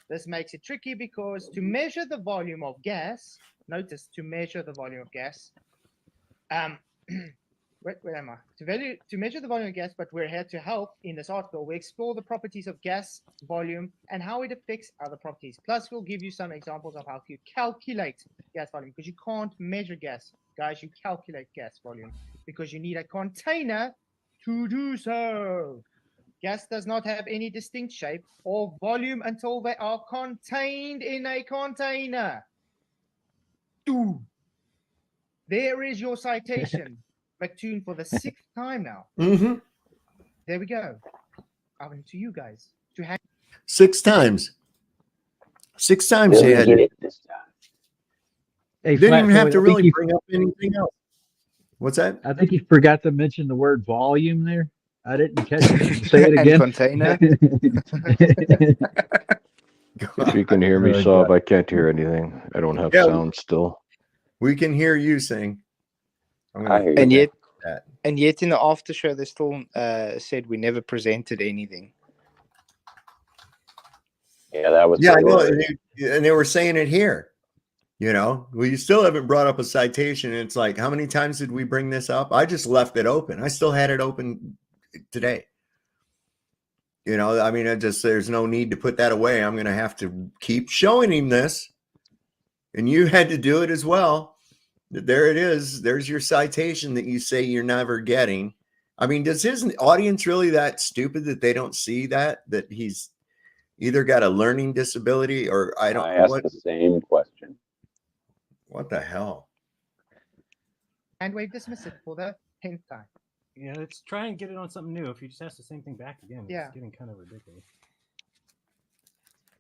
This makes it tricky because to measure the volume of gas, notice to measure the volume of gas, where am I? To measure the volume of gas, but we're here to help in this article. We explore the properties of gas volume and how it affects other properties. Plus, we'll give you some examples of how to calculate gas volume, because you can't measure gas, guys. You calculate gas volume because you need a container to do so. Gas does not have any distinct shape or volume until they are contained in a container. There is your citation. McToon for the 6th time now. Mm-hmm. There we go. Over to you guys. 6 times. 6 times they had it. Hey, Didn't even have Flatfoot, to I think really you- bring up anything else. What's that? I think you forgot to mention the word volume there. I didn't catch it. Say it And again. container. If you can hear me, Oh, Sob, God. I can't hear anything. I don't have Yeah, sound still. We can hear you sing. I'm gonna I hear put And you. yet, that. and yet in the after show, they still said we never presented anything. Yeah, that was Yeah, I know. hilarious. And they were saying it here. You know, well, you still haven't brought up a citation. It's like, how many times did we bring this up? I just left it open. I still had it open today. You know, I mean, there's no need to put that away. I'm going to have to keep showing him this. And you had to do it as well. There it is. There's your citation that you say you're never getting. I mean, does his audience really that stupid that they don't see that he's either got a learning disability or I asked the same question. What the hell? And we dismiss it for the 10th time. Yeah, let's try and get it on something new. If you just ask the same thing back again, Yeah. it's getting kind of ridiculous.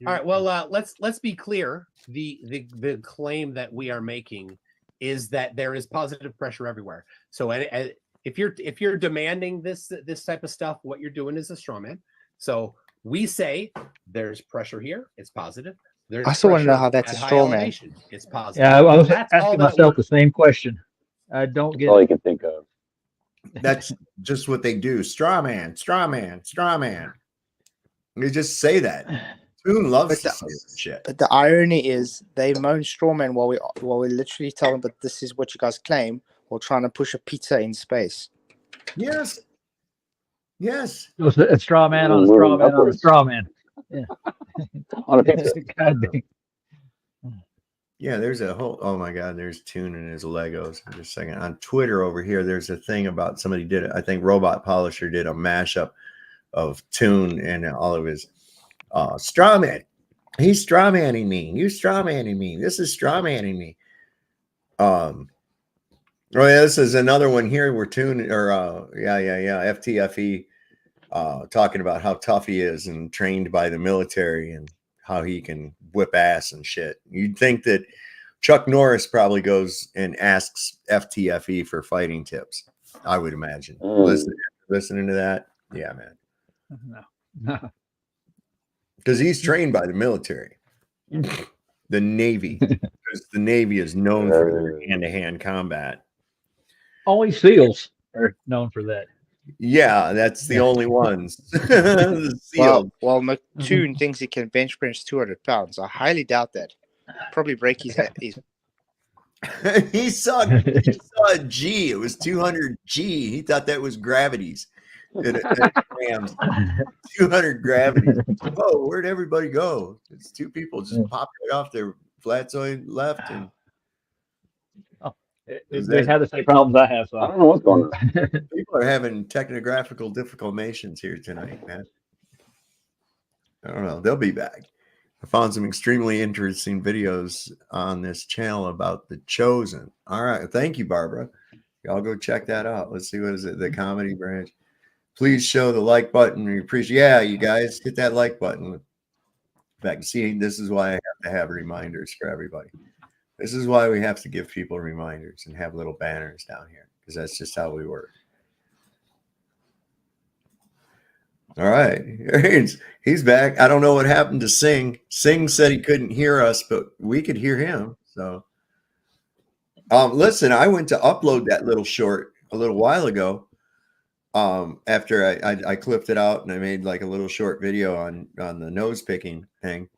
All right. Well, let's be clear. The claim that we are making is that there is positive pressure everywhere. So if you're demanding this type of stuff, what you're doing is a straw man. So we say there's pressure here. It's positive. There's I still want to know pressure how that's at a high straw man. elevation. It's positive. Yeah, I was That's all asking that myself the same question. I don't get That's all it. I can think of. That's just what they do. Straw man, straw man, straw man. They just say that. Toon loves to say that shit. But the irony is they moan strawman while we literally tell them, but this is what you guys claim, while trying to push a pizza in space. Yes. Yes. So it's a straw man on a straw man on a straw man. Yeah. On a pizza. God dang. Yeah, there's a whole, oh my God, there's Toon and his Legos. Just a second. On Twitter over here, there's a thing about somebody did it. I think Robot Polisher did a mashup of Toon and all of his straw man. He's straw manning me. You straw manning me. This is straw manning me. Oh yeah, this is another one here where Toon or FTFE talking about how tough he is and trained by the military and how he can whip ass and shit. You'd think that Chuck Norris probably goes and asks FTFE for fighting tips. I would imagine. Listening to that, yeah, man. No. Because he's trained by the military, the Navy. Because the Navy is known for their hand-to-hand combat. Only SEALs are known for that. Yeah, that's the only ones. The SEAL. Well, McToon thinks he can bench press 200 pounds. I highly doubt that. Probably break his head. he saw a G. It was 200 G. He thought that was gravities. it grams, 200 gravity. Whoa, where'd everybody go? It's two people just popped right off their flatzoid left, and they have the same problems I have. So I don't know what's going on. people are having technographical difficulties here tonight, man. I don't know. They'll be back. I found some extremely interesting videos on this channel about The Chosen. All right. Thank you, Barbara. Y'all go check that out. Let's see, what is it? The comedy branch. Please show the like button. We appreciate. Yeah, you guys hit that like button. In fact, see, this is why I have to have reminders for everybody. This is why we have to give people reminders and have little banners down here, because that's just how we work. All right. He's back. I don't know what happened to Singh. Singh said he couldn't hear us, but we could hear him. So listen, I went to upload that little short a little while ago. After I clipped it out and I made like a little short video on the nose picking thing.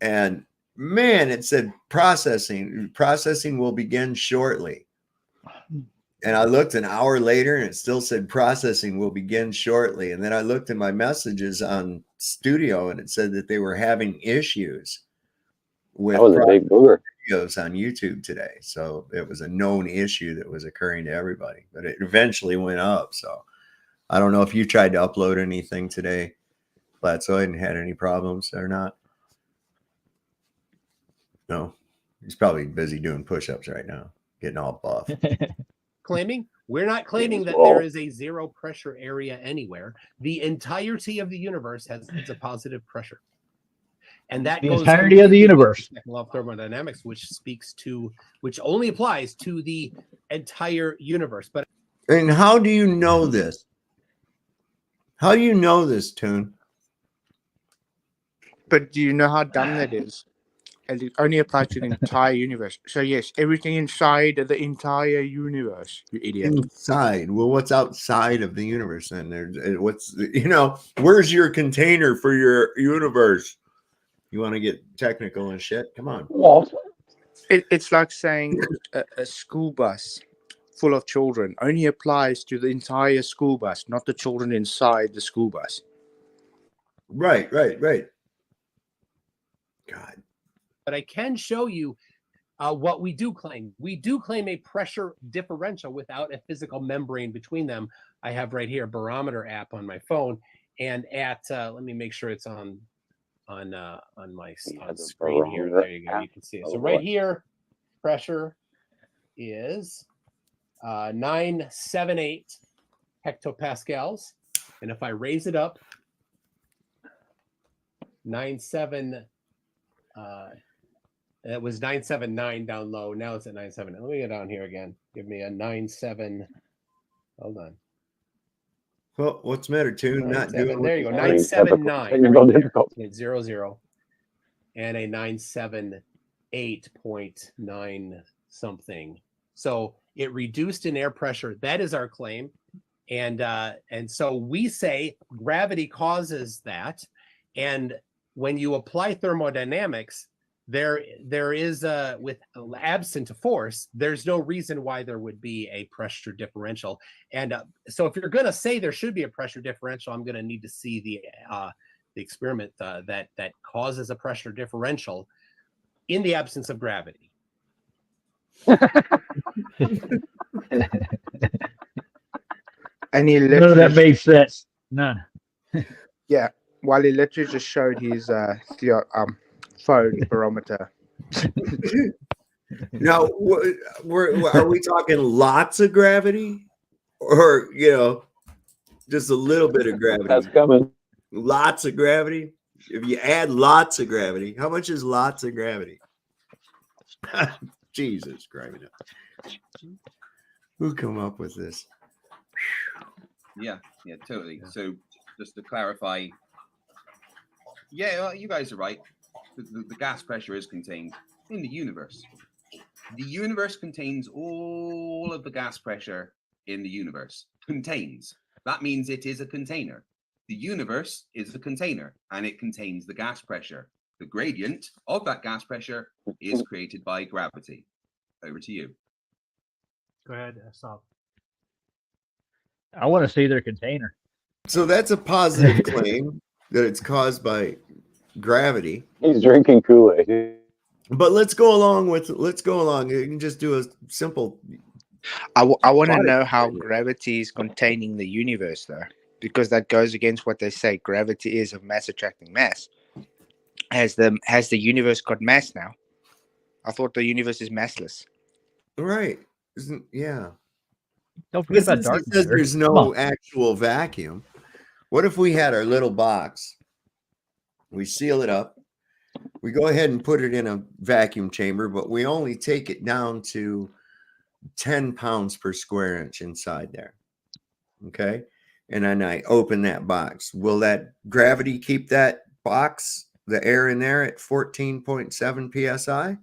And man, it said processing will begin shortly. And I looked an hour later and it still said processing will begin shortly. And then I looked in my messages on Studio and it said that they were having issues with videos on YouTube today. So it was a known issue that was occurring to everybody, but it eventually went up. So I don't know if you tried to upload anything today, Flatzoid, and had any problems or not. No, he's probably busy doing push-ups right now, getting all buff. We're not claiming that there is a zero pressure area anywhere. The entirety of the universe has a positive pressure. And that the goes entirety of the universe. Law of thermodynamics, which only applies to the entire universe. But and how do you know this? How do you know this, Toon? But do you know how dumb that is? And it only applies to the entire universe. So yes, everything inside of the entire universe, you idiot. Inside. Well, what's outside of the universe then? What's, where's your container for your universe? You want to get technical and shit? Come on. It's like saying a school bus full of children only applies to the entire school bus, not the children inside the school bus. Right. God. But I can show you what we do claim. We do claim a pressure differential without a physical membrane between them. I have right here a barometer app on my phone, and let me make sure it's on my screen here. There you go. You can see it. So right here, pressure is 978 hectopascals, and if I raise it up, 97. It was 979 down low. Now it's at 979. Let me go down here again. Give me a 97. Hold on. Well, what's the matter, Toon? Not doing. There you go. 979. Right 00. And a 978.9 something. So it reduced in air pressure. That is our claim. And so we say gravity causes that. And when you apply thermodynamics, there is with absent a force, there's no reason why there would be a pressure differential. And so if you're going to say there should be a pressure differential, I'm going to need to see the experiment that causes a pressure differential in the absence of gravity. And he none of that made sense. None. Yeah, while he literally just showed his phone barometer. Now, are we talking lots of gravity, or just a little bit of gravity? That's coming. Lots of gravity. If you add lots of gravity, how much is lots of gravity? Jesus Christ! Who come up with this? Yeah, totally. So just to clarify, you guys are right. The gas pressure is contained in the universe. The universe contains all of the gas pressure in the universe. Contains. That means it is a container. The universe is a container, and it contains the gas pressure. The gradient of that gas pressure is created by gravity. Over to you. Go ahead, stop. I want to see their container. So that's a positive claim that it's caused by gravity. He's drinking Kool-Aid. But let's go along. You can just do a simple. I want to Body know how gradient. gravity is containing the universe, though, because that goes against what they say. Gravity is of mass attracting mass. Has the universe got mass now? I thought the universe is massless. Right. Yeah. Don't forget about Since dark it says matter. there's Come no on. actual vacuum, what if we had our little box? We seal it up. We go ahead and put it in a vacuum chamber, but we only take it down to 10 pounds per square inch inside there. Okay. And then I open that box. Will that gravity keep that box, the air in there, at 14.7 psi?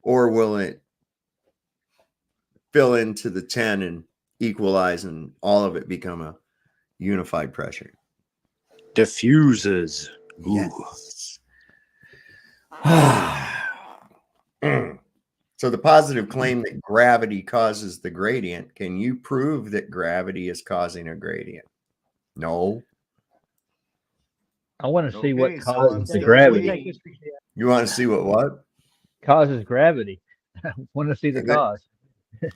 Or will it fill into the 10 and equalize and all of it become a unified pressure? Diffusers. Yes. So the positive claim that gravity causes the gradient, can you prove that gravity is causing a gradient? No. I want to see what Okay, so I'm causes the still gravity. waiting. You want to see what? Causes gravity. I want to see the cause.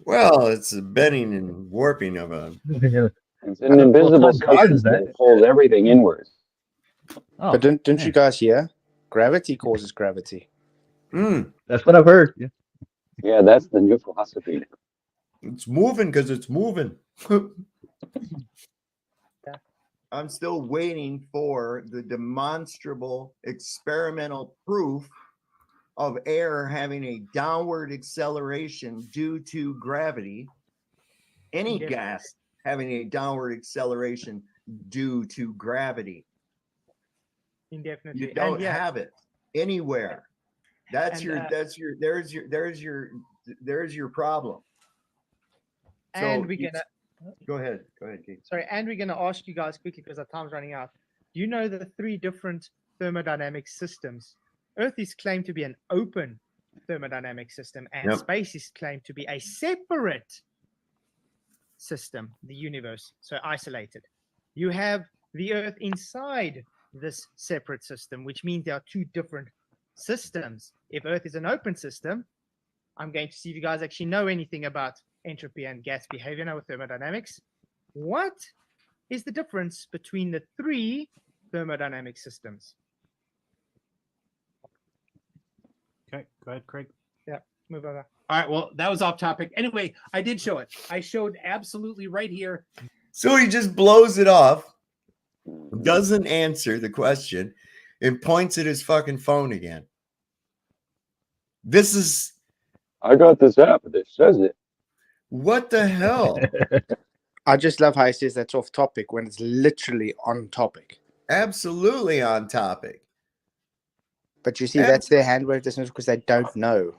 Well, it's a bending and warping of a. It's an invisible substance that pulls everything inwards. Oh, But didn't you guys hear? Gravity causes gravity. That's what I've heard. Yeah. Yeah, that's the new philosophy. It's moving because it's moving. I'm still waiting for the demonstrable experimental proof of air having a downward acceleration due to gravity. Any gas having a downward acceleration due to gravity. Indefinitely. You don't have it anywhere. There's your problem. And So we're gonna go ahead, Kate. sorry, and we're gonna ask you guys quickly because our time's running out. Do you know the 3 different thermodynamic systems? Earth is claimed to be an open thermodynamic system, and space is claimed to be a separate system, the universe, so isolated. You have the Earth inside this separate system, which means there are 2 different systems. If Earth is an open system, I'm going to see if you guys actually know anything about entropy and gas behavior now with thermodynamics. What is the difference between the 3 thermodynamic systems? Okay, go ahead, Craig. Yeah, move over. All right, well, that was off topic. Anyway, I did show it. I showed absolutely right here. So he just blows it off, doesn't answer the question, and points at his fucking phone again. This is. I got this app that says it. What the hell? I just love how he says that's off topic when it's literally on topic. Absolutely on topic. But you see, that's their hand wave distance because they don't know.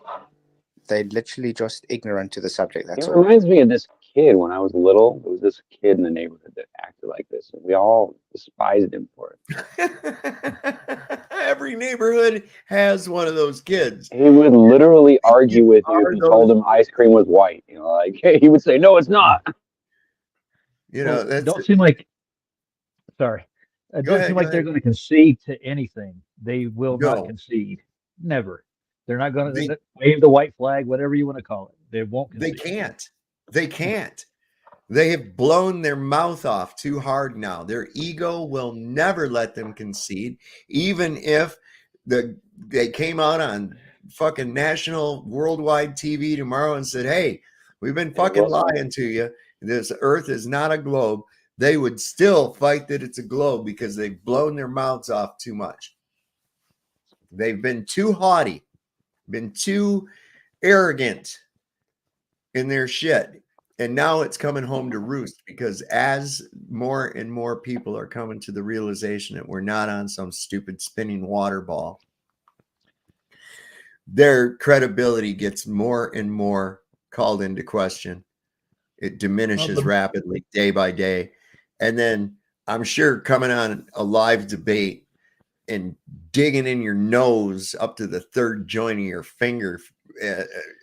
They're literally just ignorant to the subject. That's It all. reminds me of this kid when I was little. There was this kid in the neighborhood that acted like this, and we all despised him for it. Every neighborhood has one of those kids. He would literally argue with you if you told him ice cream was white. You know, like, hey, he would say, "No, it's not." You know, Well, don't seem like. Sorry, it doesn't seem like they're going to concede to anything. They will not concede. Never. They're not going to wave the white flag, whatever you want to call it. They won't concede. They can't. They can't. They have blown their mouth off too hard now. Their ego will never let them concede, even if they came out on fucking national worldwide TV tomorrow and said, "Hey, we've been fucking lying to you. This Earth is not a globe." They would still fight that it's a globe because they've blown their mouths off too much. They've been too haughty, been too arrogant in their shit. And now it's coming home to roost because as more and more people are coming to the realization that we're not on some stupid spinning water ball, their credibility gets more and more called into question. It diminishes rapidly day by day. And then I'm sure coming on a live debate and digging in your nose up to the 3rd joint of your finger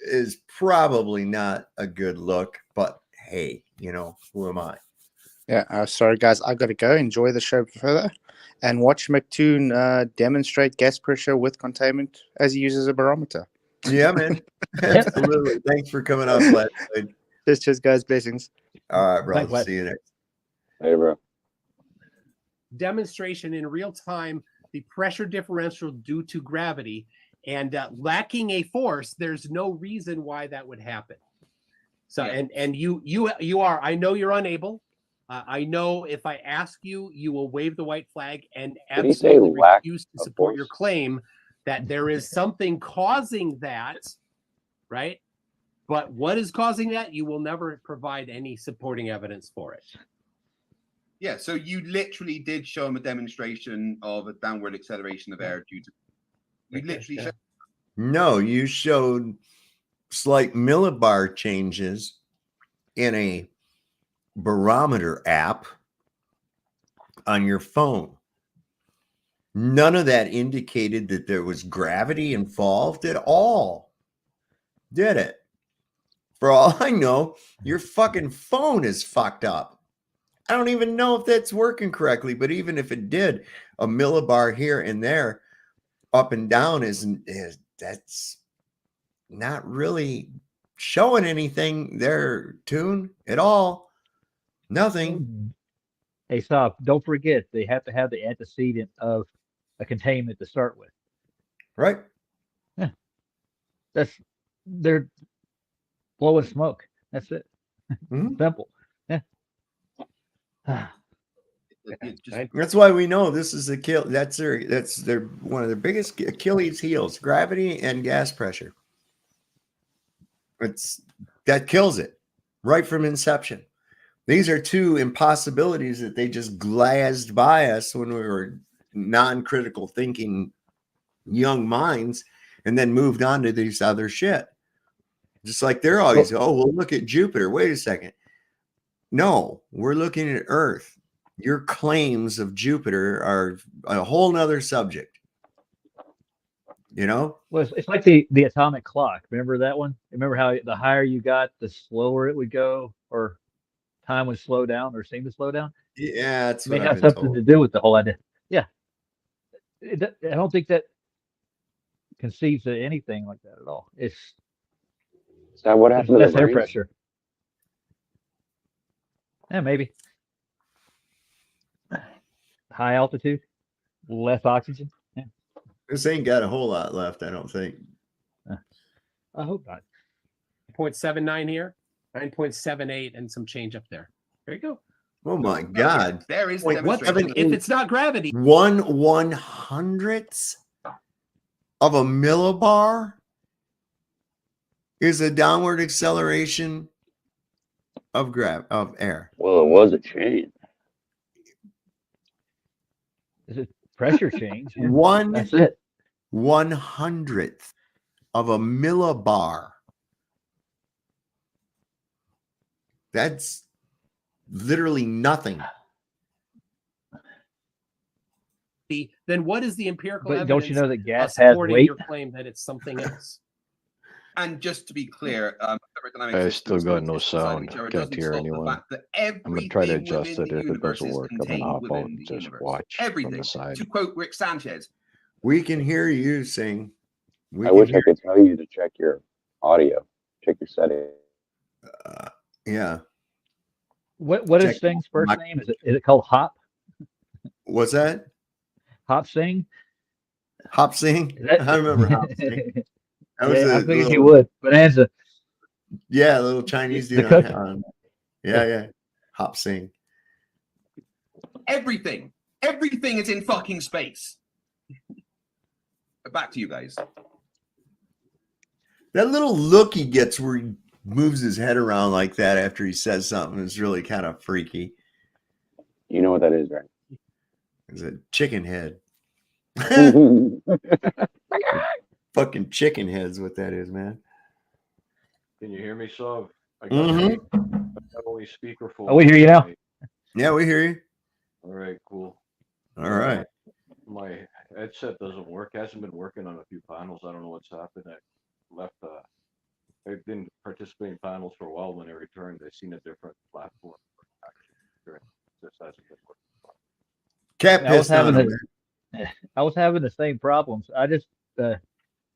is probably not a good look, but hey, you know, who am I? Yeah, sorry guys, I gotta go. Enjoy the show further, and watch McToon demonstrate gas pressure with containment as he uses a barometer. Yeah, man. Absolutely. Thanks for coming on, Flat. Just guys, blessings. All right, bro. Thanks, Flat. See you next. Hey, bro. Demonstration in real time, the pressure differential due to gravity, and lacking a force, there's no reason why that would happen. So, and you are, I know you're unable. I know if I ask you, you will wave the white flag and Did he say absolutely lack refuse to of support your force? claim that there is something causing that, right? But what is causing that? You will never provide any supporting evidence for it. Yeah, so you literally did show him a demonstration of a downward acceleration of air due to. You literally showed. No, you showed slight millibar changes in a barometer app on your phone. None of that indicated that there was gravity involved at all, did it? For all I know, your fucking phone is fucked up. I don't even know if that's working correctly, but even if it did, a millibar here and there, up and down, is that's not really showing anything there, Tune, at all. Nothing. Hey, stop. Don't forget, they have to have the antecedent of a containment to start with. Right. Yeah. They're blowing smoke. That's it. Simple. Yeah. That's why we know this is a kill. That's their one of their biggest Achilles heels: gravity and gas pressure. That kills it right from inception. These are two impossibilities that they just glazed by us when we were non-critical thinking young minds, and then moved on to these other shit. Just like they're always, oh, well, look at Jupiter. Wait a second. No, we're looking at Earth. Your claims of Jupiter are a whole nother subject. You know? Well, it's like the atomic clock. Remember that one? Remember how the higher you got, the slower it would go, or time would slow down, or seem to slow down? Yeah, that's It may what I've have been something told. to do with the whole idea. Yeah. I don't think that conceives of anything like that at all. Is that what happened to less the air brains? pressure? Yeah, maybe. High altitude, less oxygen. Yeah. This ain't got a whole lot left, I don't think. I hope not. 0.79 here, 9.78, and some change up there. There you go. Oh my God. There is Wait, demonstration. If it's not gravity. 1/100th of a millibar is a downward acceleration of air. Well, it was a change. Is it pressure change? Yeah. That's 1/100th of a millibar. That's literally nothing. Then what is the empirical But evidence don't you know that gas has supporting weight? your claim that it's something else? And just to be clear, thermodynamics I is still got no inside sound. each other. It Can't doesn't hear stop the anyone. fact that I'm gonna try to everything adjust within it. the If it universe doesn't is work, I'm gonna contained hop out within and the just universe. watch from Everything. the side. To quote Rick Sanchez, We can hear you sing. I wish I could tell you to check your audio, check your settings. Yeah. What is Sing's first name? Is it called Hop? What's that? Hop Sing? Hop Sing? I remember Hop Sing. That was I a figured little, you would. Bonanza. yeah, a little Chinese dude cook. yeah. Hop Sing. everything is in fucking space. Back to you guys. That little look he gets where he moves his head around like that after he says something is really kind of freaky. You know what that is, right? It's a chicken head. Fucking chicken head's what that is, man. Can you hear me, Sav? I got Mm-hmm. only speakerphone. Oh, we hear you now. Yeah, we hear you. All right, cool. All right. My headset doesn't work. Hasn't been working on a few panels. I don't know what's happened. I left. I didn't participate in panels for a while. When I returned, I seen a different platform. just hasn't been working. Cat I was pissed on having him. I was having the same problems. I just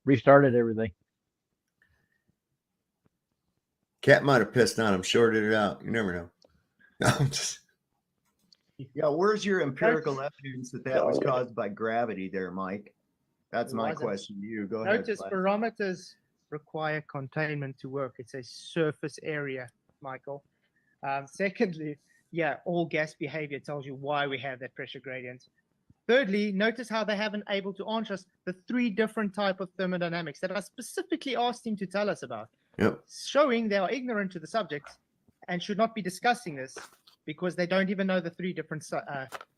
restarted everything. Cat might have pissed on him, shorted it out. You never know. No, I'm just... Yeah, where's your empirical evidence that that was caused by gravity there, Mike? That's It my wasn't. question to you. Go ahead. Notice Glenn. barometers require containment to work. It's a surface area, Michael. Secondly, yeah, all gas behavior tells you why we have that pressure gradient. Thirdly, notice how they haven't able to answer us the 3 different type of thermodynamics that I specifically asked him to tell us about. Yep. Showing they are ignorant to the subject and should not be discussing this because they don't even know the 3 different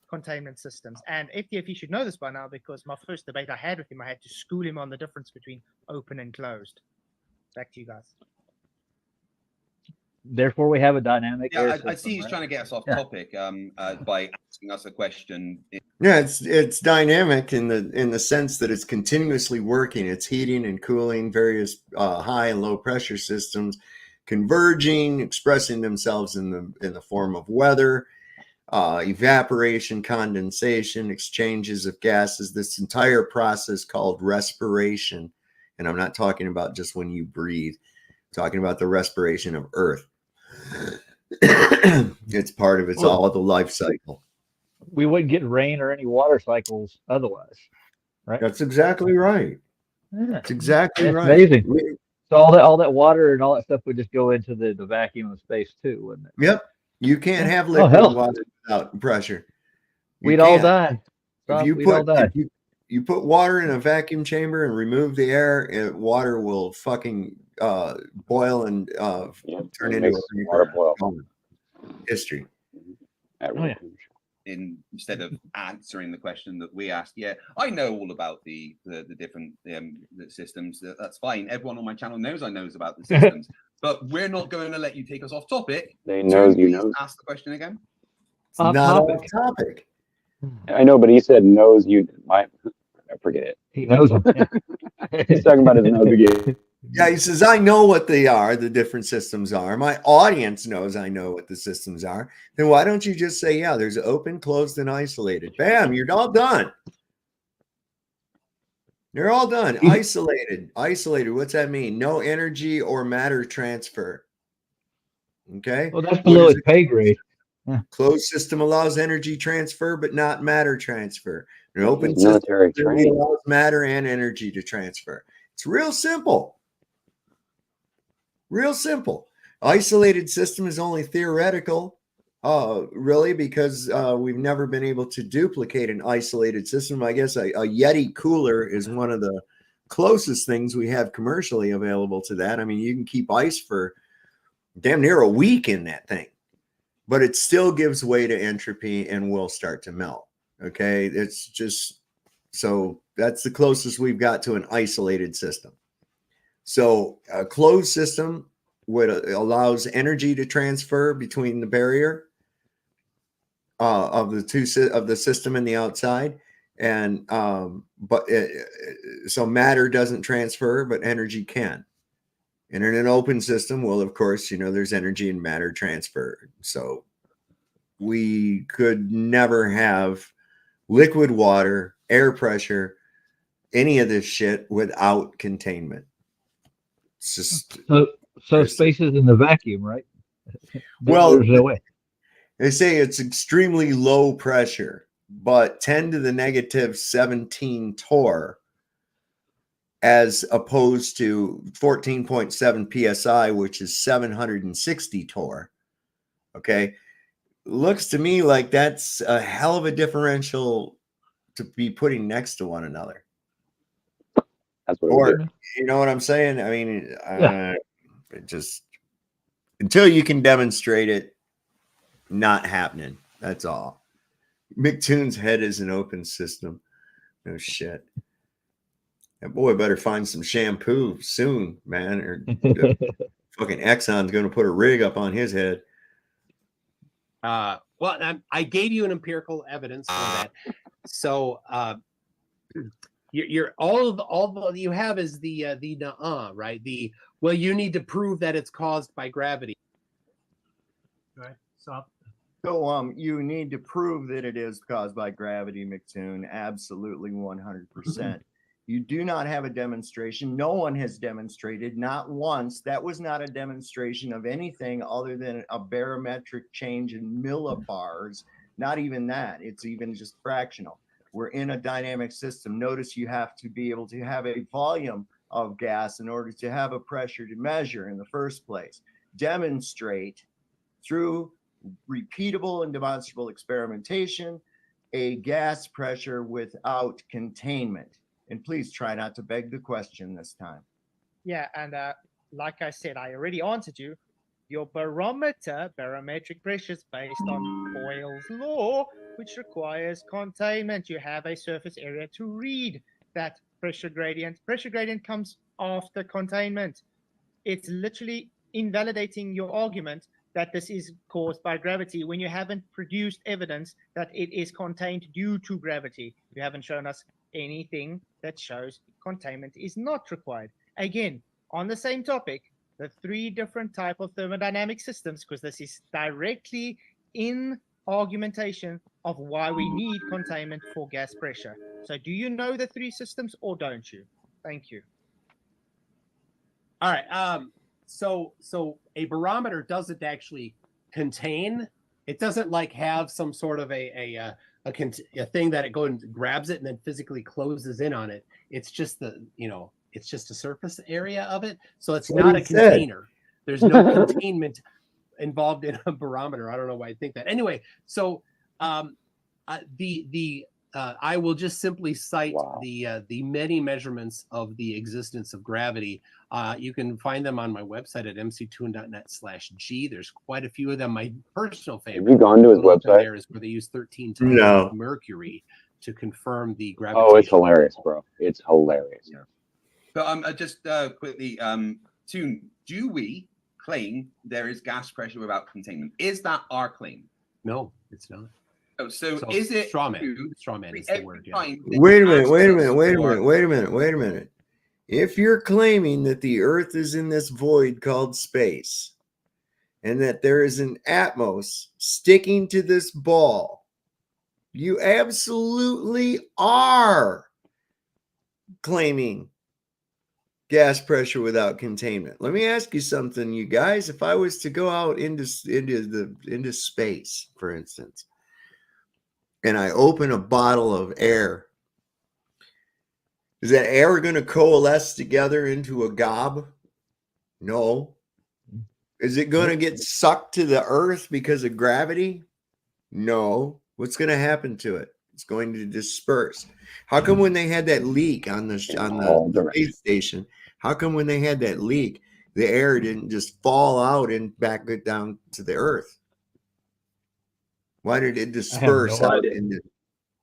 containment systems. And FTFE should know this by now because my first debate I had with him, I had to school him on the difference between open and closed. Back to you guys. Therefore, we have a dynamic. Yeah, air I system, see he's right? trying to get us off Yeah. topic by asking us a question. Yeah, it's dynamic in the sense that it's continuously working. It's heating and cooling various high and low pressure systems, converging, expressing themselves in the form of weather, evaporation, condensation, exchanges of gases. This entire process called respiration, and I'm not talking about just when you breathe. I'm talking about the respiration of Earth. It's part of all of the life cycle. We wouldn't get rain or any water cycles otherwise, right? That's exactly right. Yeah. That's exactly That's right. amazing. So all that water and all that stuff would just go into the vacuum of space too, wouldn't it? Yep. You can't have Oh, liquid hell. water without pressure. You We'd all can't. die. If you We'd all die. you put water in a vacuum chamber and remove the air, water will fucking boil and turn it into makes a water vapor. boil. Gone. History. Instead of answering the question that we asked, yeah, I know all about the different the systems. That's fine. Everyone on my channel knows about the systems, but we're not going to let you take us off topic. They knows Turn, you please know. ask the question again. It's not off topic. I know, but he said knows you. I forget it. He knows them. He's talking about his nose again. Yeah, he says, I know what they are, the different systems are. My audience knows I know what the systems are. Then why don't you just say, yeah, there's open, closed, and isolated? Bam, you're all done. You're all done. Isolated. Isolated. What's that mean? No energy or matter transfer. Okay. Well, that's below his pay grade. Yeah. Closed system allows energy transfer, but not matter transfer. An open He's military system trained. allows matter and energy to transfer. It's real simple. Real simple. Isolated system is only theoretical, really, because we've never been able to duplicate an isolated system. I guess a Yeti cooler is one of the closest things we have commercially available to that. I mean, you can keep ice for damn near a week in that thing, but it still gives way to entropy and will start to melt. Okay. It's just, so that's the closest we've got to an isolated system. So a closed system allows energy to transfer between the barrier of the system and the outside, and so matter doesn't transfer, but energy can. And in an open system, well, of course, there's energy and matter transfer. So we could never have liquid water, air pressure, any of this shit without containment. It's just so space is in the vacuum, right? Well, there's no way. They say it's extremely low pressure, but 10 to the negative 17 torr, as opposed to 14.7 psi, which is 760 torr. Okay, looks to me like that's a hell of a differential to be putting next to one another. That's what Or, you know what I'm saying? I mean, it just, until you can demonstrate it, not happening. That's all. McToon's head is an open system. No shit. That boy better find some shampoo soon, man, or fucking Exxon's going to put a rig up on his head. Well, I gave you an empirical evidence for that. So you're all you have is the nuh-uh, right? Well, you need to prove that it's caused by gravity. Right. So So you need to prove that it is caused by gravity, McToon. Absolutely 100%. You do not have a demonstration. No one has demonstrated, not once. That was not a demonstration of anything other than a barometric change in millibars. Not even that. It's even just fractional. We're in a dynamic system. Notice you have to be able to have a volume of gas in order to have a pressure to measure in the first place. Demonstrate through repeatable and demonstrable experimentation a gas pressure without containment. And please try not to beg the question this time. Yeah, and like I said, I already answered you. Your barometer, barometric pressure, is based on Boyle's law, which requires containment. You have a surface area to read that pressure gradient. Pressure gradient comes after containment. It's literally invalidating your argument that this is caused by gravity when you haven't produced evidence that it is contained due to gravity. You haven't shown us anything that shows containment is not required. Again, on the same topic, the three different type of thermodynamic systems, because this is directly in argumentation of why we need containment for gas pressure. So do you know the three systems or don't you? Thank you. All right. So a barometer doesn't actually contain. It doesn't like have some sort of a thing that it goes and grabs it and then physically closes in on it. It's just it's just a surface area of it. So it's not a container. There's no containment involved in a barometer. I don't know why I think that. Anyway, so I will just simply cite the many measurements of the existence of gravity. You can find them on my website at mctoon.net/G. There's quite a few of them. My personal favorite. Have you gone to his website? There is where they use 13 times of mercury to confirm the gravity. Oh, it's hilarious, bro. It's hilarious. Yeah. But just quickly, Toon, do we claim there is gas pressure without containment? Is that our claim? No, it's not. Oh, so is it straw man? Straw man is the word. Yeah. Wait a minute. If you're claiming that the Earth is in this void called space, and that there is an atmos sticking to this ball, you absolutely are claiming gas pressure without containment. Let me ask you something, you guys. If I was to go out into space, for instance, and I open a bottle of air, is that air going to coalesce together into a gob? No. Is it going to get sucked to the earth because of gravity? No. What's going to happen to it? It's going to disperse. How come when they had that leak on the space station, how come when they had that leak, the air didn't just fall out and back it down to the earth? Why did it disperse out into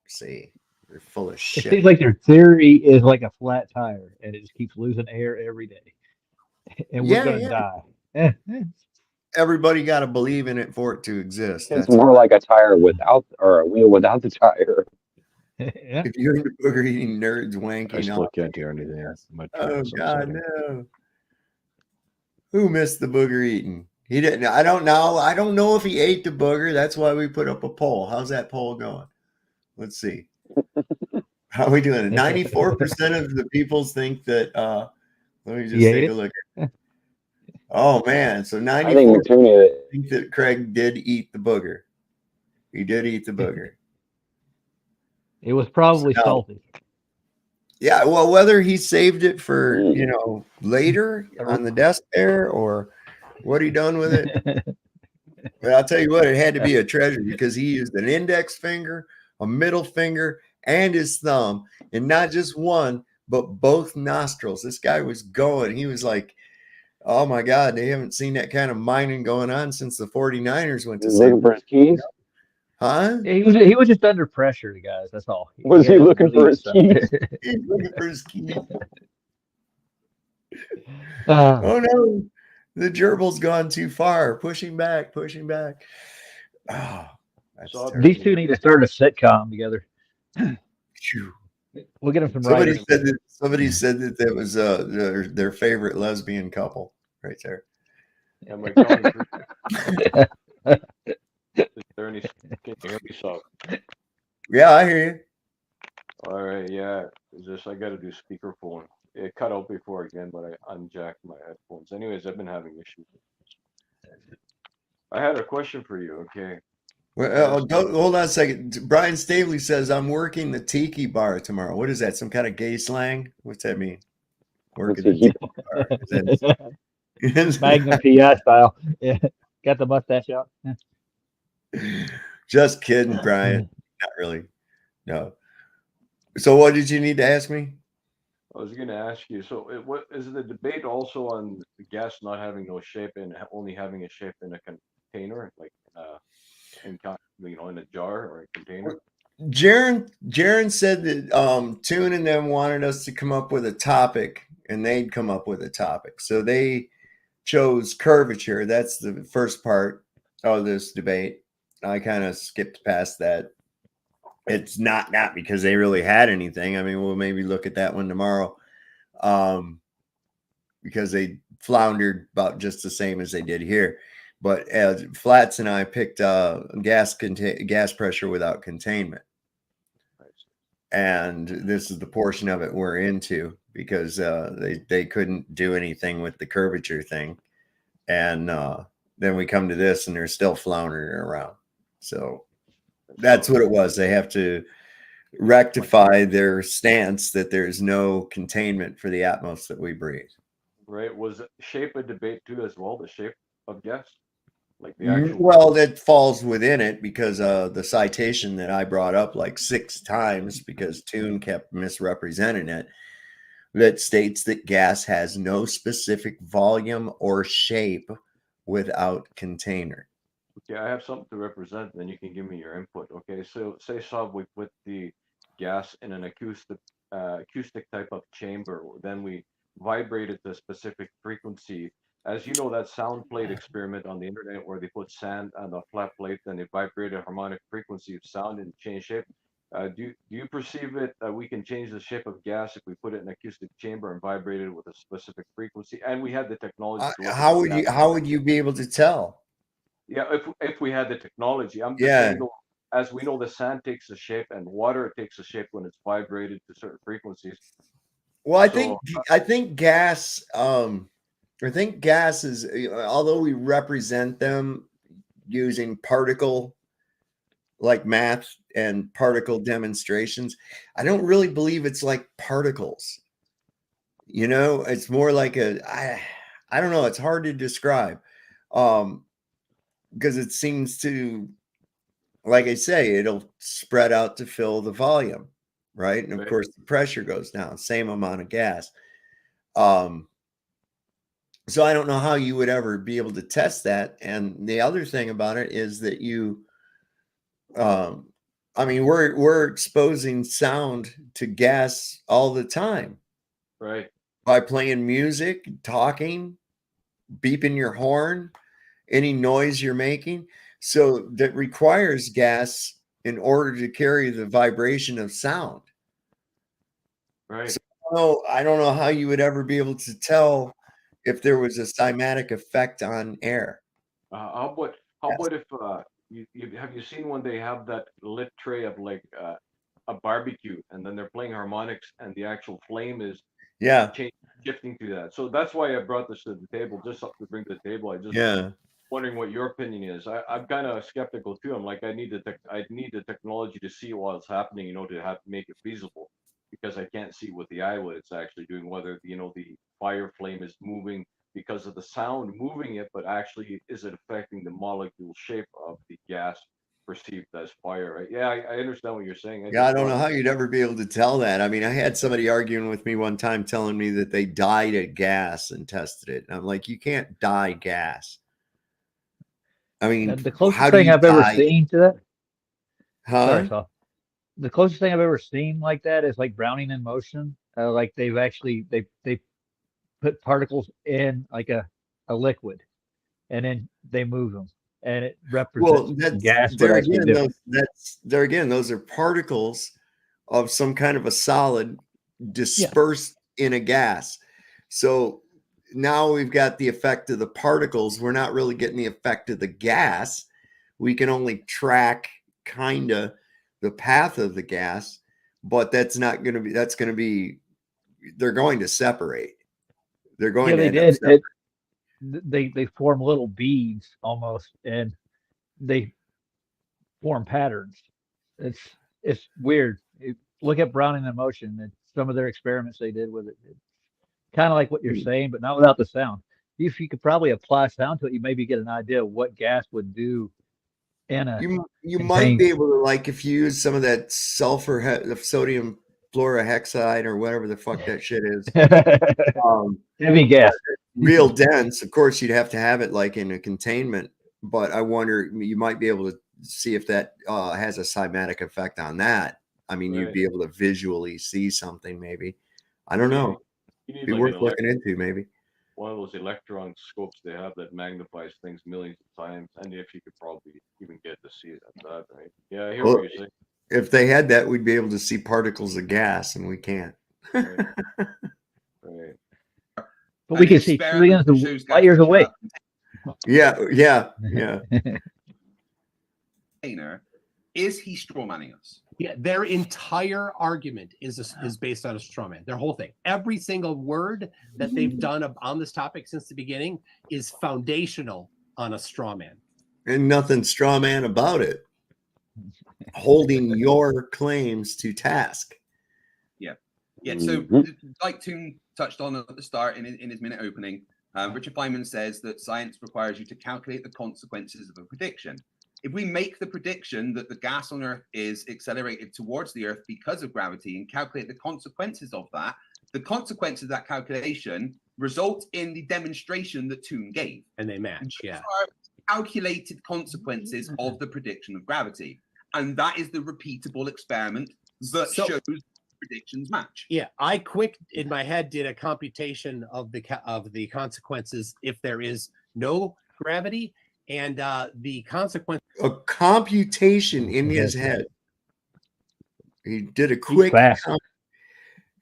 sea? They're full of shit. It seems like their theory is like a flat tire, and it just keeps losing air every day. And we're going to die. Everybody got to believe in it for it to exist. It's more like a tire without, or a wheel without the tire. If you're into booger eating nerds wanking, I still can't hear anything. Oh God, no! Who missed the booger eating? He didn't. I don't know. I don't know if he ate the booger. That's why we put up a poll. How's that poll going? Let's see. How are we doing? 94% of the people think that. Let me just take a look. Oh man! So 94% think that Craig did eat the booger. He did eat the booger. It was probably salty. Yeah, well, whether he saved it for later on the desk there, or what he done with it. But I'll tell you what, it had to be a treasure because he used an index finger, a middle finger, and his thumb, and not just one, but both nostrils. This guy was going. He was like, oh my God, they haven't seen that kind of mining going on since the 49ers went to looking for his keys. Huh? Yeah, he was just under pressure, guys. That's all. Was he looking for his keys? He's looking for his keys. Oh no, the gerbil's gone too far. Pushing back. Oh, these two need to start a sitcom together. We'll get them some writers. Somebody said that was their favorite lesbian couple right there. there any? Can you hear me, so? Yeah, I hear you. All right, yeah. It's just I got to do speakerphone. It cut out before again, but I unjacked my headphones. Anyways, I've been having issues. I had a question for you. Okay. Well, hold on a second. Brian Stavely says, I'm working the tiki bar tomorrow. What is that? Some kind of gay slang? What's that mean? Working the Tiki tiki bar. Is Magnum PI style. Yeah. Got the mustache out. Just kidding, Brian. Not really. No. So what did you need to ask me? I was going to ask you. So, what is the debate also on the gas not having no shape and only having a shape in a container, like in in a jar or a container? Jaron said that Toon and them wanted us to come up with a topic, and they'd come up with a topic. So they chose curvature. That's the first part of this debate. I kind of skipped past that. It's not because they really had anything. I mean, we'll maybe look at that one tomorrow, because they floundered about just the same as they did here. But Flats and I picked gas pressure without containment. And this is the portion of it we're into, because they couldn't do anything with the curvature thing. And then we come to this and they're still floundering around. So that's what it was. They have to rectify their stance that there's no containment for the atmos that we breathe. Right. Was shape a debate too as well? The shape of gas? Like the actual. Well, that falls within it, because the citation that I brought up like 6 times, because Toon kept misrepresenting it, that states that gas has no specific volume or shape without container. Okay, I have something to represent, then you can give me your input. Okay, so say Saab, we put the gas in an acoustic type of chamber, then we vibrate it to a specific frequency. As you know, that sound plate experiment on the internet where they put sand on a flat plate, then they vibrate a harmonic frequency of sound and change shape. Do you perceive it that we can change the shape of gas if we put it in an acoustic chamber and vibrate it with a specific frequency? And we had the technology to look How at would gas. how would you be able to tell? Yeah, if we had the technology, I'm just Yeah. saying, though, as we know, the sand takes a shape and water takes a shape when it's vibrated to certain frequencies. Well, I So, think gas. I think gas is, although we represent them using particle like math and particle demonstrations, I don't really believe it's like particles. It's more like I don't know. It's hard to describe, because it seems to, like I say, it'll spread out to fill the volume, right? And of Right. course, the pressure goes down, same amount of gas. So I don't know how you would ever be able to test that. And the other thing about it is that I mean, we're exposing sound to gas all the time. Right. By playing music, talking, beeping your horn, any noise you're making. So that requires gas in order to carry the vibration of sound. Right. So I don't know how you would ever be able to tell if there was a cymatic effect on air. How about if have you seen when they have that lit tray of like a barbecue and then they're playing harmonics and the actual flame is shifting to that. So that's why I brought this to the table, just something to bring to the table. I just wondering what your opinion is. I'm kind of skeptical too. I'm like, I need the technology to see what's happening, to have make it feasible, because I can't see with the eye what it's actually doing, whether the fire flame is moving because of the sound moving it, but actually is it affecting the molecule shape of the gas perceived as fire, right? Yeah, I understand what you're saying. I don't know how you'd ever be able to tell that. I mean, I had somebody arguing with me one time telling me that they dyed a gas and tested it. And I'm like, you can't dye gas. I mean, the closest thing I've ever seen to that. Huh? Sorry, Saul. The closest thing I've ever seen like that is like Browning in motion. Like they've actually they put particles in like a liquid, and then they move them, and it represents gas, but actually different. Those are particles of some kind of a solid dispersed in a gas. So now we've got the effect of the particles. We're not really getting the effect of the gas, We can only track kind of the path of the gas, but that's not going to be, that's going to be, they're going to separate. They're going Yeah, to they end up did. separating. They form little beads almost, and they form patterns. It's weird. Look at Browning in motion and some of their experiments they did with it. It's kind of like what you're saying, but not without the sound. If you could probably apply sound to it, you maybe get an idea of what gas would do in a You might contained. be able to, like, if you use some of that sulfur, the sodium fluorohexide or whatever the fuck that shit is. Heavy gas. Real dense. Of course, you'd have to have it like in a containment, but I wonder, you might be able to see if that has a cymatic effect on that. I mean, you'd Right. be able to visually see something, maybe. I don't know. You need Be like worth an looking into, maybe. one of those electron scopes they have that magnifies things millions of times, and if you could probably even get to see it at that, right? Yeah, I hear Well, what you're saying. if they had that, we'd be able to see particles of gas, and we can't. Right. Right. But we can see trillions of light years away. Yeah, yeah, yeah. Is he strawmanning us? Yeah, their entire argument is based on a straw man. Their whole thing, every single word that they've done on this topic since the beginning is foundational on a straw man. And nothing straw man about it. Holding your claims to task. Yeah. Yeah. So, like Toon touched on at the start in his minute opening, Richard Feynman says that science requires you to calculate the consequences of a prediction. If we make the prediction that the gas on Earth is accelerated towards the Earth because of gravity and calculate the consequences of that, the consequences of that calculation result in the demonstration that Toon gave. And they match, yeah. Are calculated consequences of the prediction of gravity. And that is the repeatable experiment that shows predictions match. Yeah, I in my head did a computation of the consequences if there is no gravity, and the consequence. A computation in his head. He did a quick.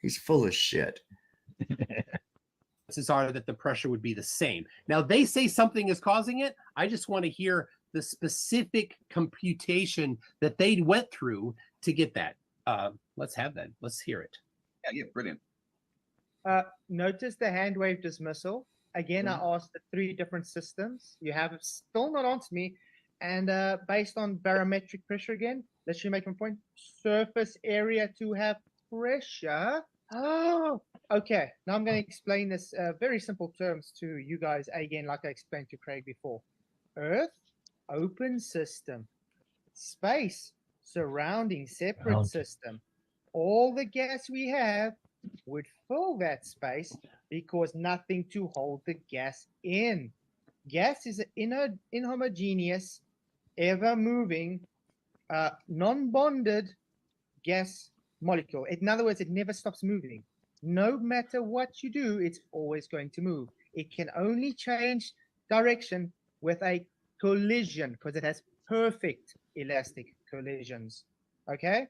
He's full of shit. Are that the pressure would be the same. Now they say something is causing it. I just want to hear the specific computation that they went through to get that. Let's have that. Let's hear it. Yeah, brilliant. Notice the hand wave dismissal. Again, I asked the 3 different systems. You have still not answered me. And based on barometric pressure again, let's make a point. Surface area to have pressure. Oh, okay. Now I'm going to explain this very simple terms to you guys again, like I explained to Craig before. Earth, open system. Space, surrounding separate system. All the gas we have would fill that space because nothing to hold the gas in. Gas is an inhomogeneous, ever-moving, non-bonded gas molecule. In other words, it never stops moving. No matter what you do, it's always going to move. It can only change direction with a collision because it has perfect elastic collisions. Okay?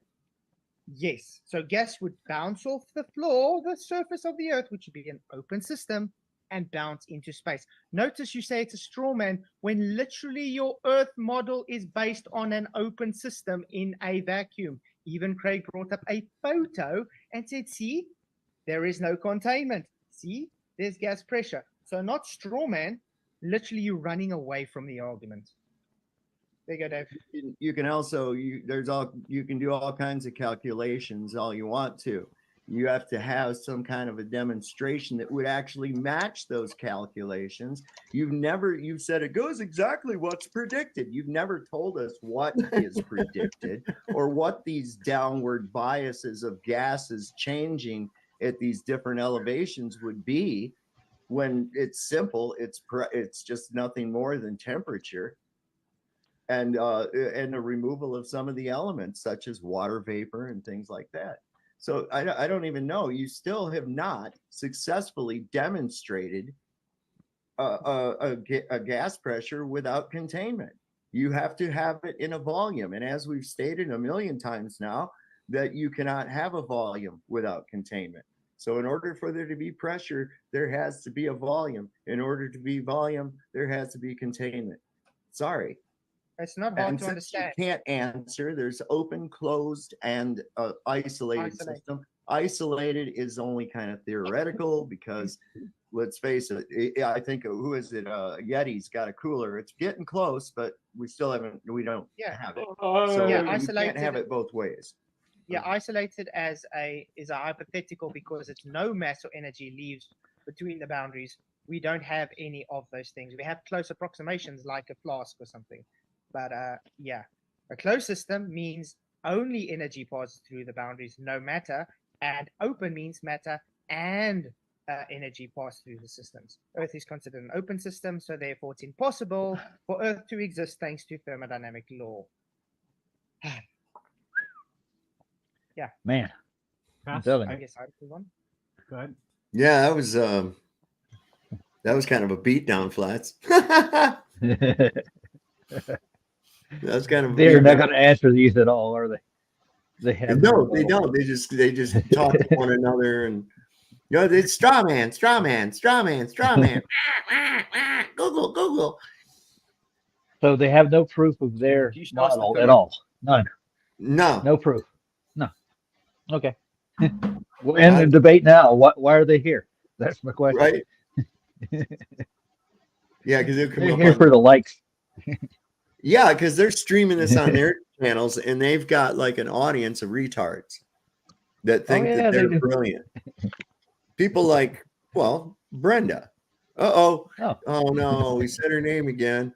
Yes. So gas would bounce off the floor, the surface of the Earth, which would be an open system, and bounce into space. Notice you say it's a straw man when literally your Earth model is based on an open system in a vacuum. Even Craig brought up a photo and said, see, there is no containment. See, there's gas pressure. So not straw man, literally you're running away from the argument. There you go, Dave. You can also, you can do all kinds of calculations all you want to. You have to have some kind of a demonstration that would actually match those calculations. You've said it goes exactly what's predicted. You've never told us what is predicted or what these downward biases of gases changing at these different elevations would be. When it's simple, it's just nothing more than temperature and the removal of some of the elements such as water vapor and things like that. So I don't even know. You still have not successfully demonstrated a gas pressure without containment. You have to have it in a volume. And as we've stated a million times now, that you cannot have a volume without containment. So in order for there to be pressure, there has to be a volume. In order to be volume, there has to be containment. Sorry. It's not hard And to since understand. you can't answer, there's open, closed, and isolated system. Isolated is only kind of theoretical because, let's face it, I think, who is it? Yeti's got a cooler. It's getting close, but we still haven't, we don't have it. So Yeah, you isolated. can't have it both ways. Yeah, isolated is a hypothetical because it's no mass or energy leaves between the boundaries. We don't have any of those things. We have close approximations like a flask or something. But yeah, a closed system means only energy passes through the boundaries, no matter, and open means matter and energy pass through the systems. Earth is considered an open system, so therefore it's impossible for Earth to exist thanks to thermodynamic law. Yeah. Man, I'm Pass. telling I you. guess I move on. Go ahead. Yeah, that was kind of a beatdown, Flats. That's kind of a They're not beatdown. going to answer these at all, are they? They have No, they don't. They just talk to one another and it's straw man. Google. So they have no proof of their model at all. None. No proof. No. Okay. We're in the debate now. Why are they here? That's my question. Right. Yeah, because they're here for the likes. Yeah, because they're streaming this on their channels, and they've got like an audience of retards that think that they're brilliant. People like, well, Brenda. Oh no, we said her name again.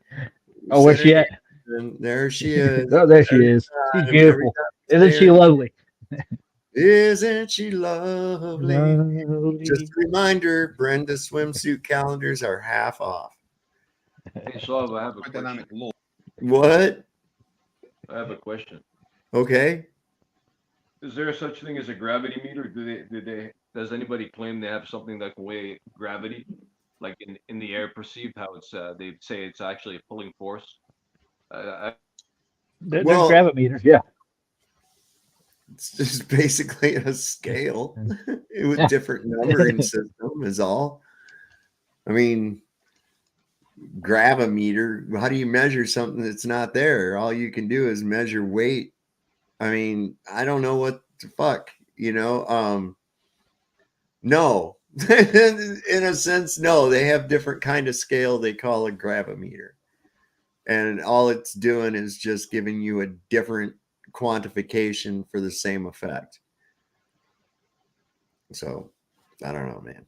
Oh, where's she at? And there she is. Oh, there she is. She's beautiful. Isn't she lovely? Isn't she lovely? Just a reminder, Brenda's swimsuit calendars are half off. Hey, so I have a question. What? I have a question. Okay. Is there such thing as a gravity meter? Does anybody claim they have something that can weigh gravity, like in the air perceived? How it's they say it's actually a pulling force. There's gravimeters, yeah. It's just basically a scale with different numbering system is all. I mean, gravimeter, how do you measure something that's not there? All you can do is measure weight. I mean, I don't know what the fuck, no. In a sense, no. They have different kind of scale they call a gravimeter. And all it's doing is just giving you a different quantification for the same effect. So I don't know, man.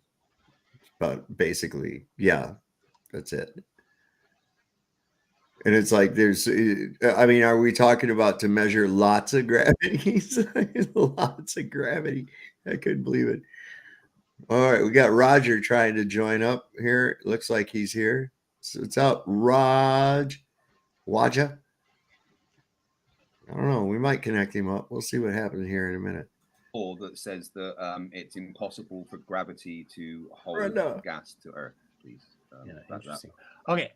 But basically, yeah, that's it. And it's like are we talking about to measure lots of gravities? Lots of gravity. I couldn't believe it. All right, we got Roger trying to join up here. It looks like he's here. So what's up, Raj? Waja? I don't know. We might connect him up. We'll see what happens here in a minute. Or that says that it's impossible for gravity to hold gas to Earth. Please. Yeah, interesting. Okay,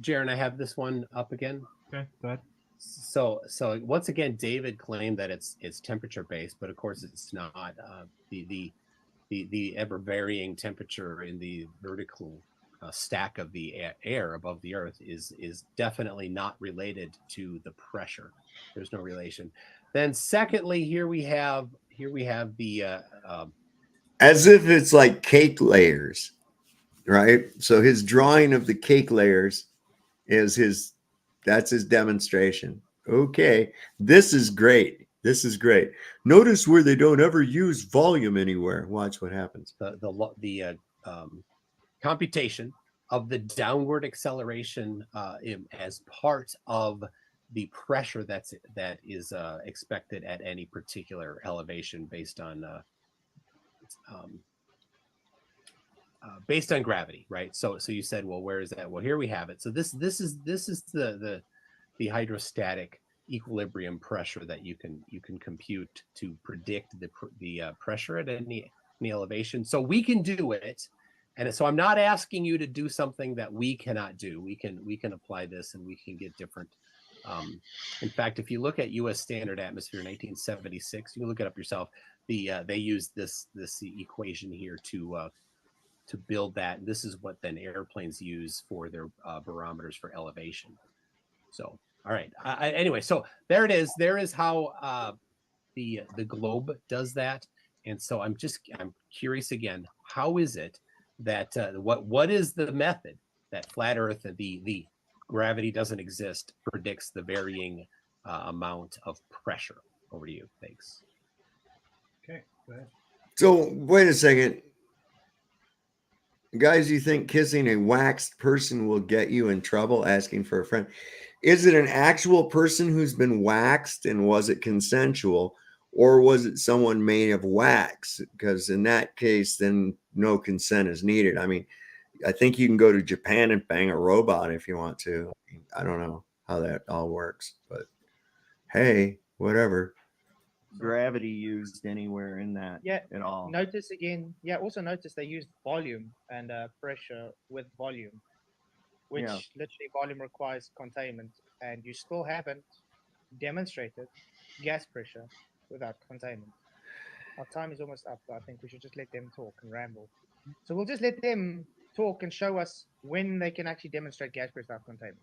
Jaron, I have this one up again. Okay, go ahead. So once again, David claimed that it's temperature based, but of course it's not. The ever varying temperature in the vertical stack of the air above the Earth is definitely not related to the pressure. There's no relation. Then secondly, here we have the as if it's like cake layers, right? So his drawing of the cake layers is that's his demonstration. Okay, this is great. This is great. Notice where they don't ever use volume anywhere. Watch what happens. The computation of the downward acceleration as part of the pressure that is expected at any particular elevation based on gravity, right? So you said, well, where is that? Well, here we have it. So this is the hydrostatic equilibrium pressure that you can compute to predict the pressure at any elevation. So we can do it. And so I'm not asking you to do something that we cannot do. We can apply this and we can get different. In fact, if you look at U.S. Standard Atmosphere 1976, you can look it up yourself. They use this equation here to build that. This is what then airplanes use for their barometers for elevation. So, all right. Anyway, so there it is. There is how the globe does that. And so I'm curious again. How is it that what is the method that flat Earth the gravity doesn't exist predicts the varying amount of pressure? Over to you. Thanks. Okay, go ahead. So wait a second. Guys, you think kissing a waxed person will get you in trouble? Asking for a friend. Is it an actual person who's been waxed, and was it consensual, or was it someone made of wax? Because in that case, then no consent is needed. I mean, I think you can go to Japan and bang a robot if you want to. I don't know how that all works, but hey, whatever. Gravity used anywhere in that at all? Notice again. Yeah. Also notice they used volume and pressure with volume, which literally volume requires containment, and you still haven't demonstrated gas pressure without containment. Our time is almost up. I think we should just let them talk and ramble. So we'll just let them talk and show us when they can actually demonstrate gas pressure without containment.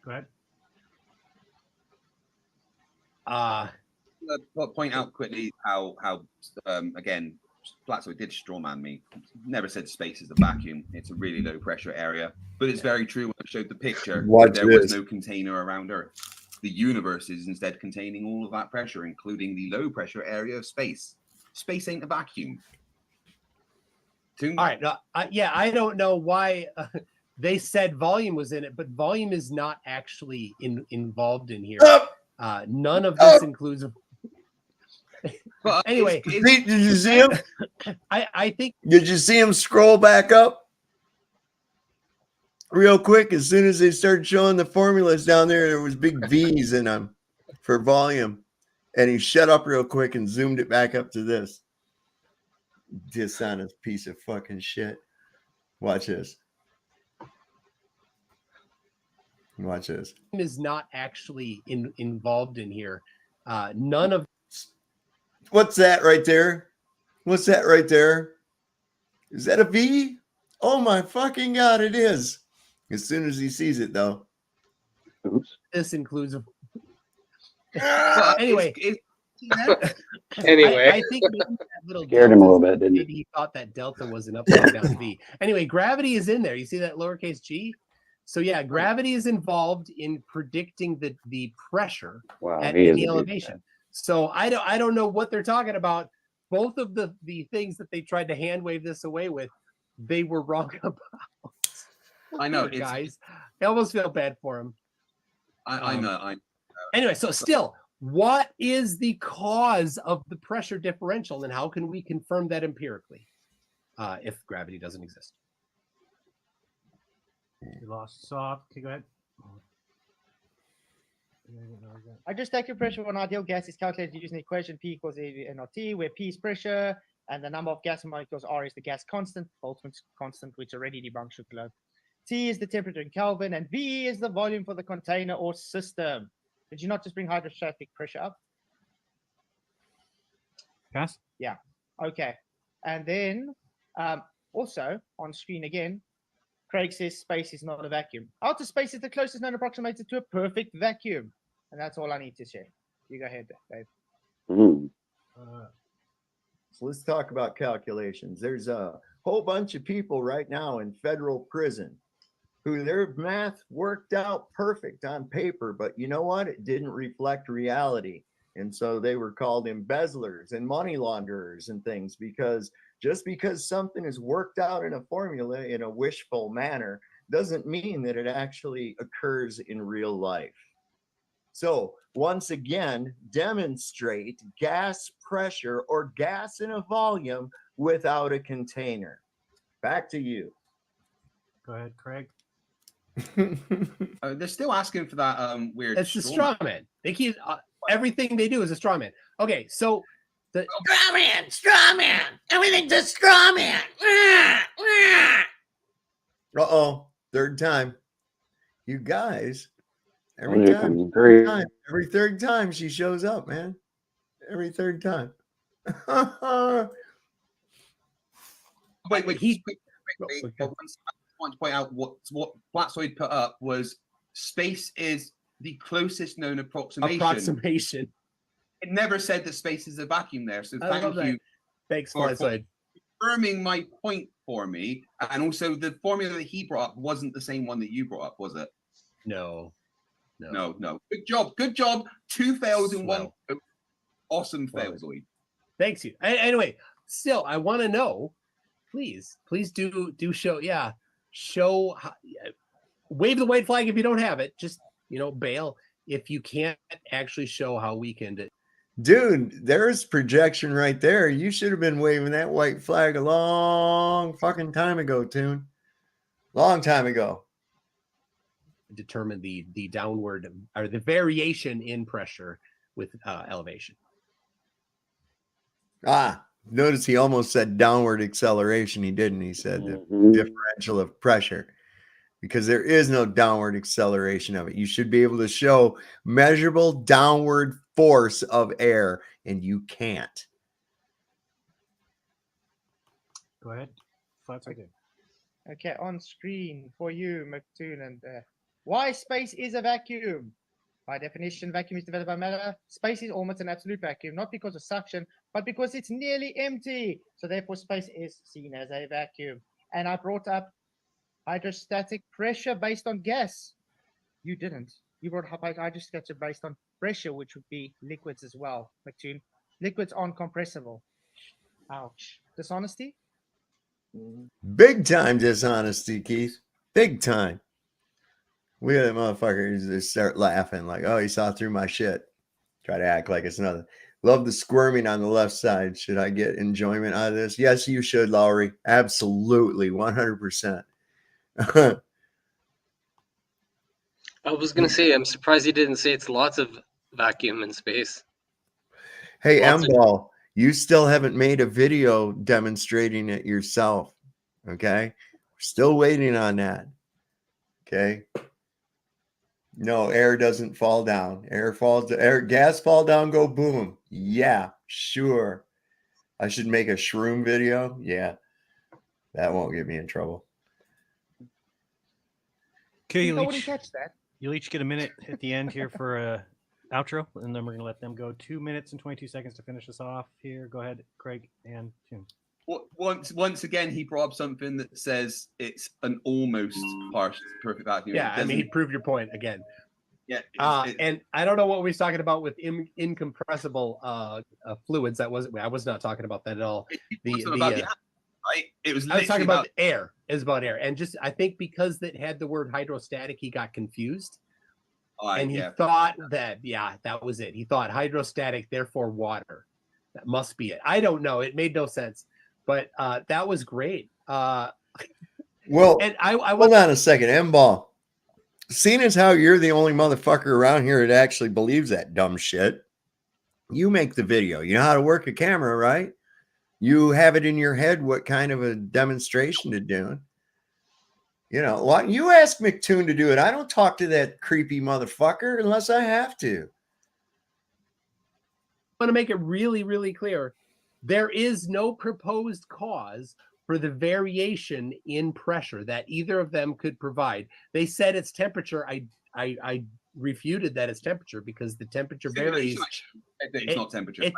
Go ahead. Point out quickly how again, Platzo did strawman me. Never said space is a vacuum. It's a really low pressure area, but it's very true. When I showed the picture, there was no container around Earth. The universe is instead containing all of that pressure, including the low pressure area of space. Space ain't a vacuum. All right. No, I don't know why they said volume was in it, but volume is not actually involved in here. None of this includes. Anyway, did you see him? I think. Did you see him scroll back up real quick? As soon as they started showing the formulas down there was big V's in them for volume, and he shut up real quick and zoomed it back up to this. Dishonest piece of fucking shit. Watch this. Watch this. Is not actually involved in here. None of. What's that right there? What's that right there? Is that a V? Oh my fucking God, it is. As soon as he sees it, though. Oops. This includes. Anyway. Anyway, I think maybe that little scared him a little bit, didn't maybe he thought that delta was an upside down V. Anyway, gravity is in there. You see that lowercase g? So yeah, gravity is involved in predicting the pressure at any elevation. So I don't know what they're talking about. Both of the things that they tried to hand wave this away with, they were wrong about. I know, guys. I almost feel bad for him. I know. Anyway, so still, what is the cause of the pressure differential, and how can we confirm that empirically if gravity doesn't exist? We lost soft. Okay, go ahead. I just take your pressure on ideal gas is calculated using the equation P equals nRT, where P is pressure and the number of gas molecules R is the gas constant, Boltzmann's constant, which already debunked Shuklov. T is the temperature in Kelvin, and V is the volume for the container or system. Did you not just bring hydrostatic pressure up? Pass? Yeah. Okay. And then also on screen again, Craig says space is not a vacuum. Outer space is the closest known approximator to a perfect vacuum. And that's all I need to share. You go ahead, Dave. So let's talk about calculations. There's a whole bunch of people right now in federal prison who their math worked out perfect on paper, but you know what? It didn't reflect reality. And so they were called embezzlers and money launderers and things, because just because something is worked out in a formula in a wishful manner doesn't mean that it actually occurs in real life. So once again, demonstrate gas pressure or gas in a volume without a container. Back to you. Go ahead, Craig. They're still asking for that weird. It's the straw man. They keep everything they do is a straw man. Okay, so the straw man, everything's a straw man. Third time. You guys, every third time she shows up, man. Every third time. Wait. I want to point out what Platzoid put up was space is the closest known approximation. It never said that space is a vacuum there. So I love thank you. that. Thanks, for Flatside. confirming my point for me. And also the formula that he brought up wasn't the same one that you brought up, was it? No. No. Good job. 2 fails in one. Awesome fail, Zoid. Thanks you. Anyway, still, I want to know. Please do show. Yeah, show. Wave the white flag if you don't have it. Just bail if you can't actually show how weakened it. Dude, there's projection right there. You should have been waving that white flag a long fucking time ago, Toon. Long time ago. Determine the downward or the variation in pressure with elevation. Notice he almost said downward acceleration. He didn't. He said the differential of pressure, because there is no downward acceleration of it. You should be able to show measurable downward force of air, and you can't. Go ahead. Flats again. Okay, on screen for you, McToon, and why space is a vacuum. By definition, vacuum is developed by matter. Space is almost an absolute vacuum, not because of suction, but because it's nearly empty. So therefore, space is seen as a vacuum. And I brought up hydrostatic pressure based on gas. You didn't. You brought up hydrostatic based on pressure, which would be liquids as well, McToon. Liquids aren't compressible. Ouch. Dishonesty? Big time dishonesty, Keith. Big time. We had motherfuckers just start laughing like, oh, he saw through my shit. Try to act like it's nothing. Love the squirming on the left side. Should I get enjoyment out of this? Yes, you should, Lowry. Absolutely. 100%. I was going to say, I'm surprised you didn't say it's lots of vacuum in space. Hey, M-Ball, you still haven't made a video demonstrating it yourself. Okay? We're still waiting on that. Okay? No, air doesn't fall down. Gas fall down, go boom. Yeah, sure. I should make a shroom video. Yeah. That won't get me in trouble. Okay, you'll each get a minute at the end here for a outro, and then we're going to let them go 2 minutes and 22 seconds to finish us off here. Go ahead, Craig and Toon. Once again, he brought up something that says it's an almost perfect vacuum. Yeah, I mean, he proved your point again. Yeah, and I don't know what we was talking about with incompressible fluids. I was not talking about that at all. It was. I was talking about air. It was about air, and just I think because it had the word hydrostatic, he got confused, and he thought that that was it. He thought hydrostatic, therefore water. That must be it. I don't know. It made no sense. But that was great. Well, and I hold on a second, M-Ball. Seeing as how you're the only motherfucker around here that actually believes that dumb shit, you make the video. You know how to work a camera, right? You have it in your head what kind of a demonstration to do. You know, you ask McToon to do it. I don't talk to that creepy motherfucker unless I have to. I want to make it really, really clear. There is no proposed cause for the variation in pressure that either of them could provide. They said it's temperature. I refuted that it's temperature because the temperature varies. It's not temperature.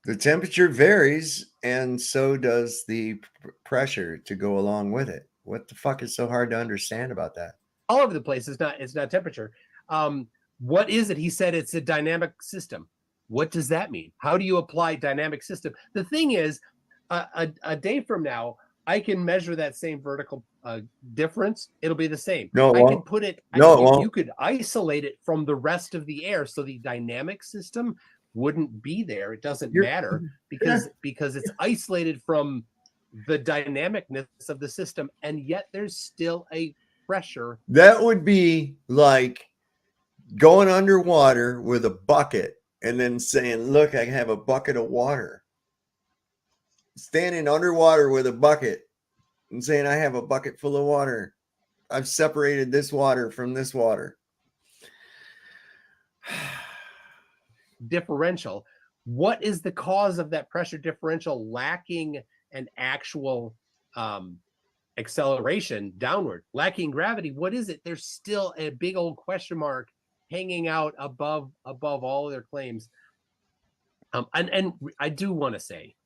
The temperature varies, and so does the pressure to go along with it. What the fuck is so hard to understand about that? All over the place. It's not temperature. What is it? He said it's a dynamic system. What does that mean? How do you apply dynamic system? The thing is, a day from now, I can measure that same vertical difference. It'll be the same. No, I can put it. No, it won't. You could isolate it from the rest of the air, so the dynamic system wouldn't be there. It doesn't matter because it's isolated from the dynamicness of the system, and yet there's still a pressure. That would be like going underwater with a bucket and then saying, look, I have a bucket of water. Standing underwater with a bucket and saying, I have a bucket full of water. I've separated this water from this water. Differential. What is the cause of that pressure differential lacking an actual acceleration downward. Lacking gravity, what is it? There's still a big old question mark hanging out above all their claims. And I do want to say,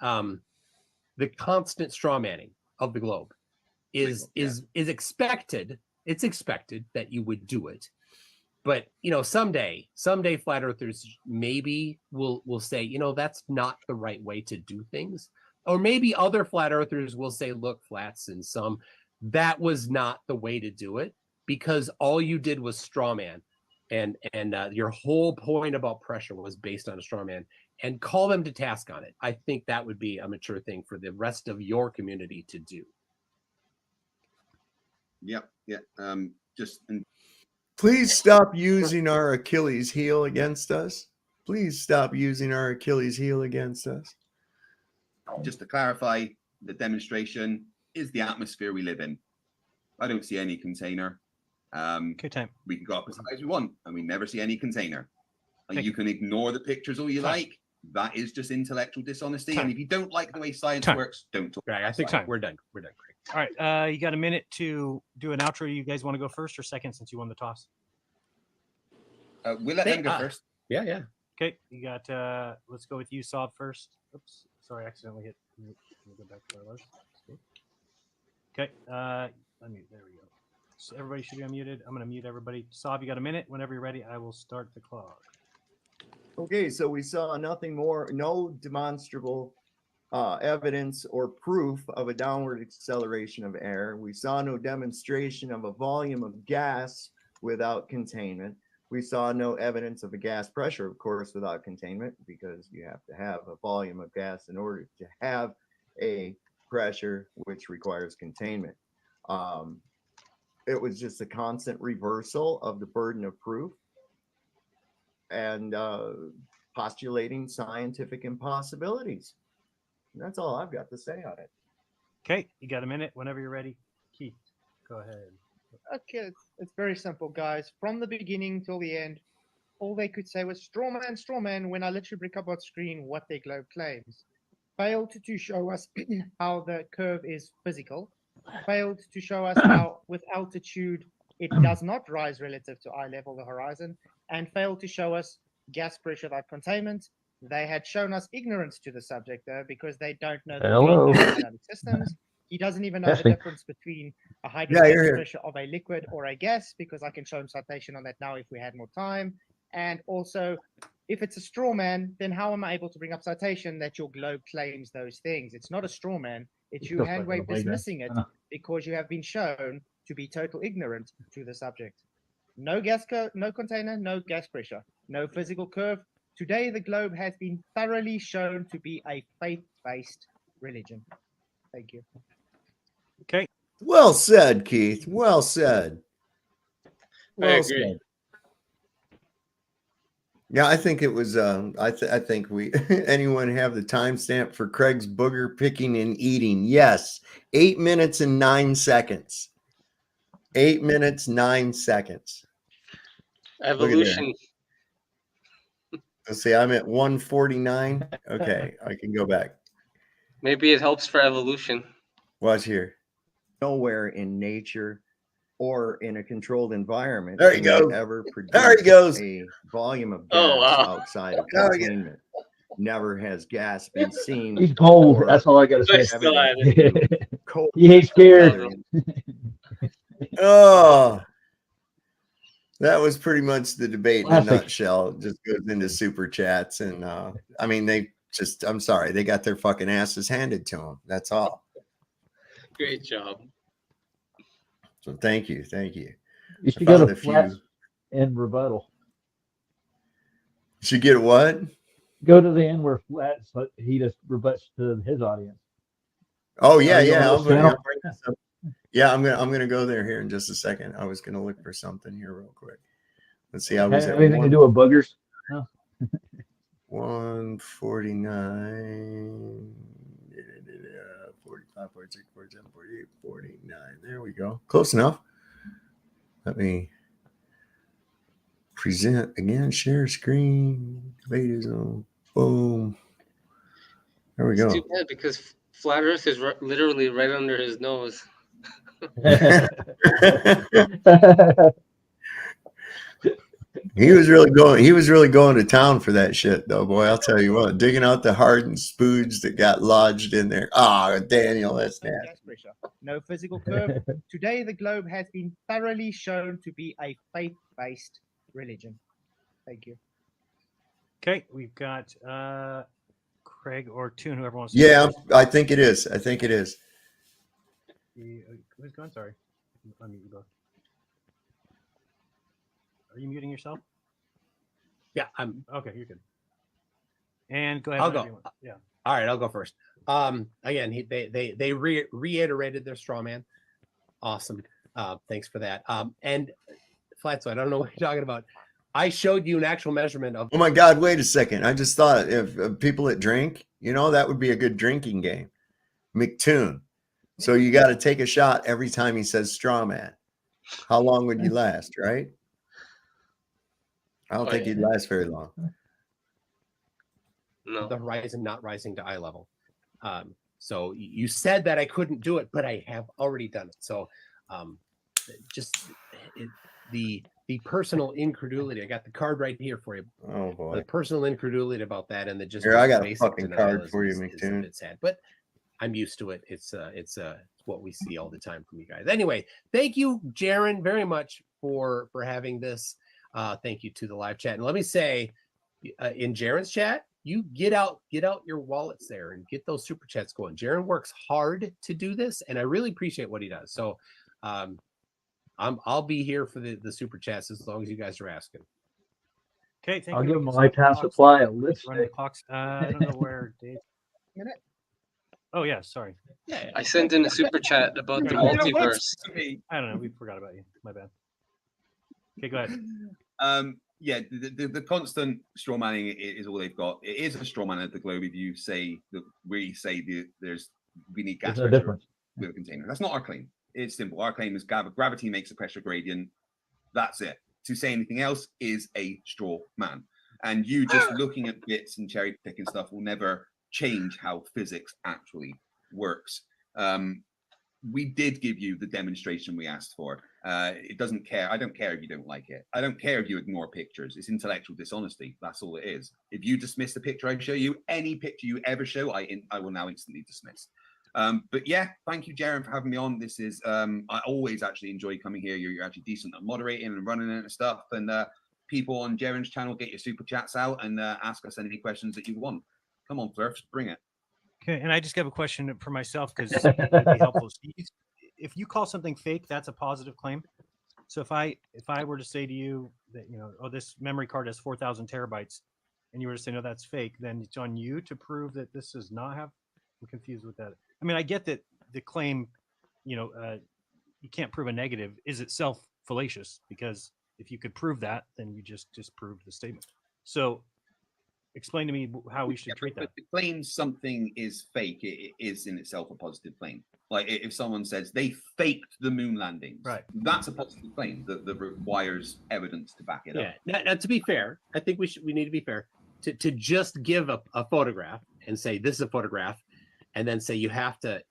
the constant straw manning of the globe is expected. It's expected that you would do it, but someday flat earthers maybe will say, that's not the right way to do things, or maybe other flat earthers will say, look, flats and that was not the way to do it, because all you did was straw man, and your whole point about pressure was based on a straw man, and call them to task on it. I think that would be a mature thing for the rest of your community to do. Yep. Yeah. Please stop using our Achilles heel against us. Please stop using our Achilles heel against us. Just to clarify, the demonstration is the atmosphere we live in. I don't see any container. Okay, time. We can go up as high as we want, and we never see any container. And you can ignore the pictures all you like. That is just intellectual dishonesty. And if you don't like the way science works, don't talk. Right, I think we're done. We're done. All right, you got a minute to do an outro. You guys want to go first or second, since you won the toss? We'll let them go first. Yeah. Okay, you got. Let's go with you, Saab, first. Oops, sorry, I accidentally hit. Let me go back to where I was. Okay, unmute. There we go. So everybody should be unmuted. I'm going to mute everybody. Saab, you got a minute. Whenever you're ready, I will start the clock. Okay, so we saw no demonstrable evidence or proof of a downward acceleration of air. We saw no demonstration of a volume of gas without containment. We saw no evidence of a gas pressure, of course, without containment, because you have to have a volume of gas in order to have a pressure, which requires containment. It was just a constant reversal of the burden of proof and postulating scientific impossibilities. And that's all I've got to say on it. Okay, you got a minute. Whenever you're ready, Keith, go ahead. Okay, it's very simple, guys. From the beginning till the end, all they could say was straw man, when I literally bring up on screen what their globe claims. Failed to show us how the curve is physical. Failed to show us how with altitude it does not rise relative to eye level, the horizon, and failed to show us gas pressure without containment. They had shown us ignorance to the subject, though, because they don't know the thermodynamic systems. He doesn't even know the difference between a hydrostatic pressure of a liquid or a gas, because I can show him citation on that now if we had more time. And also, if it's a straw man, then how am I able to bring up citation that your globe claims those things? It's not a straw man. It's you hand wave dismissing it because you have been shown to be total ignorant to the subject. No gas curve, no container, no gas pressure, no physical curve. Today, the globe has been thoroughly shown to be a faith-based religion. Thank you. Okay. Well said, Keith. Well said. Well said. Yeah, I think it was. I think we. Anyone have the timestamp for Craig's booger picking and eating? Yes, 8 minutes and 9 seconds. 8 minutes 9 seconds. Evolution. Let's see. I'm at 149. Okay, I can go back. Maybe it helps for evolution. Watch here. Nowhere in nature or in a controlled environment there you go. Ever produce there he goes. A volume of gas outside of containment. Never has gas been seen. He's cold. That's all I got to say. He ain't scared. Oh, that was pretty much the debate in a nutshell. It just goes into super chats. And I mean, I'm sorry, they got their fucking asses handed to them. That's all. Great job. So thank you. You should go to flats and rebuttal. Should get a what? Go to the end where flats, but he just rebuts to his audience. Oh yeah. I'm gonna go there here in just a second. I was gonna look for something here real quick. Let's see. I was at anything to do with boogers? No. 149. 45, 46, 47, 48, 49. There we go. Close enough. Let me present again. Share screen. Debate is on. Boom. There we go. It's too bad because flat Earth is literally right under his nose. He was really going. He was really going to town for that shit, though, boy. I'll tell you what, digging out the hardened spooge that got lodged in there. Ah, Daniel, that's nasty. Gas pressure. No physical curve. Today, the globe has been thoroughly shown to be a faith-based religion. Thank you. Okay, we've got Craig or Toon, whoever wants to. Yeah, I think it is. I think it is. Who's going? Sorry, unmute you both. Are you muting yourself? Yeah, I'm okay. You're good. And go ahead. I'll go. Yeah. All right, I'll go first. Again, they reiterated their straw man. Awesome. Thanks for that. And Flatso, I don't know what you're talking about. I showed you an actual measurement of. Oh my God! Wait a second. I just thought if people that drink, you know, that would be a good drinking game. McToon. So you got to take a shot every time he says straw man. How long would you last, right? I don't think you'd last very long. No. The horizon not rising to eye level. So you said that I couldn't do it, but I have already done it. So the personal incredulity. I got the card right here for you. Oh boy. The personal incredulity about that, and the just here, I got a basic fucking denial card for you, McToon. It's sad, but I'm used to it. It's what we see all the time from you guys. Anyway, thank you, Jaron, very much for having this. Thank you to the live chat, and let me say, in Jaron's chat, you get out your wallets there and get those super chats going. Jaron works hard to do this, and I really appreciate what he does. So, I'll be here for the super chats as long as you guys are asking. Okay, thank I'll you. give my time supply a lipstick. I don't know where Dave. Oh yeah, sorry. Yeah, I sent in a super chat about the multiverse. I don't know. We forgot about you. My bad. Okay, go ahead. Yeah, the constant straw manning is all they've got. It is a straw man at the globe if you say that we say we need gas There's no pressure difference. with a container. That's not our claim. It's simple. Our claim is gravity makes a pressure gradient. That's it. To say anything else is a straw man. And you just looking at bits and cherry picking stuff will never change how physics actually works. We did give you the demonstration we asked for. It doesn't care. I don't care if you don't like it. I don't care if you ignore pictures. It's intellectual dishonesty. That's all it is. If you dismiss the picture I show you, any picture you ever show, I will now instantly dismiss. But yeah, thank you, Jaron, for having me on. This is I always actually enjoy coming here. You're actually decent at moderating and running it and stuff. And people on Jaron's channel, get your super chats out and ask us any questions that you want. Come on, Flurfs, bring it. Okay, and I just have a question for myself because it'd be helpful. If you call something fake, that's a positive claim. So if I were to say to you that, you know, oh, this memory card has 4,000 terabytes, and you were to say no, that's fake, then it's on you to prove that this does not have. I'm confused with that. I mean, I get that the claim, you know, you can't prove a negative is itself fallacious, because if you could prove that, then you just proved the statement. So explain to me how we should treat that. But the claim something is fake, it is in itself a positive claim. Like if someone says they faked the moon landings, right? That's a positive claim that requires evidence to back it up. Yeah. Now, to be fair, I think we need to be fair. To just give a photograph and say this is a photograph, and then say you have to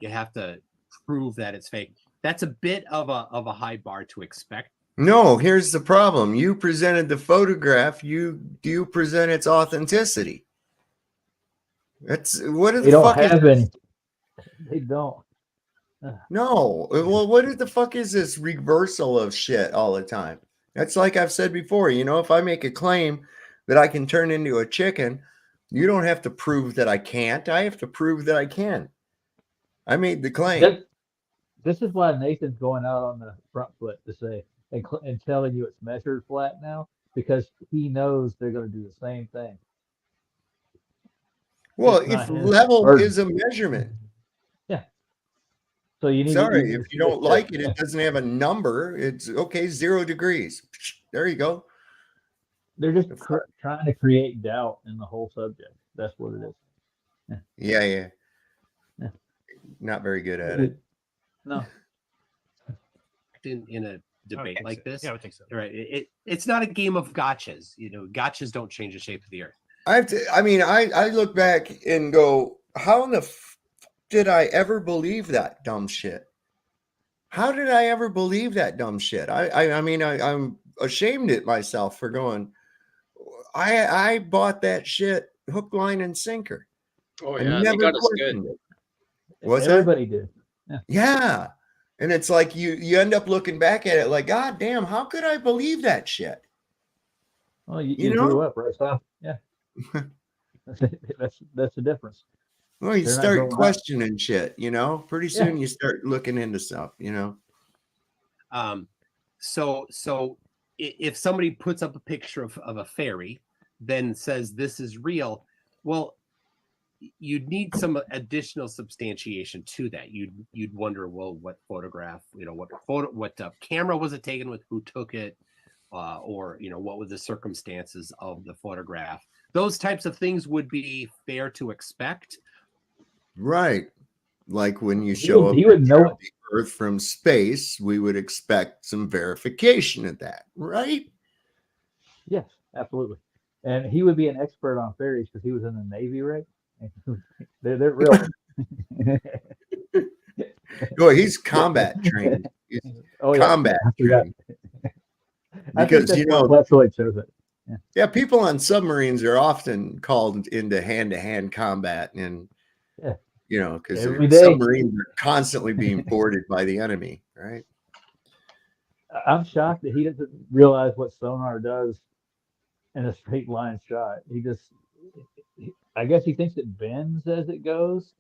prove that it's fake. That's a bit of a high bar to expect. No, here's the problem. You presented the photograph. You present its authenticity. That's what They don't have any. They don't. No. Well, what the fuck is this reversal of shit all the time? That's like I've said before. You know, if I make a claim that I can turn into a chicken, you don't have to prove that I can't. I have to prove that I can. I made the claim. This is why Nathan's going out on the front foot to say and telling you it's measured flat now, because he knows they're going to do the same thing. Well, if level is a measurement. Yeah. So you need. Sorry, if you don't like it, it doesn't have a number. It's okay. 0 degrees. There you go. They're just trying to create doubt in the whole subject. That's what it is. Yeah. Not very good at it. No. In a debate like this, yeah, I would think so. Right. It's not a game of gotchas. You know, gotchas don't change the shape of the earth. I look back and go, how in the did I ever believe that dumb shit? How did I ever believe that dumb shit? I mean, I'm ashamed at myself for going. I bought that shit hook, line, and sinker. Oh I yeah, they never got us good. questioned it. What's Everybody that? did. Yeah. Yeah. And it's like you end up looking back at it like, God damn, how could I believe that shit? Well, you grew up, right, Sal? Yeah. that's the difference. Well, you They're not start growing up. questioning shit, pretty soon Yeah. you start looking into stuff, So if somebody puts up a picture of a fairy, then says this is real, well, you'd need some additional substantiation to that. You'd wonder, well, what photograph, what camera was it taken with, who took it, or what were the circumstances of the photograph. Those types of things would be fair to expect. Right. Like when you show up he would know the Earth from space, we would expect some verification of that, right? Yes, absolutely. And he would be an expert on fairies because he was in the Navy, right? They're real. Oh, he's combat trained. He's combat trained. Because Pletzoid shows it. Yeah, people on submarines are often called into hand-to-hand combat, and because submarines are constantly being boarded by the enemy, right? I'm shocked that he doesn't realize what sonar does in a straight line shot. I guess he thinks it bends as it goes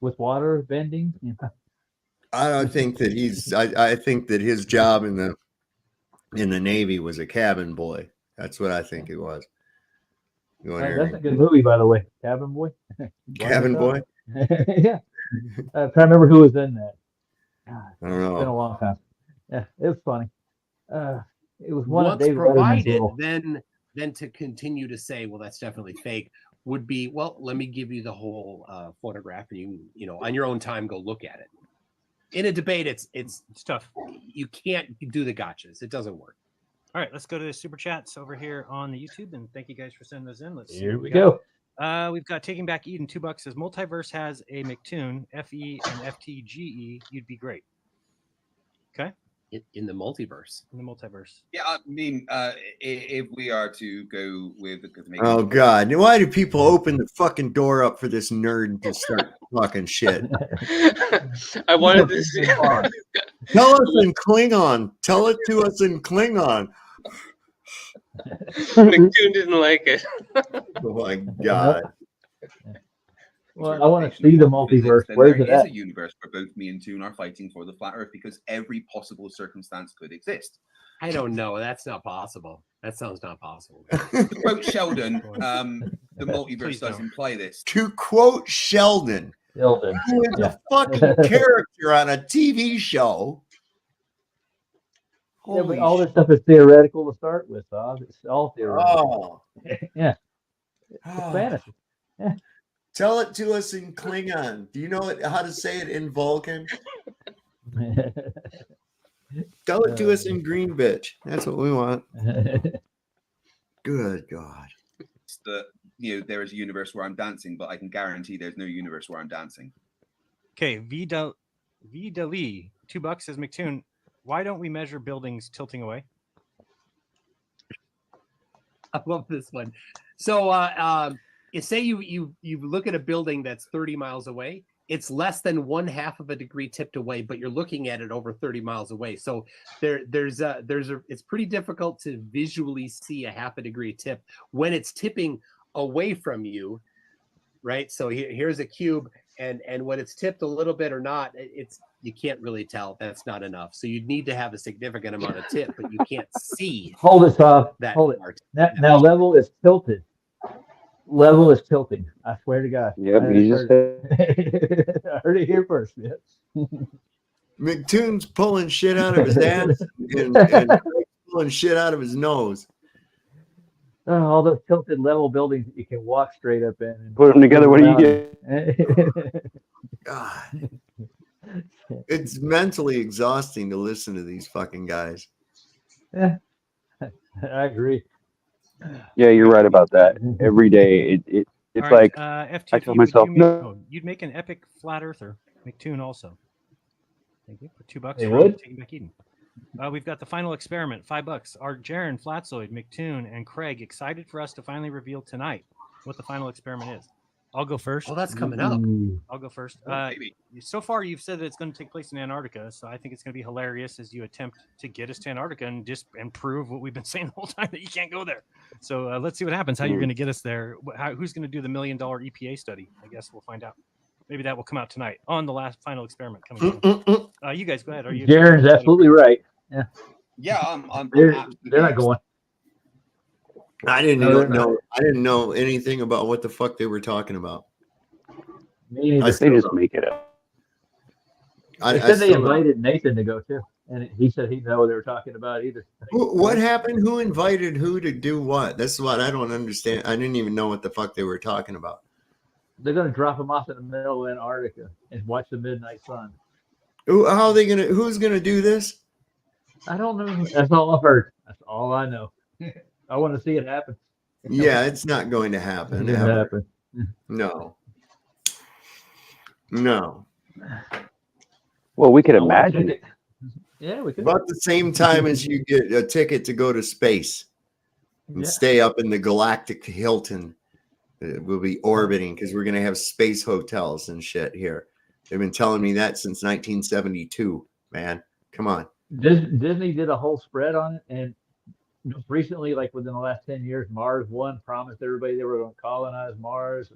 with water bending. I don't think that I think that his job in the Navy was a cabin boy. That's what I think it was. That's a good movie, by the way. Cabin Boy. Cabin Boy. Yeah. I'm trying to remember who was in that. God, I don't know. It's been a long time. Yeah, it was funny. It was one of Once David provided, Letterman's then to continue to say, well, that's definitely fake, would be, well, let me give you the whole photograph, and you on your own time go look at it. In a debate, it's tough. You can't do the gotchas. It doesn't work. All right, let's go to the super chats over here on the YouTube, and thank you guys for sending those in. Let's see. Here we go. We've got Taking Back Eden, $2 says Multiverse has a McToon, FE and FTGE. You'd be great. Okay. In the multiverse. In the multiverse. Yeah, I mean, if we are to go with Oh God! Why do people open the fucking door up for this nerd to start talking shit? I wanted to see. Tell us in Klingon. Tell it to us in Klingon. McToon didn't like it. Oh my God! Well, I want to see the multiverse. Where's it there is at? a universe where both me and Toon are fighting for the flat Earth because every possible circumstance could exist. I don't know. That's not possible. That sounds not possible. To quote Sheldon, the multiverse does imply this. To quote Sheldon, who is a fucking character on a TV show. Yeah, but all this stuff is theoretical to start with, Bob. It's all theoretical. Oh. Yeah. It's fantasy. Yeah. Tell it to us in Klingon. Do you know how to say it in Vulcan? Tell it to us in Green Bitch. That's what we want. Good God. It's there is a universe where I'm dancing, but I can guarantee there's no universe where I'm dancing. Okay, V Lee, $2 says McToon. Why don't we measure buildings tilting away? I love this one. So, say you look at a building that's 30 miles away. It's less than 1/2 of a degree tipped away, but you're looking at it over 30 miles away. So it's pretty difficult to visually see a 1/2 degree tip when it's tipping away from you, right? So here's a cube, and when it's tipped a little bit or not, you can't really tell. That's not enough. So you'd need to have a significant amount of tip, but you can't see. Hold it, Bob. Hold it. Now level is tilted. Level is tilting. I swear to God. Yep, you just I heard it here first. Yeah. McToon's pulling shit out of his ass and pulling shit out of his nose. All those tilted level buildings that you can walk straight up in. And put them together. What do you get? God. It's mentally exhausting to listen to these fucking guys. Yeah, I agree. Yeah, you're right about that. Every day, it's right, like FTP, I tell myself, no. You'd make an epic flat earther, McToon also. Thank you. For $2 They from would? Taking Back Eden. We've got the final experiment, $5. Are Jaron, Flatzoid, McToon, and Craig excited for us to finally reveal tonight what the final experiment is? I'll go first. Oh, that's coming up. I'll go first. Maybe. So far, you've said that it's going to take place in Antarctica, so I think it's going to be hilarious as you attempt to get us to Antarctica and prove what we've been saying the whole time, that you can't go there. So let's see what happens. How you're going to get us there? Who's going to do the $1 million EPA study? I guess we'll find out. Maybe that will come out tonight on the last final experiment coming. You guys go ahead. Are you? Jaron's absolutely right. Yeah. Yeah, They're not going. I didn't No, they're know. I didn't know anything about what the fuck they were talking about. They just make it up. They said they invited Nathan to go too, and he said he didn't know what they were talking about either. What happened? Who invited who to do what? That's what I don't understand. I didn't even know what the fuck they were talking about. They're going to drop him off in the middle of Antarctica and watch the midnight sun. How are they gonna? Who's gonna do this? I don't know. That's all I've heard. That's all I know. I want to see it happen. Yeah, it's not going to happen. It didn't happen. No. No. Well, we could imagine it. Yeah, we could. About the same time as you get a ticket to go to space and stay up in the galactic Hilton. We'll be orbiting because we're going to have space hotels and shit here. They've been telling me that since 1972, man. Come on. Disney did a whole spread on it, and just recently, like within the last 10 years, Mars One promised everybody they were going to colonize Mars.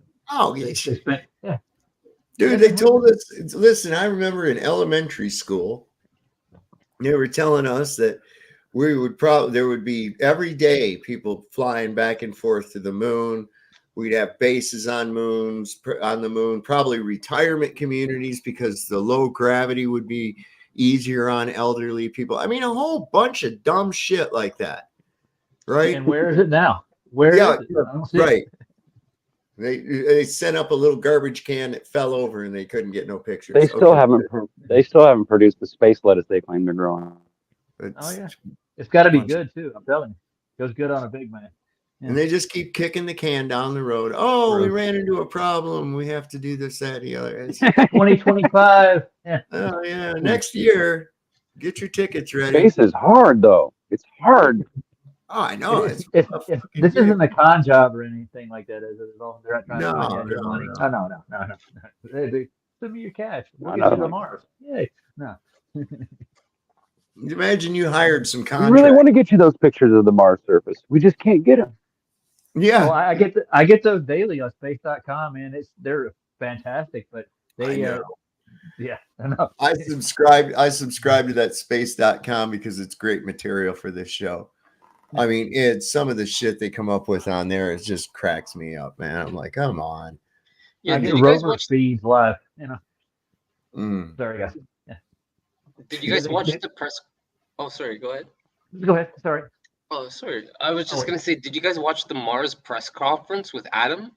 Dude, they told us. Listen, I remember in elementary school, they were telling us that there would be every day people flying back and forth to the moon. We'd have bases on the moon, probably retirement communities because the low gravity would be easier on elderly people. I mean, a whole bunch of dumb shit like that. Right. And where is it now? Where is it? I don't see right. it. They sent up a little garbage can that fell over and they couldn't get no pictures. They still haven't produced the space lettuce they claim they're growing. Oh yeah, it's got to be good too. I'm telling you, goes good on a Big Mac. Yeah. And they just keep kicking the can down the road. Oh, we ran into a problem. We have to do this, that, the other. 2025. Yeah. Oh yeah, next year. Get your tickets ready. Space is hard though. It's hard. Oh, I know. This isn't a con job or anything like that, is it? They're not trying to get your money. No. They send me your cash. We'll get you to Mars. Yay. No. Imagine you hired some We contractors. really want to get you those pictures of the Mars surface. We just can't get them. Yeah. Well, I get those daily on space.com, man. They're fantastic, but they yeah. I subscribe to that space.com because it's great material for this show. I mean, it's some of the shit they come up with on there. It just cracks me up, man. I'm like, come on. Yeah, I get rover feeds live, you know. Sorry, guys. Yeah. Did you guys watch the press? Oh, sorry. Go ahead. Go ahead. Sorry. Oh, sorry. I was just gonna say, did you guys watch the Mars press conference with Adam?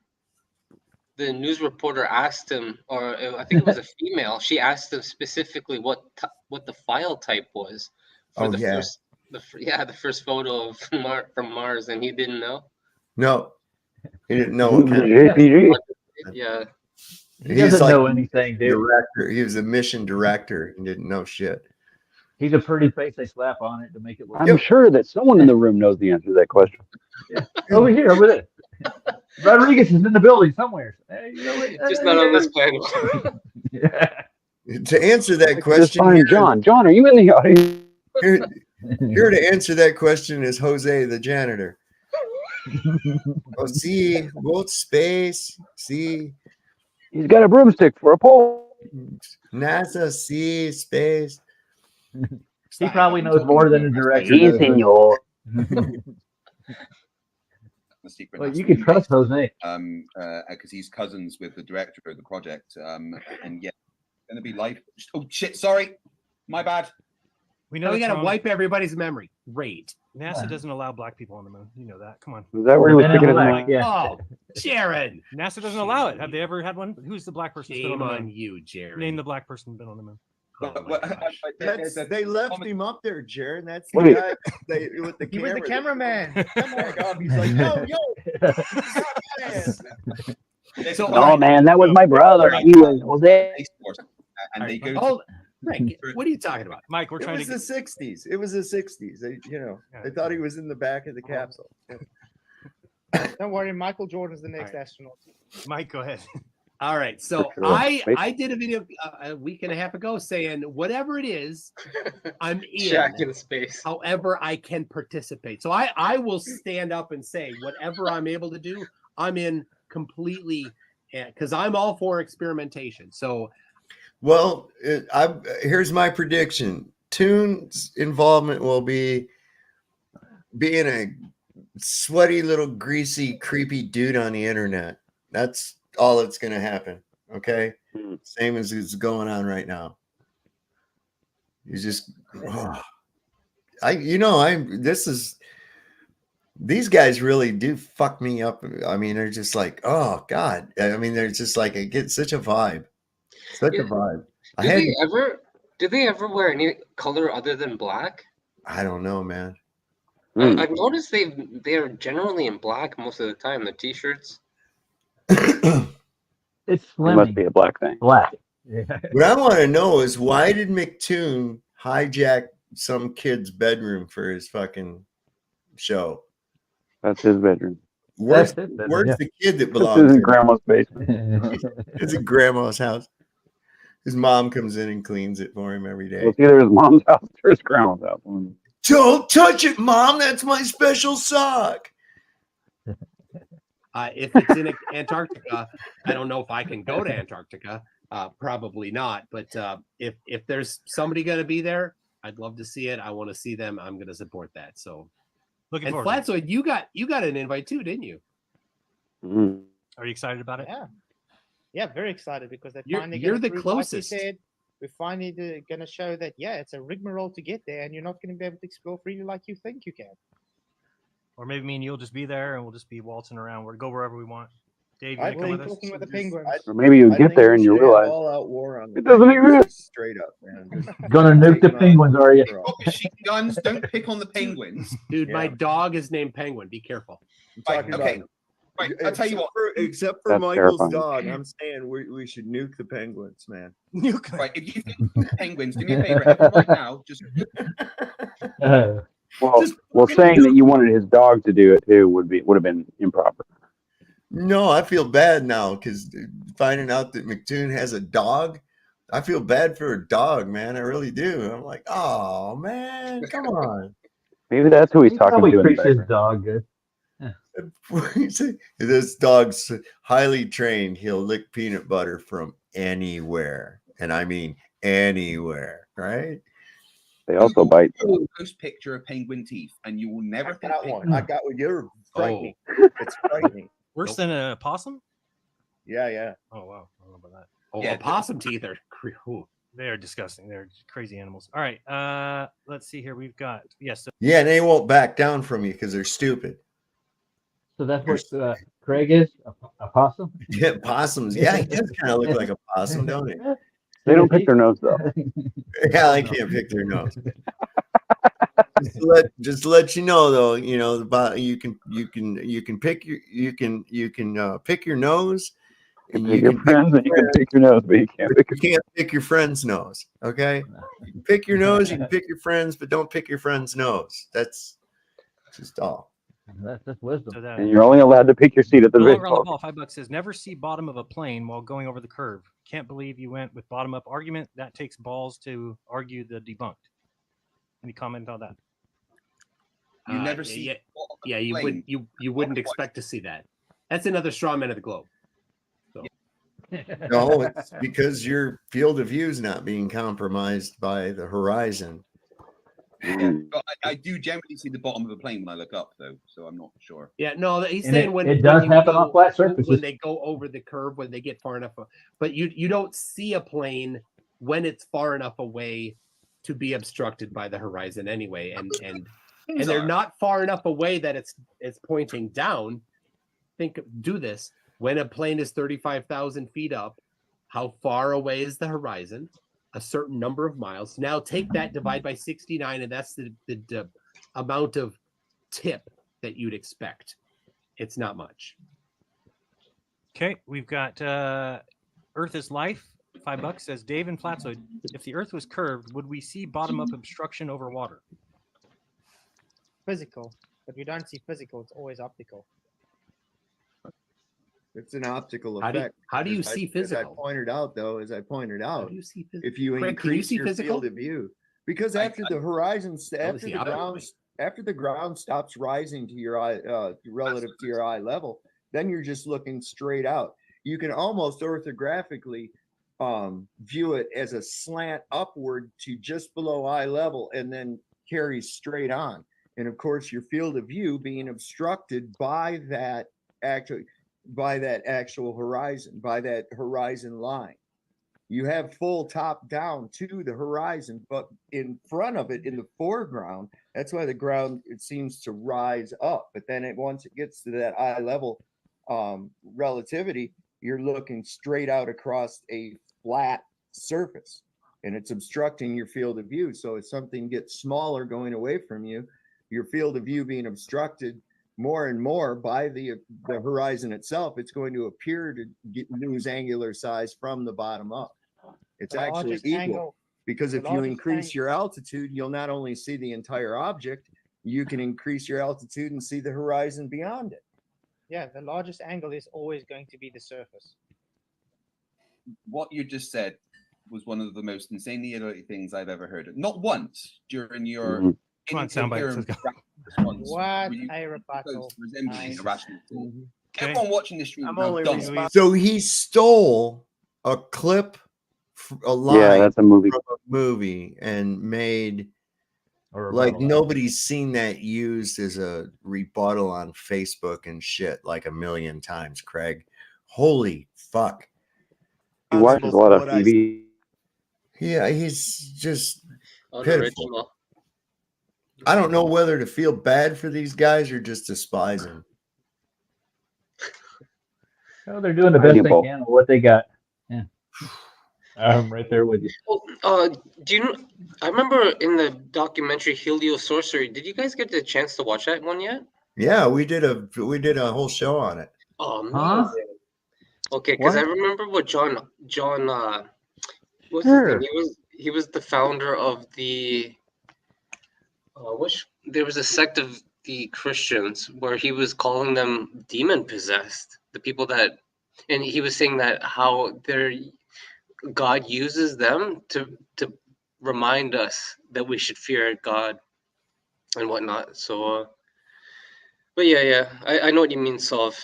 The news reporter asked him, or I think it was a female. She asked him specifically what the file type was for the first photo of from Mars, and he didn't know. No, he didn't know what kind of JPG. Yeah. He doesn't know anything, dude. Director. He was a mission director. He didn't know shit. He's a pretty face they slap on it to make it look. I'm sure that someone in the room knows the answer to that question. Yeah. Over there. Rodriguez is in the building somewhere. Hey, just not on this panel. Yeah. To answer that question, find John. John, are you in the audience? Here to answer that question is Jose, the janitor. Oh, see, go to space. See, he's got a broomstick for a pole. NASA, see, space. He probably knows more than the director. Sí, señor. The secret. Well, you can trust Jose. Because he's cousins with the director of the project. And yeah, going to be live. Oh shit! Sorry, my bad. We know we got to wipe everybody's memory. Great. NASA doesn't allow black people on the moon. You know that. Come on. Is that where he was thinking of the Yeah. Oh, Jared. NASA doesn't allow it. Have they ever had one? Who's the black person? Shame on you, Jared. Name the black person been on the moon. They left him up there, Jared. That's the guy with the camera. He was the cameraman. Come on. He's like, yo. No, man, that was my brother. He was Jose. And they go. Right. What are you talking about? Mike, we're It trying was to the 60s. It was the 60s. They thought he was in the back of the capsule. Don't worry, Michael Jordan's the next astronaut. Mike, go ahead. All right. So sure. I did a video a week and a half ago saying whatever it is, I'm in. Jack in space. However, I can participate. So I will stand up and say whatever I'm able to do, I'm in completely, because I'm all for experimentation. So, well, here's my prediction. Toon's involvement will be being a sweaty little greasy creepy dude on the internet. That's all that's going to happen. Okay. Same as is going on right now. He's just, these guys really do fuck me up. I mean, they're just like, oh God. I mean, they're just like, it gets such a vibe. Such a vibe. Do they ever wear any color other than black? I don't know, man. I've noticed they're generally in black most of the time, the t-shirts. It's It must be a black thing. Black. What I want to know is, why did McToon hijack some kid's bedroom for his fucking show? That's his bedroom. Where's the kid that belongs? This isn't grandma's basement. It's in grandma's house. His mom comes in and cleans it for him every day. Well, it's either his mom's house or his grandma's house. Don't touch it, Mom. That's my special sock. if it's in Antarctica, I don't know if I can go to Antarctica. Probably not. But if there's somebody going to be there, I'd love to see it. I want to see them. I'm going to support that. So, Looking and forward. Flatsoid, you got an invite too, didn't you? Are you excited about it? Yeah, very excited because they You're- finally you're gonna the prove, like you closest. said, we're finally going to show that it's a rigmarole to get there, and you're not going to be able to explore freely like you think you can. Or maybe me and you'll just be there, and we'll just be waltzing around. We'll go wherever we want. Dave, you I gonna come think with us? talking with the penguins. Or maybe you get there and you realize all-out war on it doesn't exist. Straight up, man. Gonna nuke the penguins, are you? Machine guns. Don't pick on the penguins. Dude, my dog is named Penguin. Be careful. Right, okay. Right, I'll tell you what. Except for That's Michael's terrifying. dog, I'm saying we should nuke the penguins, man. Nuke. Right, if you think the penguins, do me a favor, everyone right now, just Well, saying that you wanted his dog to do it too would have been improper. No, I feel bad now because finding out that McToon has a dog, I feel bad for a dog, man. I really do. I'm like, oh man, come on. Maybe that's who he's talking Probably to in the treats his background. dog good. This dog's highly trained. He'll lick peanut butter from anywhere, and I mean anywhere, right? They also bite. post picture of penguin teeth, and you will never think that one. I got what you're frightening. Oh. It's frightening. Worse than a possum? Yeah. Oh wow, I don't know about that. Oh, Yeah, opossum teeth are. They are disgusting. They're crazy animals. All right, let's see here. We've got So Yeah, and they won't back down from you because they're stupid. So that's what Craig is? A possum? Yeah, possums. Yeah, he does kind of look like a possum, don't he? They don't pick their nose though. Yeah, they can't pick their nose. just to let you know, though, you can pick your nose. You pick your friends and you can pick your nose, but you can't pick your friend's nose. Okay, you can pick your nose, you can pick your friends, but don't pick your friend's nose. That's just all. That's wisdom. And you're only allowed to pick your seat at the No longer on the baseball. ball. $5 says never see bottom of a plane while going over the curve. Can't believe you went with bottom up argument. That takes balls to argue the debunked. Any comment on that? You never see. Yeah, you wouldn't expect to see that. That's another straw man of the globe. So. No, it's because your field of view is not being compromised by the horizon. Yeah, but I do generally see the bottom of a plane when I look up, though, so I'm not sure. Yeah, no, he's And saying it- when it does when you happen on go- flat surfaces. when they go over the curve, when they get far enough, but you don't see a plane when it's far enough away to be obstructed by the horizon anyway, and they're not far enough away that it's pointing down. Do this when a plane is 35,000 feet up. How far away is the horizon? A certain number of miles. Now take that, divide by 69, and that's the amount of tip that you'd expect. It's not much. Okay, we've got Earth is life. $5 says Dave and Flatzoid, if the Earth was curved, would we see bottom-up obstruction over water? Physical, but we don't see physical. It's always optical. It's an optical How effect. do you As see As physical? I pointed out, though, do you see physical? if you Craig, can you increase see your physical? field of view, because after the horizon, after the the opposite ground, way. after the ground stops rising to your eye, relative to your eye level, then you're just looking straight out. You can almost orthographically view it as a slant upward to just below eye level, and then carries straight on. And of course, your field of view being obstructed by that actual horizon, by that horizon line. You have full top down to the horizon, but in front of it, in the foreground, that's why the ground, it seems to rise up. But then once it gets to that eye level relativity, you're looking straight out across a flat surface, and it's obstructing your field of view. So if something gets smaller going away from you, your field of view being obstructed more and more by the horizon itself, it's going to appear to lose angular size from the bottom up. It's The actually largest equal, angle- because the if you largest increase your altitude, you'll not only see the entire object, you can increase your altitude and see the horizon beyond it. Yeah, the largest angle is always going to be the surface. What you just said was one of the most insanely idiotic things I've ever heard. Not once during your Come on, soundbites, let's go. response. What were you a rebuttal. resembling a rational thought. Okay. Everyone watching this stream, I'm now only done. responsible. So he stole a clip, a line Yeah, that's a movie. from a movie, and made Or a like bottle. nobody's seen that used as a rebuttal on Facebook and shit like a million times. Craig, holy fuck! He watches a lot of TV. Yeah, he's just pitiful. Unoriginal. I don't know whether to feel bad for these guys or just despise them. Well, they're doing the best they can with what they got. Yeah. I'm right there with you. Do you know? I remember in the documentary Heliosorcery. Did you guys get the chance to watch that one yet? Yeah, we did a whole show on it. Oh man. Huh? Okay, because I What? remember what John what's Sure. his name? He was the founder of the there was a sect of the Christians where he was calling them demon possessed. The people that, and he was saying that how God uses them to remind us that we should fear God and whatnot. So, but yeah, I know what you mean, Solve.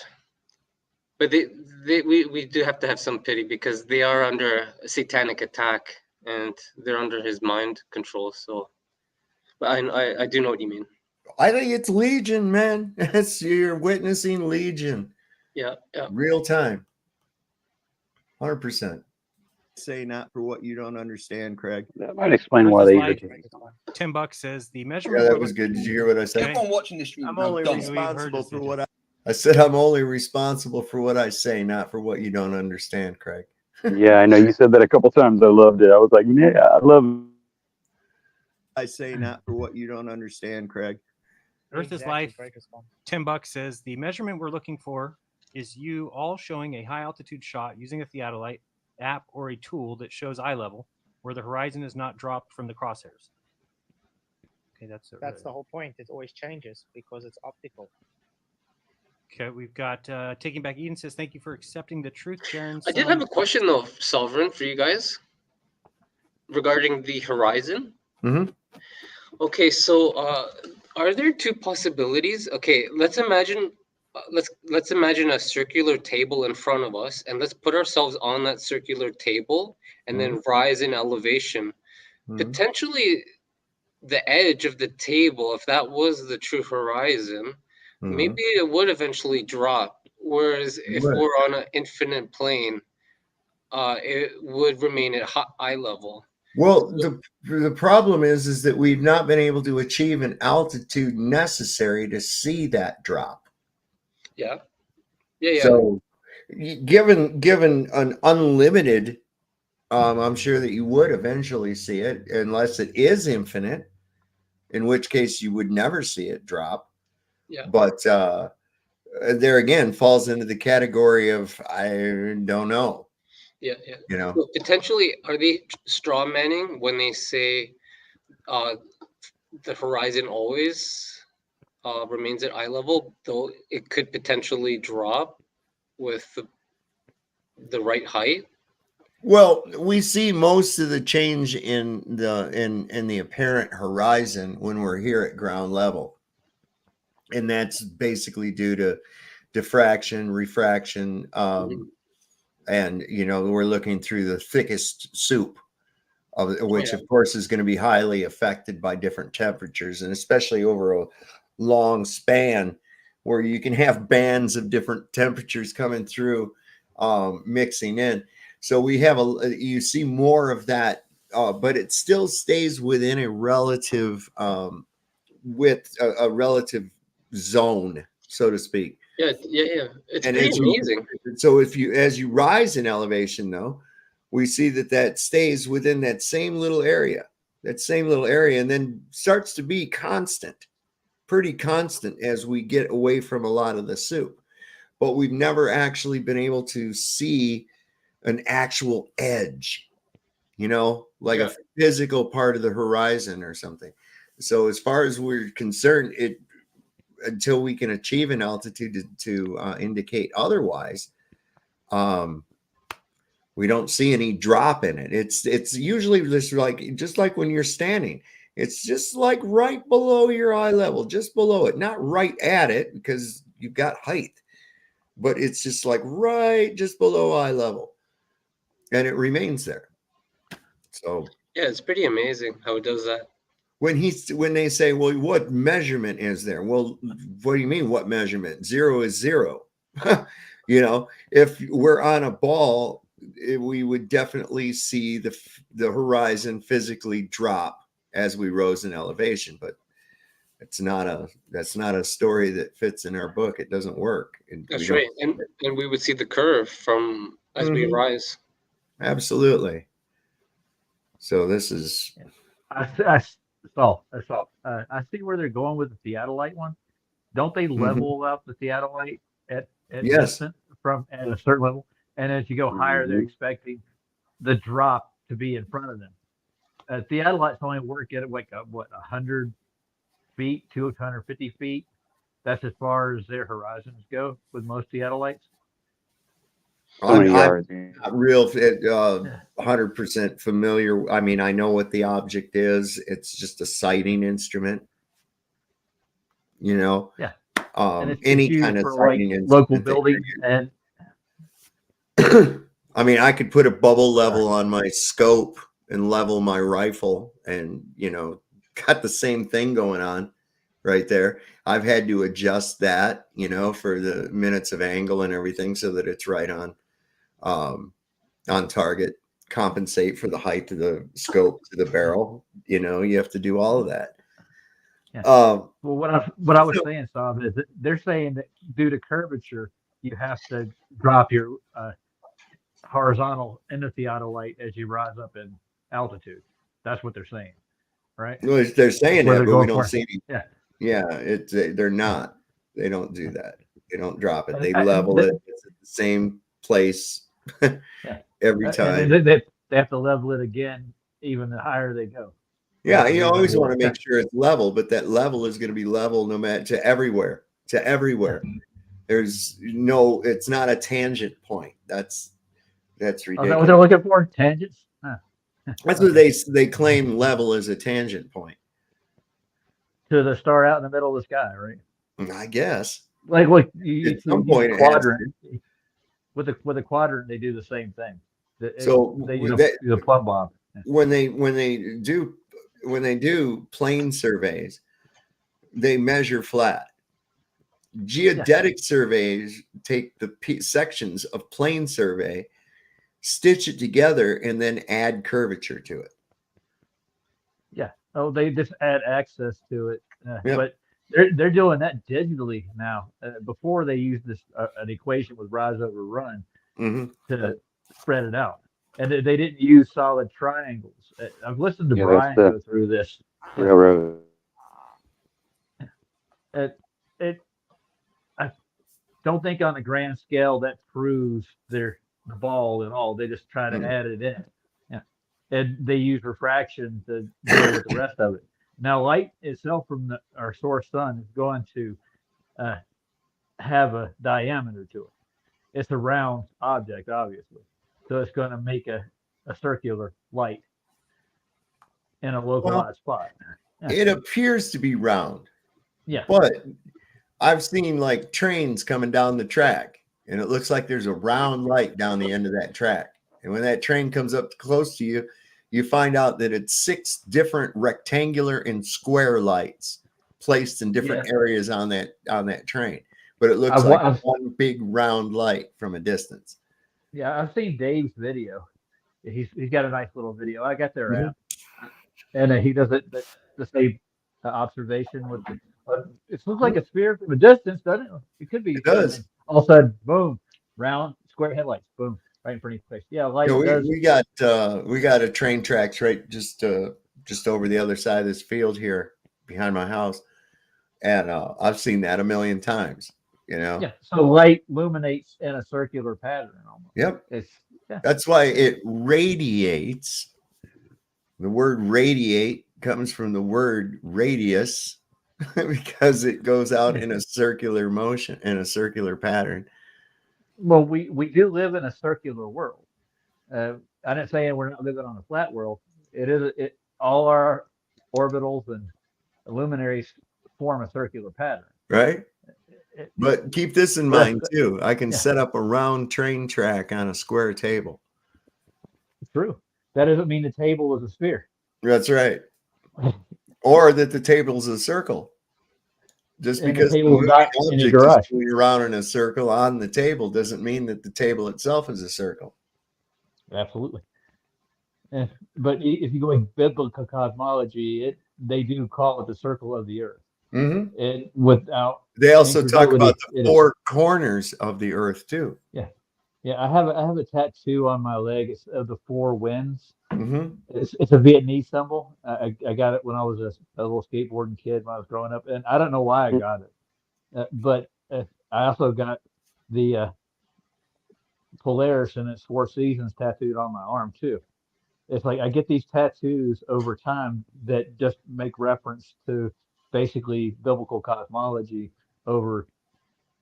But we do have to have some pity because they are under a satanic attack and they're under his mind control. So, but I do know what you mean. I think it's Legion, man. You're witnessing Legion. Yeah. Real time. 100%. Say not for what you don't understand, Craig. That might explain why they Like, irritate me. $10 says the measurement. Yeah, that we're was looking good. Did you hear what I said? Everyone watching this stream, I'm now only done. responsible for what I said I'm only responsible for what I say, not for what you don't understand, Craig. Yeah, I know you said that a couple times. I loved it. I was like, yeah, I love I say not for what you don't understand, Craig. Earth is Exactly, life. Craig is fine. $10 says the measurement we're looking for is you all showing a high altitude shot using a theodolite app or a tool that shows eye level where the horizon is not dropped from the crosshairs. Okay, that's the whole point. It always changes because it's optical. Okay, we've got Taking Back Eden says thank you for accepting the truth, Sharon. I did have a question though, Sovereign, for you guys regarding the horizon. Mm-hmm. Okay, so are there two possibilities? Okay, let's imagine a circular table in front of us, and let's put ourselves on that circular table, and then rise in elevation. Potentially, the edge of the table, if that was the true horizon, maybe it would eventually drop. Whereas if Right. we're on an infinite plane, it would remain at eye level. Well, the problem is that we've not been able to achieve an altitude necessary to see that drop. Yeah. So, given an unlimited, I'm sure that you would eventually see it, unless it is infinite, in which case you would never see it drop. Yeah. But there again falls into the category of I don't know. Yeah, yeah. You know, So potentially, are they straw manning when they say the horizon always remains at eye level, though it could potentially drop with the right height? well, we see most of the change in the apparent horizon when we're here at ground level, and that's basically due to diffraction, refraction, and we're looking through the thickest soup, of which of course is going to be highly affected by different temperatures, and especially over a long span where you can have bands of different temperatures coming through, mixing in. So we have you see more of that, but it still stays within a relative with a relative zone, so to speak. Yeah, yeah, yeah. It's And pretty amazing. so as you rise in elevation, though, we see that stays within that same little area, and then starts to be constant, pretty constant as we get away from a lot of the soup. But we've never actually been able to see an actual edge, like a physical part of the horizon or something. So as far as we're concerned, until we can achieve an altitude to indicate otherwise, we don't see any drop in it. It's usually just like when you're standing, it's just like right below your eye level, just below it, not right at it because you've got height, but it's just like right just below eye level, and it remains there. So yeah, it's pretty amazing how it does that. When they say, well, what measurement is there? Well, what do you mean, what measurement? Zero is zero. If we're on a ball, we would definitely see the horizon physically drop as we rose in elevation, but that's not a story that fits in our book. It doesn't work. That's right. And we would see the curve from as we rise. Absolutely. So this is I saw. I see where they're going with the theodolite one. Don't they level out the theodolite at distance from at a certain level? And as you go higher, they're expecting the drop to be in front of them. Theodolites only work at like 100 feet, 250 feet. That's as far as their horizons go with most theodolites. I'm not real 100% familiar. I mean, I know what the object is. It's just a sighting instrument. Yeah. Any kind of sighting instrument. Local building and. I mean, I could put a bubble level on my scope and level my rifle, and got the same thing going on right there. I've had to adjust that, for the minutes of angle and everything so that it's right on target, compensate for the height of the scope to the barrel. You have to do all of that. Yeah. Well, what I was saying, Saab, is that they're saying that due to curvature, you have to drop your horizontal in the theodolite as you rise up in altitude. That's what they're saying, right? Well, they're saying that, but we don't see any. Yeah. They're not. They don't do that. They don't drop it. They level it. It's at the same place every time. They have to level it again, even the higher they go. Yeah, you always want to make sure it's level, but that level is going to be level no matter to everywhere. There's no. It's not a tangent point. That's ridiculous. Is that what they're looking for? Tangents? Huh. That's what they claim level is a tangent point. To the star out in the middle of the sky, right? I guess. Like at some point, quadrant. With a quadrant, they do the same thing. They use a plumb bob. When they do plane surveys, they measure flat. Geodetic surveys take the sections of plane survey, stitch it together, and then add curvature to it. Yeah. Oh, they just add access to it. But they're doing that digitally now. Before they used this an equation with rise over run to spread it out, and they didn't use solid triangles. I've listened to Brian go through this. Railroad. I don't think on the grand scale that proves they're the ball and all. They just try to add it in. Yeah. And they use refraction to deal with the rest of it. Now, light itself from our source sun is going to have a diameter to it. It's a round object, obviously. So it's going to make a circular light in a localized spot. Yeah. It appears to be round. Yeah. But I've seen like trains coming down the track, and it looks like there's a round light down the end of that track. And when that train comes up close to you, you find out that it's 6 different rectangular and square lights placed in different areas on that train. But it looks like one big round light from a distance. Yeah, I've seen Dave's video. He's got a nice little video. I got their app, and he does it the same observation with the. It looks like a sphere from a distance, doesn't it? It could be. It does. All of a sudden, boom, round square headlights, boom, right in front of your face. Yeah, light does. We got a train tracks right just over the other side of this field here behind my house, and I've seen that a million times. You know. Yeah. So light illuminates in a circular pattern almost. Yep. That's why it radiates. The word radiate comes from the word radius because it goes out in a circular motion, in a circular pattern. Well, we do live in a circular world. I'm not saying we're not living on a flat world. All our orbitals and luminaries form a circular pattern. Right. But keep this in mind too. I can set up a round train track on a square table. True. That doesn't mean the table is a sphere. That's right. Or that the table is a circle. Just because the moving object is going around in a circle on the table doesn't mean that the table itself is a circle. Absolutely. But if you go in biblical cosmology, they do call it the circle of the earth. They also talk about the 4 corners of the earth too. Yeah. I have a tattoo on my leg. It's of the 4 winds. It's a Vietnamese symbol. I got it when I was a little skateboarding kid when I was growing up, and I don't know why I got it. But I also got the Polaris and its 4 seasons tattooed on my arm too. It's like I get these tattoos over time that just make reference to basically biblical cosmology over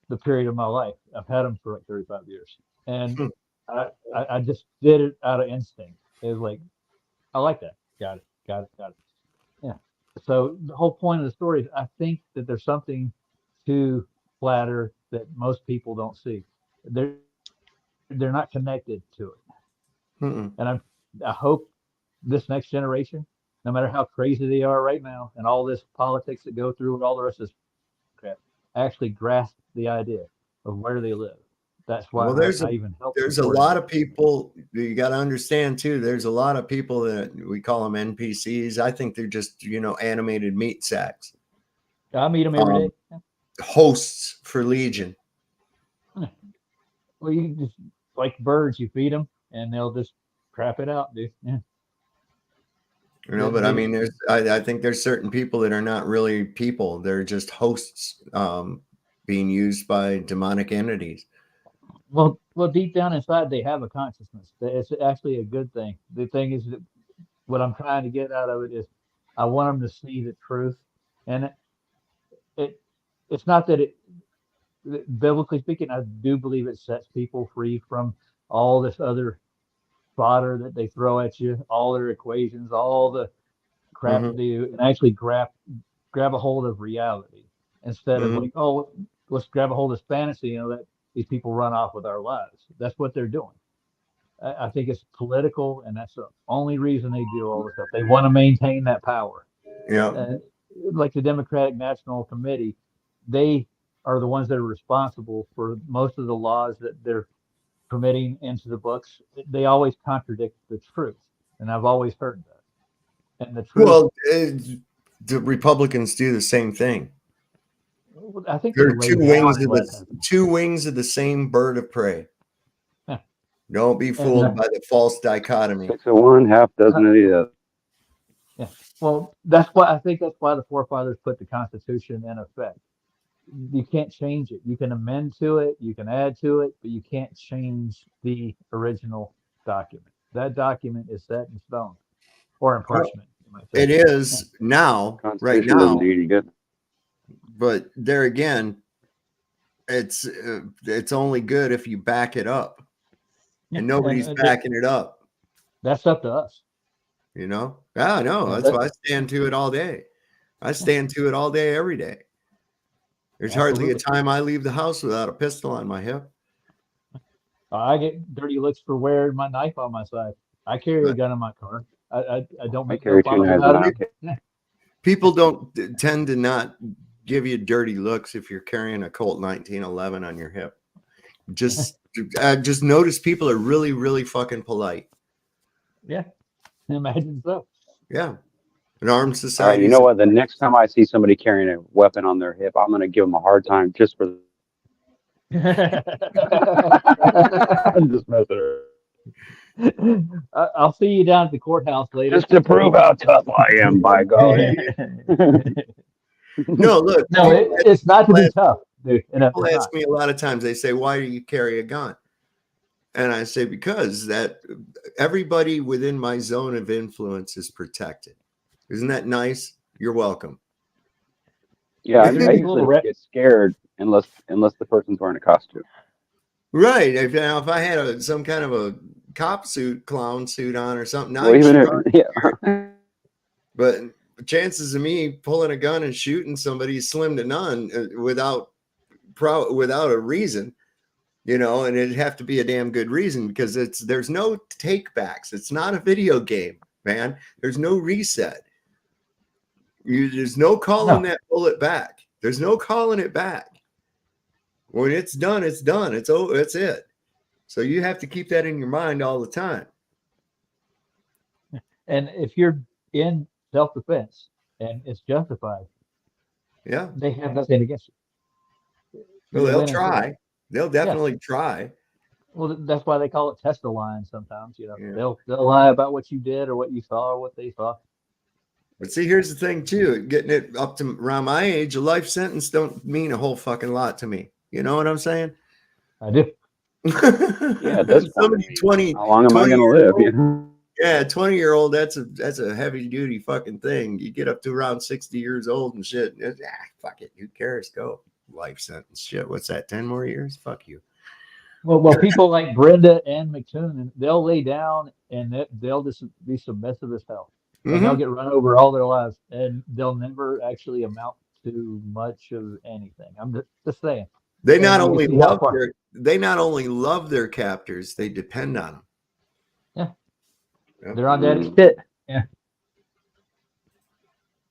the period of my life. I've had them for like 35 years, and I just did it out of instinct. It was like, I like that. Got it. Yeah. So the whole point of the story is I think that there's something to flat Earth that most people don't see. They're not connected to it. And I hope this next generation, no matter how crazy they are right now and all this politics that go through and all the rest of this crap, actually grasp the idea of where they live. That's why I even help. There's a lot of people, you got to understand too, there's a lot of people that we call them NPCs. I think they're just, animated meat sacks. I meet them every day. Hosts for Legion. Well, you just, like birds, you feed them and they'll just crap it out, dude. Yeah. But I mean, I think there's certain people that are not really people. They're just hosts being used by demonic entities. Well, deep down inside, they have a consciousness. It's actually a good thing. The thing is that what I'm trying to get out of it is I want them to see the truth. And it's not that biblically speaking, I do believe it sets people free from all this other fodder that they throw at you, all their equations, all the crap to do, and actually grab a hold of reality instead of like, oh, let's grab a hold of this fantasy, that these people run off with our lives. That's what they're doing. I think it's political, and that's the only reason they do all this stuff. They want to maintain that power. Yeah. Like the Democratic National Committee, they are the ones that are responsible for most of the laws that they're permitting into the books. They always contradict the truth, and I've always heard that. And the truth. Well, the Republicans do the same thing. I think there are two wings of the same bird of prey. Yeah. Don't be fooled by the false dichotomy. 6 of one, half dozen of the other. Yeah. Well, that's why the forefathers put the Constitution in effect. you can't change it. You can amend to it, you can add to it, but you can't change the original document. That document is set in stone, or in parchment. You might say. It is now, right Constitution now. doesn't do you any good. But there again, it's only good if you back it up, and nobody's backing it up. That's up to us. You know? Yeah, I know. That's why I stand to it all day. I stand to it all day, every day. There's hardly a time I leave the house without a pistol on my hip. I get dirty looks for wearing my knife on my side. I carry a gun in my car. I don't make no problem about it. People don't tend to not give you dirty looks if you're carrying a Colt 1911 on your hip. Just notice people are really, really fucking polite. Yeah, imagine so. Yeah, an armed All right, society. you know what? The next time I see somebody carrying a weapon on their hip, I'm going to give them a hard time just for. I'm just messing around. I'll see you down at the courthouse later. Just to prove how tough I am, by golly. No, look. No, it's not to be tough, dude. People ask me a lot of times, they say, why do you carry a gun? And I say, because that everybody within my zone of influence is protected. Isn't that nice? You're welcome. Yeah, I usually don't get scared unless the person's wearing a costume. Right. If I had some kind of a cop suit, clown suit on or something, Well, even if, but chances of me pulling a gun and shooting somebody is slim to none without a reason, you know, and it'd have to be a damn good reason because there's no take backs. It's not a video game, man. There's no reset. There's no calling that bullet back. There's no calling it back. When it's done, it's done. That's it. So you have to keep that in your mind all the time. And if you're in self-defense and it's justified, yeah, they have nothing against you. Well, they'll try. They'll definitely try. Well, that's why they call it test the line sometimes. You know, they'll lie about what you did or what you saw or what they saw. But see, here's the thing too. Getting it up to around my age, a life sentence don't mean a whole fucking lot to me. You know what I'm saying? I do. Yeah, that's somebody 20. How long am I going to live? You know? Yeah, 20-year-old. That's a heavy duty fucking thing. You get up to around 60 years old and shit. Fuck it. Who cares? Go. Life sentence. Shit. What's that? 10 more years? Fuck you. Well, people like Brenda and McToon, they'll lay down and they'll just be submissive as hell. And they'll get run over all their lives, and they'll never actually amount to much of anything. I'm just saying. They not only love their captors, they depend on them. Yeah, they're on daddy's shit. Yeah.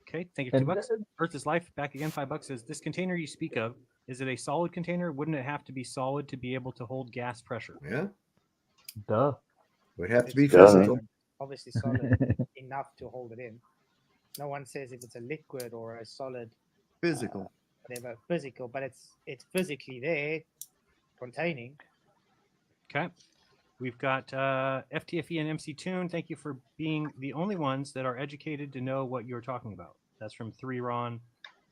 Okay, thank you for $2. Earth is Life, back again, $5 says, this container you speak of, is it a solid container? Wouldn't it have to be solid to be able to hold gas pressure? Yeah. Duh. Would have to be physical. Obviously solid enough to hold it in. No one says if it's a liquid or a solid physical. Whatever, physical, but it's physically there containing. Okay. We've got FTFE and MC Tune. Thank you for being the only ones that are educated to know what you're talking about. That's from 3 Ron,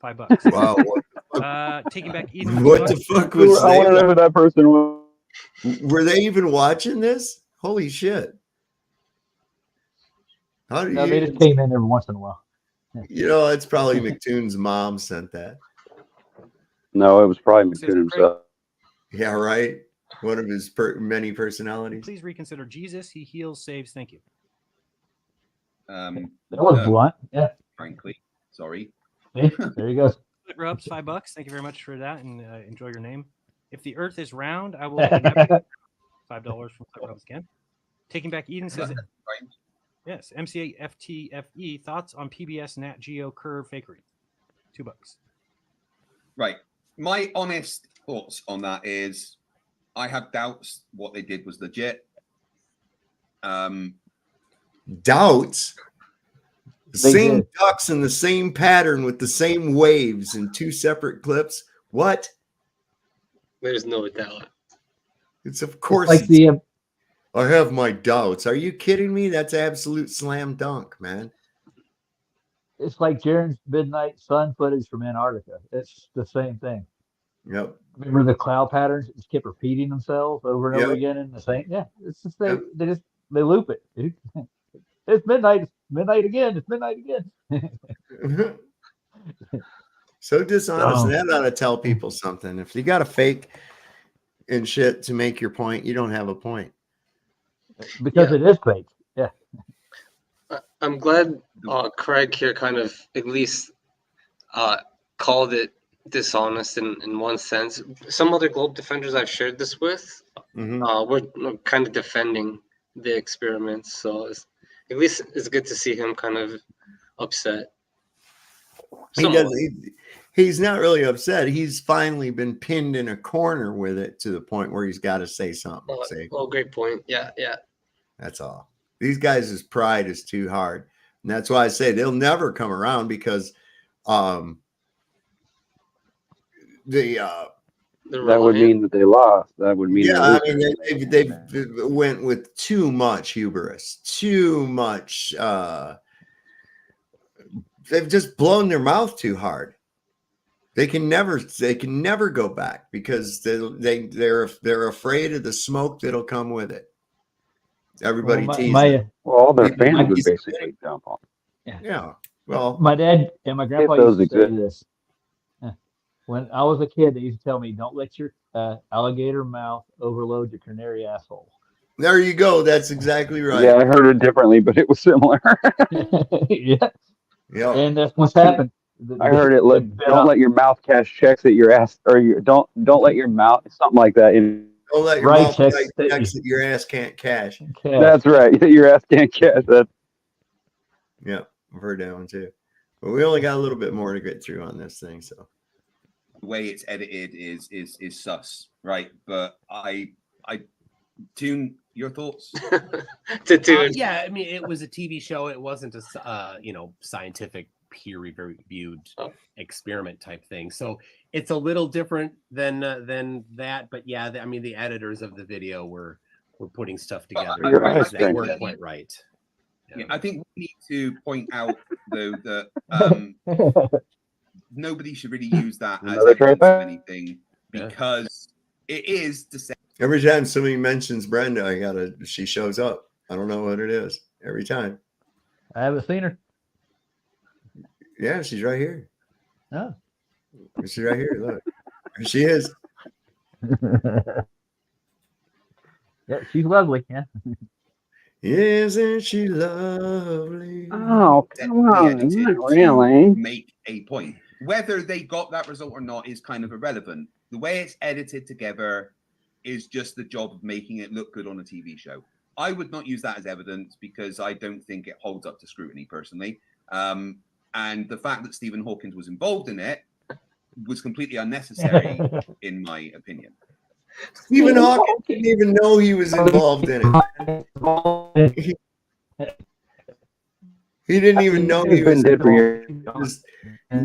$5. Wow. Taking back Eden. What the fuck was I want to know who that person was. Were they even watching this? Holy shit. How do they just came in every once in a while. You know, it's probably McToon's mom sent that. No, it was probably McToon himself. Yeah, right. One of his many personalities. Please reconsider Jesus. He heals, saves. Thank you. That was blunt. Yeah. Frankly, sorry. There you go. Rubs, $5. Thank you very much for that, and enjoy your name. If the Earth is round, I will never. $5 from Rubs again. Taking Back Eden says. Yes, MCA FTFE, thoughts on PBS Nat Geo curve fakery? $2. Right. My honest thoughts on that is I have doubts what they did was legit. Doubts? The same ducks in the same pattern with the same waves in 2 separate clips. What? There's no doubt. It's of course. It's like I have my doubts. Are you kidding me? That's absolute slam dunk, man. It's like Jaren's midnight sun footage from Antarctica. It's the same thing. Yep. Remember the cloud patterns that just kept repeating themselves over and over Yep. again in the same? Yeah, it's just Yep. they loop it. It's midnight. It's midnight again. It's midnight again. So dishonest. And So- that ought to tell people something. If you got to fake and shit to make your point, you don't have a point. Because it is fake. Yeah. I'm glad Craig here kind of at least called it dishonest in one sense. Some other globe defenders I've shared this with were kind of defending the experiments. So at least it's good to see him kind of upset. He's not really upset. He's finally been pinned in a corner with it to the point where he's got to say something. Oh, great point. Yeah, yeah. That's all. These guys' pride is too hard. And that's why I say they'll never come around because that would mean that they lost. That would mean I mean they've went with too much hubris, too much they've just blown their mouth too hard. They can never go back because they're afraid of the smoke that'll come with it. Everybody teases. All their fans would basically jump on. Yeah. Well, my dad and my grandpa those used to say exist. this. When I was a kid, they used to tell me, "Don't let your alligator mouth overload your canary asshole." There you go. That's exactly right. Yeah, I heard it differently, but it was similar. Yeah. Yeah. And that's what's happened. I heard it. Don't let your mouth cash checks at your ass, or don't let your mouth something like that. Don't let your mouth write checks that your ass can't cash. That's right. Your ass can't cash that. Yeah, I've heard that one too. But we only got a little bit more to get through on this thing, so the way it's edited is sus, right? But I Tune, your thoughts? Yeah, I mean, it was a TV show. It wasn't a scientific peer-reviewed experiment type thing. So it's a little different than that. But yeah, I mean, the editors of the video were putting stuff together. They weren't quite right. Yeah, I think we need to point out though that nobody should really use that as evidence of anything because it is the same. Every time somebody mentions Brenda, she shows up. I don't know what it is. Every time. I haven't seen her. Yeah, she's right here. Oh. She's right here. Look. There she is. Yeah, she's lovely. Yeah. Isn't she lovely? Oh, come on. Not really. Make a point. Whether they got that result or not is kind of irrelevant. The way it's edited together is just the job of making it look good on a TV show. I would not use that as evidence because I don't think it holds up to scrutiny personally. And the fact that Stephen Hawking was involved in it was completely unnecessary, in my opinion. Stephen Hawking didn't even know he was involved in it. He didn't even know he was involved. Just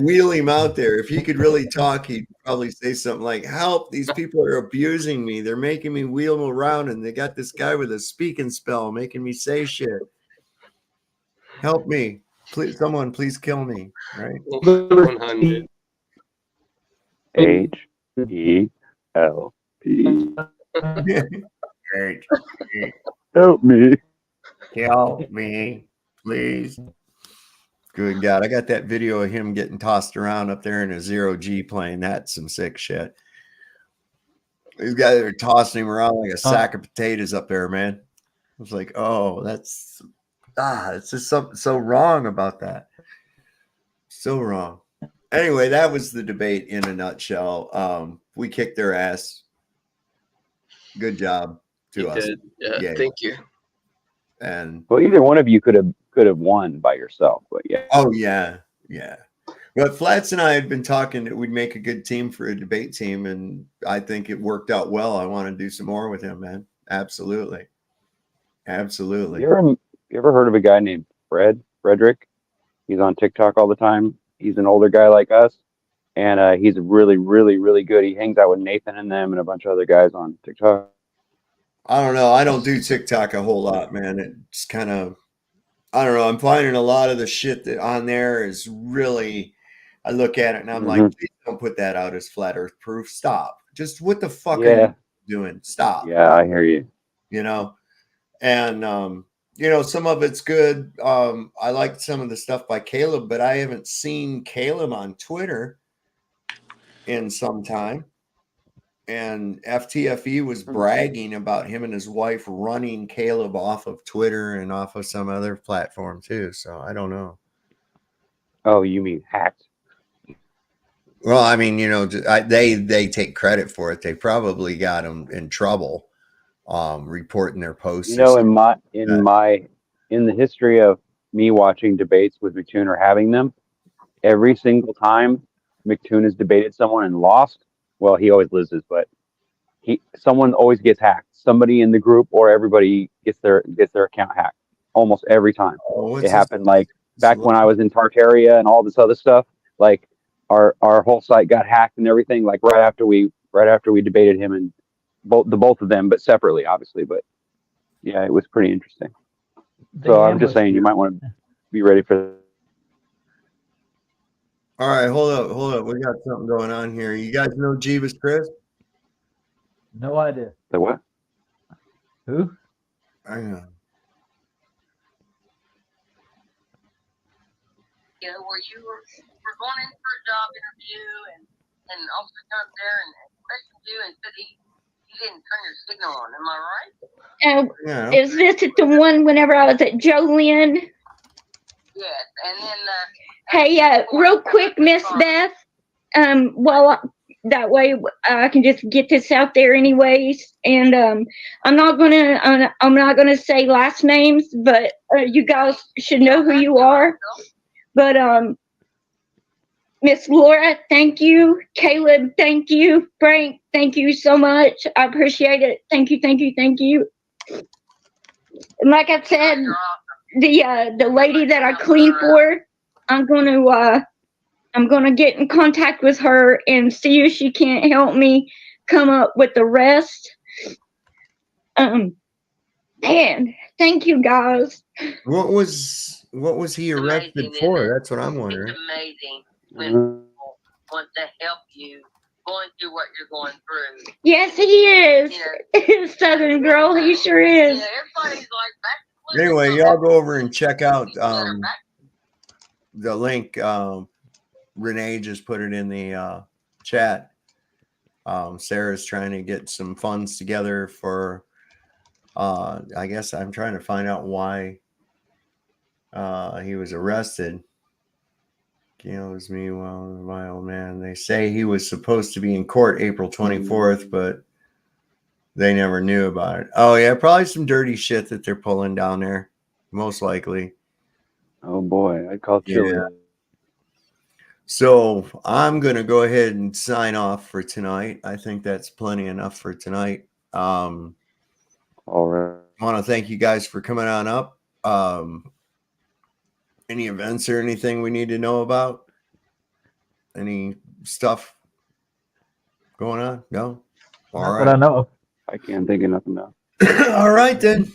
wheel him out there. If he could really talk, he'd probably say something like, "Help, these people are abusing me. They're making me wheel them around, and they got this guy with a speaking spell making me say shit. Help me. Please, someone, please kill me." Right? 100. H-E-L-P. Help me. Help me, please. Good God. I got that video of him getting tossed around up there in a 0G plane. That's some sick shit. These guys are tossing him around like a sack of potatoes up there, man. I was like, oh, it's just something so wrong about that. So wrong. Anyway, that was the debate in a nutshell. We kicked their ass. Good job to us. Yeah, thank you. And well, either one of you could have won by yourself, but yeah. Oh yeah. But Flats and I had been talking that we'd make a good team for a debate team, and I think it worked out well. I want to do some more with him, man. Absolutely. You ever heard of a guy named Frederick? He's on TikTok all the time. He's an older guy like us, and he's really, really, really good. He hangs out with Nathan and them and a bunch of other guys on TikTok. I don't know. I don't do TikTok a whole lot, man. It's kind of, I don't know. I'm finding a lot of the shit that on there is really, I look at it and I'm like, please don't put that out as flat Earth proof. Stop. Just what the fuck are you doing? Stop. Yeah, I hear you. You know, and you know, some of it's good. I like some of the stuff by Caleb, but I haven't seen Caleb on Twitter in some time. And FTFE was bragging about him and his wife running Caleb off of Twitter and off of some other platform too. So I don't know. Oh, you mean hacked? Well, I mean, you know, they take credit for it. They probably got him in trouble reporting their posts. You know, in the history of me watching debates with McToon or having them, every single time McToon has debated someone and lost, well, he always loses, but someone always gets hacked. Somebody in the group or everybody gets their account hacked almost every time. It happened like back when I was in Tartaria and all this other stuff. Like our whole site got hacked and everything. Like right after we debated him, and both of them, but separately, obviously. But yeah, it was pretty interesting. So I'm just saying, you might want to be ready for. All right, hold up. We got something going on here. You guys know Jeebus Chris? No idea. The what? Who? I know. You know, where you were going in for a job interview and officer comes there and questions you and said he didn't turn your signal on. Am I right? Is this the one whenever I was at Jolene? Yes, and then Hey, real quick, Miss Beth. Well, that way I can just get this out there, anyways. And I'm not gonna say last names, but you guys should know who you are. But Miss Laura, thank you. Caleb, thank you. Frank, thank you so much. I appreciate it. Thank you, thank you, thank you. And like I said, the lady that I clean for, I'm gonna get in contact with her and see if she can't help me come up with the rest. Man, thank you guys. What was he arrested for? That's what I'm wondering. it's amazing when people want to help you going through what you're going through. Yes, he is. You know, Southern girl, he sure is. You know, everybody's like, Anyway, y'all go over and check out the link. Renee just put it in the chat. Sarah's trying to get some funds together for I guess I'm trying to find out why he was arrested. You know, it was me, well, my old man. They say he was supposed to be in court April 24th, but they never knew about it. Oh yeah, probably some dirty shit that they're pulling down there, most likely. Oh boy, I call chili. Yeah. So I'm gonna go ahead and sign off for tonight. I think that's plenty enough for tonight. All right. I want to thank you guys for coming on up. Any events or anything we need to know about? Any stuff going on? No? All Not right. that I know of. I can't think of nothing now. All right, then.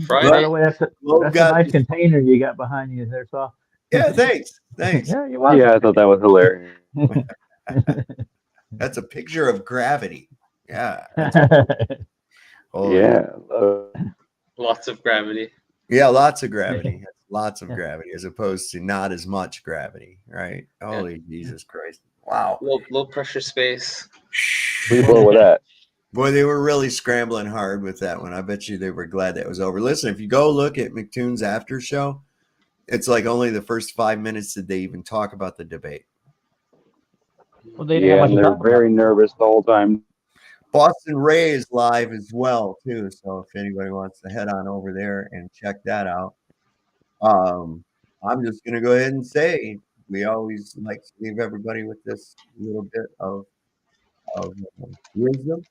By the way, that's a nice container you got behind you there, Saul. Yeah, thanks. Thanks. Yeah, you're welcome. Yeah, I thought that was hilarious. That's a picture of gravity. Yeah. Yeah. Lots of gravity. Yeah, lots of gravity. Lots of gravity as opposed to not as much gravity, right? Holy Jesus Christ. Wow. Low pressure space. We blow with that. Boy, they were really scrambling hard with that one. I bet you they were glad that was over. Listen, if you go look at McToon's after show, it's like only the first 5 minutes did they even talk about the debate. Well, they Yeah, and they're very nervous the whole time. Boston Ray is live as well, too. So if anybody wants to head on over there and check that out. I'm just going to go ahead and say we always like to leave everybody with this little bit of wisdom.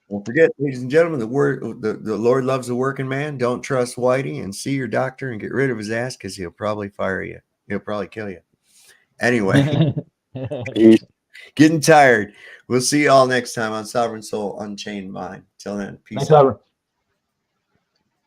Don't forget, ladies and gentlemen, the Lord loves a working man. Don't trust Whitey, and see your doctor and get rid of his ass because he'll probably fire you. He'll probably kill you. Anyway, getting tired. We'll see you all next time on Sovereign Soul Unchained Mind. Till then, peace out.